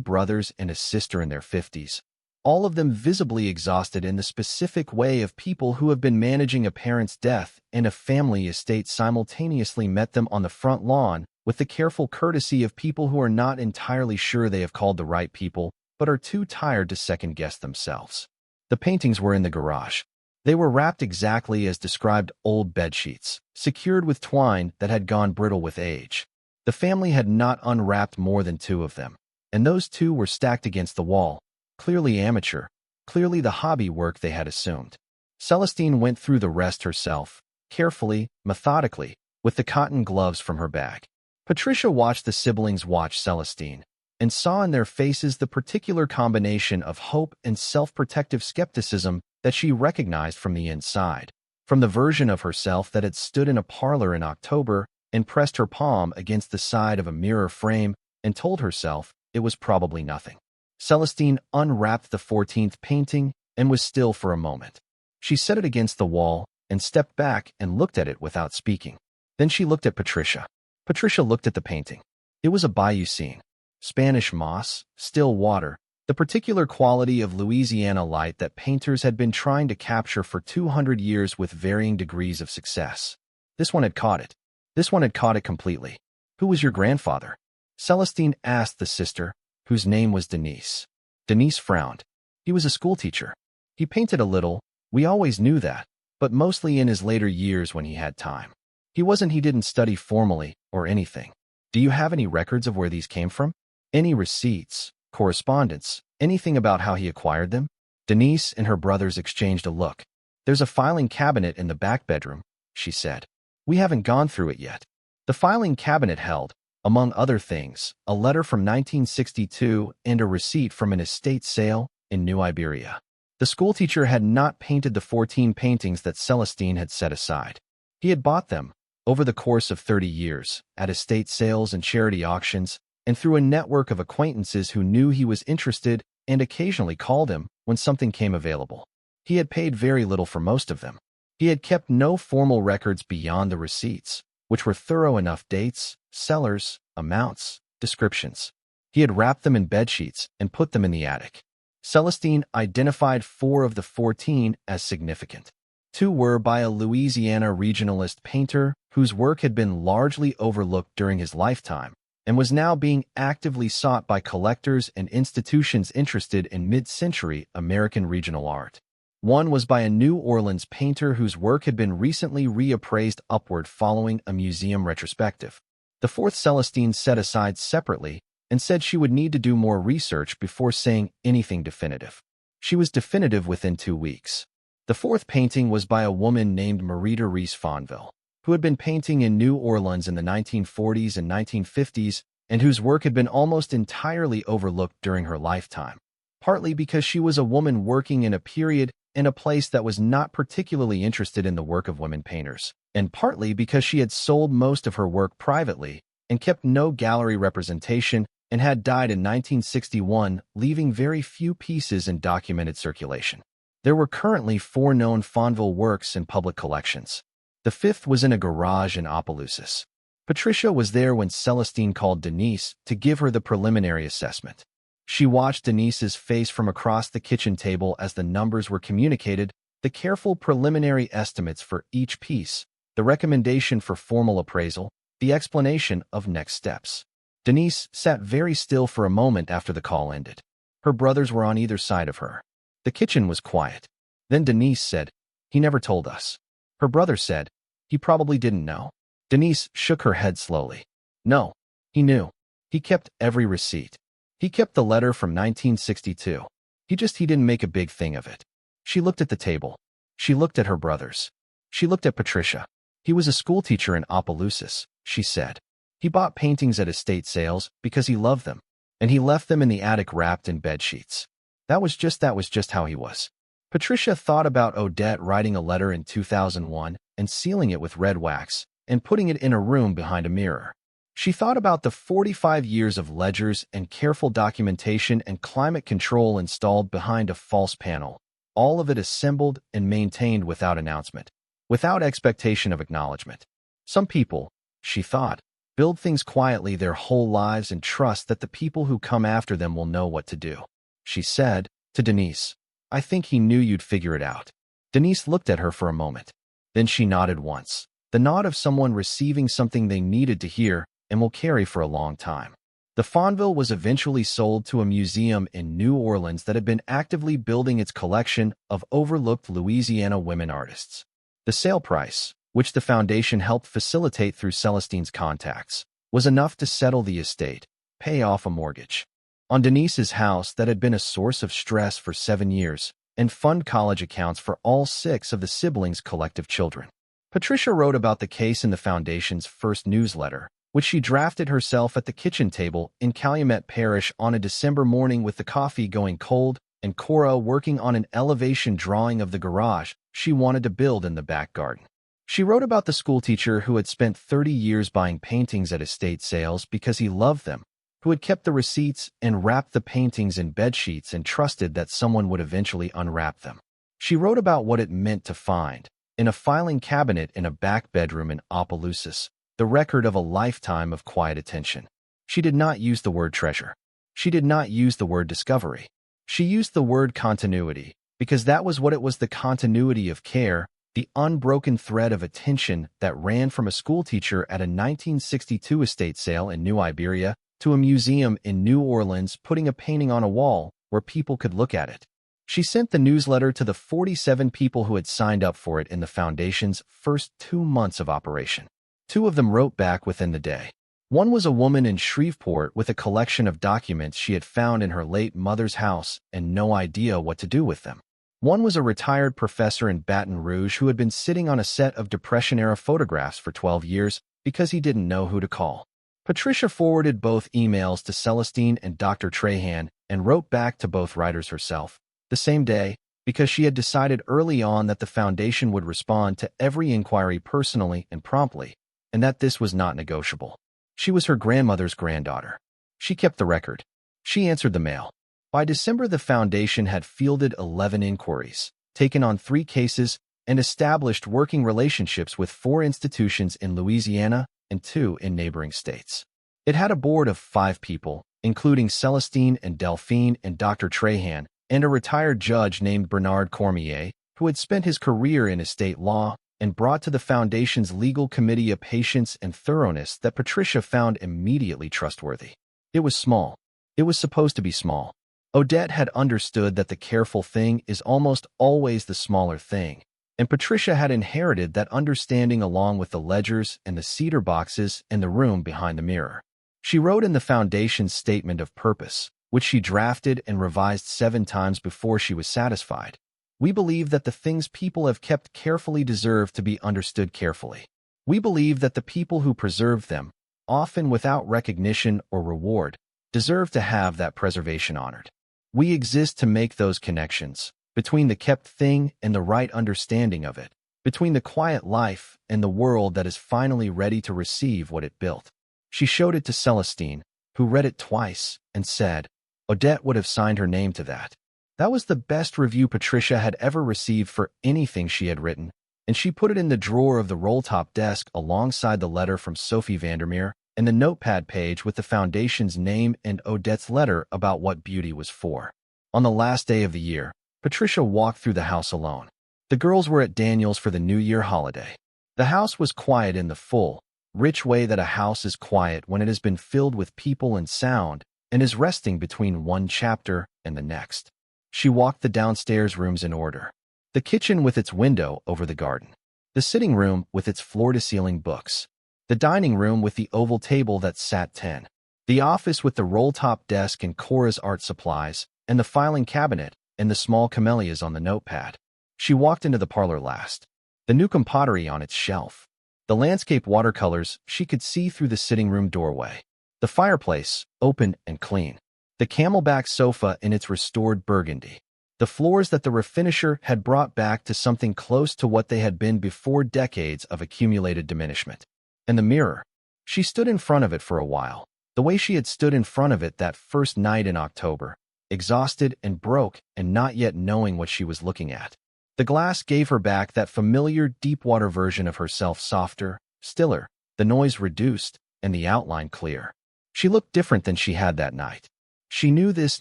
brothers and a sister in their 50s, all of them visibly exhausted in the specific way of people who have been managing a parent's death and a family estate, simultaneously met them on the front lawn with the careful courtesy of people who are not entirely sure they have called the right people, but are too tired to second-guess themselves. The paintings were in the garage. They were wrapped exactly as described, old bedsheets, secured with twine that had gone brittle with age. The family had not unwrapped more than 2 of them, and those 2 were stacked against the wall, clearly amateur, clearly the hobby work they had assumed. Celestine went through the rest herself, carefully, methodically, with the cotton gloves from her bag. Patricia watched the siblings watch Celestine, and saw in their faces the particular combination of hope and self-protective skepticism that she recognized from the inside, from the version of herself that had stood in a parlor in October and pressed her palm against the side of a mirror frame and told herself it was probably nothing. Celestine unwrapped the 14th painting and was still for a moment. She set it against the wall and stepped back and looked at it without speaking. Then she looked at Patricia. Patricia looked at the painting. It was a bayou scene. Spanish moss, still water, the particular quality of Louisiana light that painters had been trying to capture for 200 years with varying degrees of success. This one had caught it. This one had caught it completely. "Who was your grandfather?" Celestine asked the sister, whose name was Denise. Denise frowned. "He was a schoolteacher. He painted a little. We always knew that. but mostly in his later years when he had time. He didn't study formally or anything. Do you have any records of where these came from? Any receipts, correspondence, anything about how he acquired them? Denise and her brothers exchanged a look. There's a filing cabinet in the back bedroom, she said. We haven't gone through it yet. The filing cabinet held, among other things, a letter from 1962 and a receipt from an estate sale in New Iberia. The schoolteacher had not painted the 14 paintings that Celestine had set aside. He had bought them, over the course of 30 years, at estate sales and charity auctions, and through a network of acquaintances who knew he was interested and occasionally called him when something came available. He had paid very little for most of them. He had kept no formal records beyond the receipts, which were thorough enough: dates, sellers, amounts, descriptions. He had wrapped them in bedsheets and put them in the attic. Celestine identified 4 of the 14 as significant. 2 were by a Louisiana regionalist painter whose work had been largely overlooked during his lifetime and was now being actively sought by collectors and institutions interested in mid-century American regional art. 1 was by a New Orleans painter whose work had been recently reappraised upward following a museum retrospective. The 4th Celestine set aside separately and said she would need to do more research before saying anything definitive. She was definitive within 2 weeks. The 4th painting was by a woman named Marita Reese Fonville, who had been painting in New Orleans in the 1940s and 1950s and whose work had been almost entirely overlooked during her lifetime, partly because she was a woman working in a period and a place that was not particularly interested in the work of women painters, and partly because she had sold most of her work privately and kept no gallery representation and had died in 1961, leaving very few pieces in documented circulation. There were currently 4 known Fonville works in public collections. The 5th was in a garage in Opelousas. Patricia was there when Celestine called Denise to give her the preliminary assessment. She watched Denise's face from across the kitchen table as the numbers were communicated, the careful preliminary estimates for each piece, the recommendation for formal appraisal, the explanation of next steps. Denise sat very still for a moment after the call ended. Her brothers were on either side of her. The kitchen was quiet. Then Denise said, "He never told us." Her brother said, "He probably didn't know." Denise shook her head slowly. "No, he knew. He kept every receipt. He kept the letter from 1962. He didn't make a big thing of it." She looked at the table. She looked at her brothers. She looked at Patricia. "He was a schoolteacher in Opelousas," she said. "He bought paintings at estate sales because he loved them, and he left them in the attic wrapped in bedsheets. That was just how he was." Patricia thought about Odette writing a letter in 2001 and sealing it with red wax and putting it in a room behind a mirror. She thought about the 45 years of ledgers and careful documentation and climate control installed behind a false panel, all of it assembled and maintained without announcement, without expectation of acknowledgement. Some people, she thought, build things quietly their whole lives and trust that the people who come after them will know what to do. She said to Denise, "I think he knew you'd figure it out." Denise looked at her for a moment. Then she nodded once, the nod of someone receiving something they needed to hear and will carry for a long time. The Fonville was eventually sold to a museum in New Orleans that had been actively building its collection of overlooked Louisiana women artists. The sale price, which the foundation helped facilitate through Celestine's contacts, was enough to settle the estate, pay off a mortgage on Denise's house that had been a source of stress for 7 years, and fund college accounts for all 6 of the siblings' collective children. Patricia wrote about the case in the foundation's first newsletter, which she drafted herself at the kitchen table in Calumet Parish on a December morning with the coffee going cold and Cora working on an elevation drawing of the garage she wanted to build in the back garden. She wrote about the schoolteacher who had spent 30 years buying paintings at estate sales because he loved them, who had kept the receipts and wrapped the paintings in bedsheets and trusted that someone would eventually unwrap them. She wrote about what it meant to find, in a filing cabinet in a back bedroom in Opelousas, the record of a lifetime of quiet attention. She did not use the word treasure. She did not use the word discovery. She used the word continuity, because that was what it was: the continuity of care, the unbroken thread of attention that ran from a schoolteacher at a 1962 estate sale in New Iberia to a museum in New Orleans putting a painting on a wall where people could look at it. She sent the newsletter to the 47 people who had signed up for it in the foundation's first 2 months of operation. 2 of them wrote back within the day. One was a woman in Shreveport with a collection of documents she had found in her late mother's house and no idea what to do with them. One was a retired professor in Baton Rouge who had been sitting on a set of Depression-era photographs for 12 years because he didn't know who to call. Patricia forwarded both emails to Celestine and Dr. Trahan and wrote back to both writers herself the same day because she had decided early on that the foundation would respond to every inquiry personally and promptly, and that this was not negotiable. She was her grandmother's granddaughter. She kept the record. She answered the mail. By December, the foundation had fielded 11 inquiries, taken on 3 cases, and established working relationships with 4 institutions in Louisiana and 2 in neighboring states. It had a board of 5 people, including Celestine and Delphine and Dr. Trahan, and a retired judge named Bernard Cormier, who had spent his career in estate law and brought to the foundation's legal committee a patience and thoroughness that Patricia found immediately trustworthy. It was small. It was supposed to be small. Odette had understood that the careful thing is almost always the smaller thing, and Patricia had inherited that understanding along with the ledgers and the cedar boxes and the room behind the mirror. She wrote in the foundation's statement of purpose, which she drafted and revised 7 times before she was satisfied. We believe that the things people have kept carefully deserve to be understood carefully. We believe that the people who preserve them, often without recognition or reward, deserve to have that preservation honored. We exist to make those connections, between the kept thing and the right understanding of it, between the quiet life and the world that is finally ready to receive what it built. She showed it to Celestine, who read it twice, and said, Odette would have signed her name to that. That was the best review Patricia had ever received for anything she had written, and she put it in the drawer of the roll-top desk alongside the letter from Sophie Vandermeer and the notepad page with the foundation's name and Odette's letter about what beauty was for. On the last day of the year, Patricia walked through the house alone. The girls were at Daniel's for the New Year holiday. The house was quiet in the full, rich way that a house is quiet when it has been filled with people and sound and is resting between one chapter and the next. She walked the downstairs rooms in order. The kitchen with its window over the garden. The sitting room with its floor-to-ceiling books. The dining room with the oval table that sat 10. The office with the roll-top desk and Cora's art supplies, and the filing cabinet, and the small camellias on the notepad. She walked into the parlor last. The Newcomb pottery on its shelf. The landscape watercolors she could see through the sitting room doorway. The fireplace, open and clean. The camelback sofa in its restored burgundy. The floors that the refinisher had brought back to something close to what they had been before decades of accumulated diminishment. And the mirror. She stood in front of it for a while, the way she had stood in front of it that first night in October, exhausted and broke and not yet knowing what she was looking at. The glass gave her back that familiar deep-water version of herself, softer, stiller, the noise reduced, and the outline clear. She looked different than she had that night. She knew this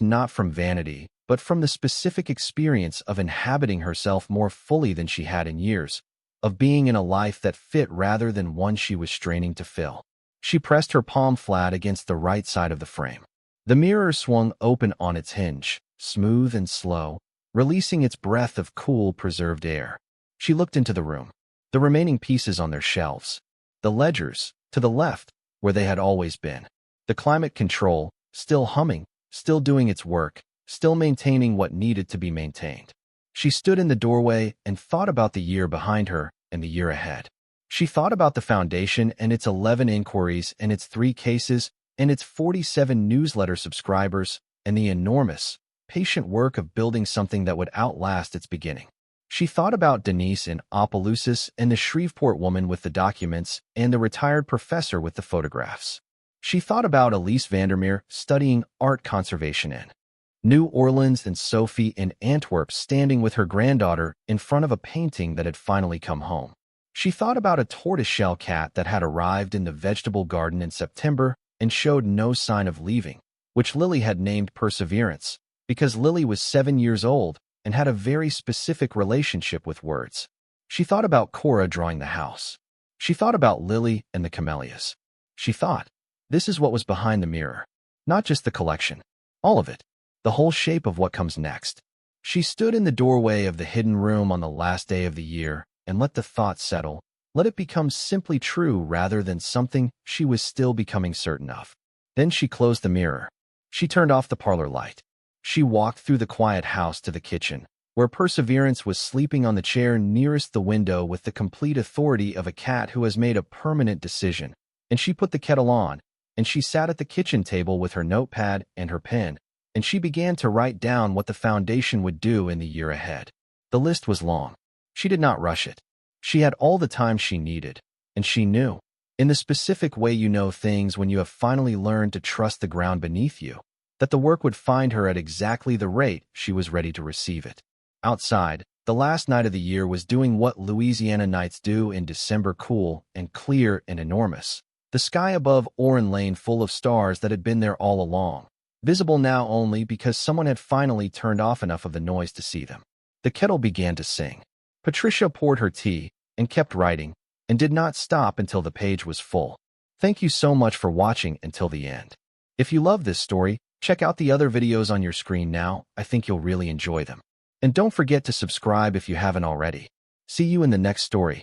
not from vanity, but from the specific experience of inhabiting herself more fully than she had in years, of being in a life that fit rather than one she was straining to fill. She pressed her palm flat against the right side of the frame. The mirror swung open on its hinge, smooth and slow, releasing its breath of cool, preserved air. She looked into the room. The remaining pieces on their shelves. The ledgers, to the left, where they had always been. The climate control, still humming, still doing its work, still maintaining what needed to be maintained. She stood in the doorway and thought about the year behind her and the year ahead. She thought about the foundation and its 11 inquiries and its 3 cases and its 47 newsletter subscribers and the enormous, patient work of building something that would outlast its beginning. She thought about Denise in Opelousas and the Shreveport woman with the documents and the retired professor with the photographs. She thought about Elise Vandermeer studying art conservation in New Orleans and Sophie in Antwerp standing with her granddaughter in front of a painting that had finally come home. She thought about a tortoiseshell cat that had arrived in the vegetable garden in September and showed no sign of leaving, which Lily had named Perseverance, because Lily was 7 years old and had a very specific relationship with words. She thought about Cora drawing the house. She thought about Lily and the camellias. She thought, this is what was behind the mirror. Not just the collection. All of it. The whole shape of what comes next. She stood in the doorway of the hidden room on the last day of the year and let the thought settle. Let it become simply true rather than something she was still becoming certain of. Then she closed the mirror. She turned off the parlor light. She walked through the quiet house to the kitchen, where Perseverance was sleeping on the chair nearest the window with the complete authority of a cat who has made a permanent decision. And she put the kettle on, and she sat at the kitchen table with her notepad and her pen, and she began to write down what the foundation would do in the year ahead. The list was long. She did not rush it. She had all the time she needed, and she knew, in the specific way you know things when you have finally learned to trust the ground beneath you, that the work would find her at exactly the rate she was ready to receive it. Outside, the last night of the year was doing what Louisiana nights do in December, cool and clear and enormous. The sky above Oren Lane full of stars that had been there all along, visible now only because someone had finally turned off enough of the noise to see them. The kettle began to sing. Patricia poured her tea and kept writing, and did not stop until the page was full. Thank you so much for watching until the end. If you love this story, check out the other videos on your screen now. I think you'll really enjoy them. And don't forget to subscribe if you haven't already. See you in the next story.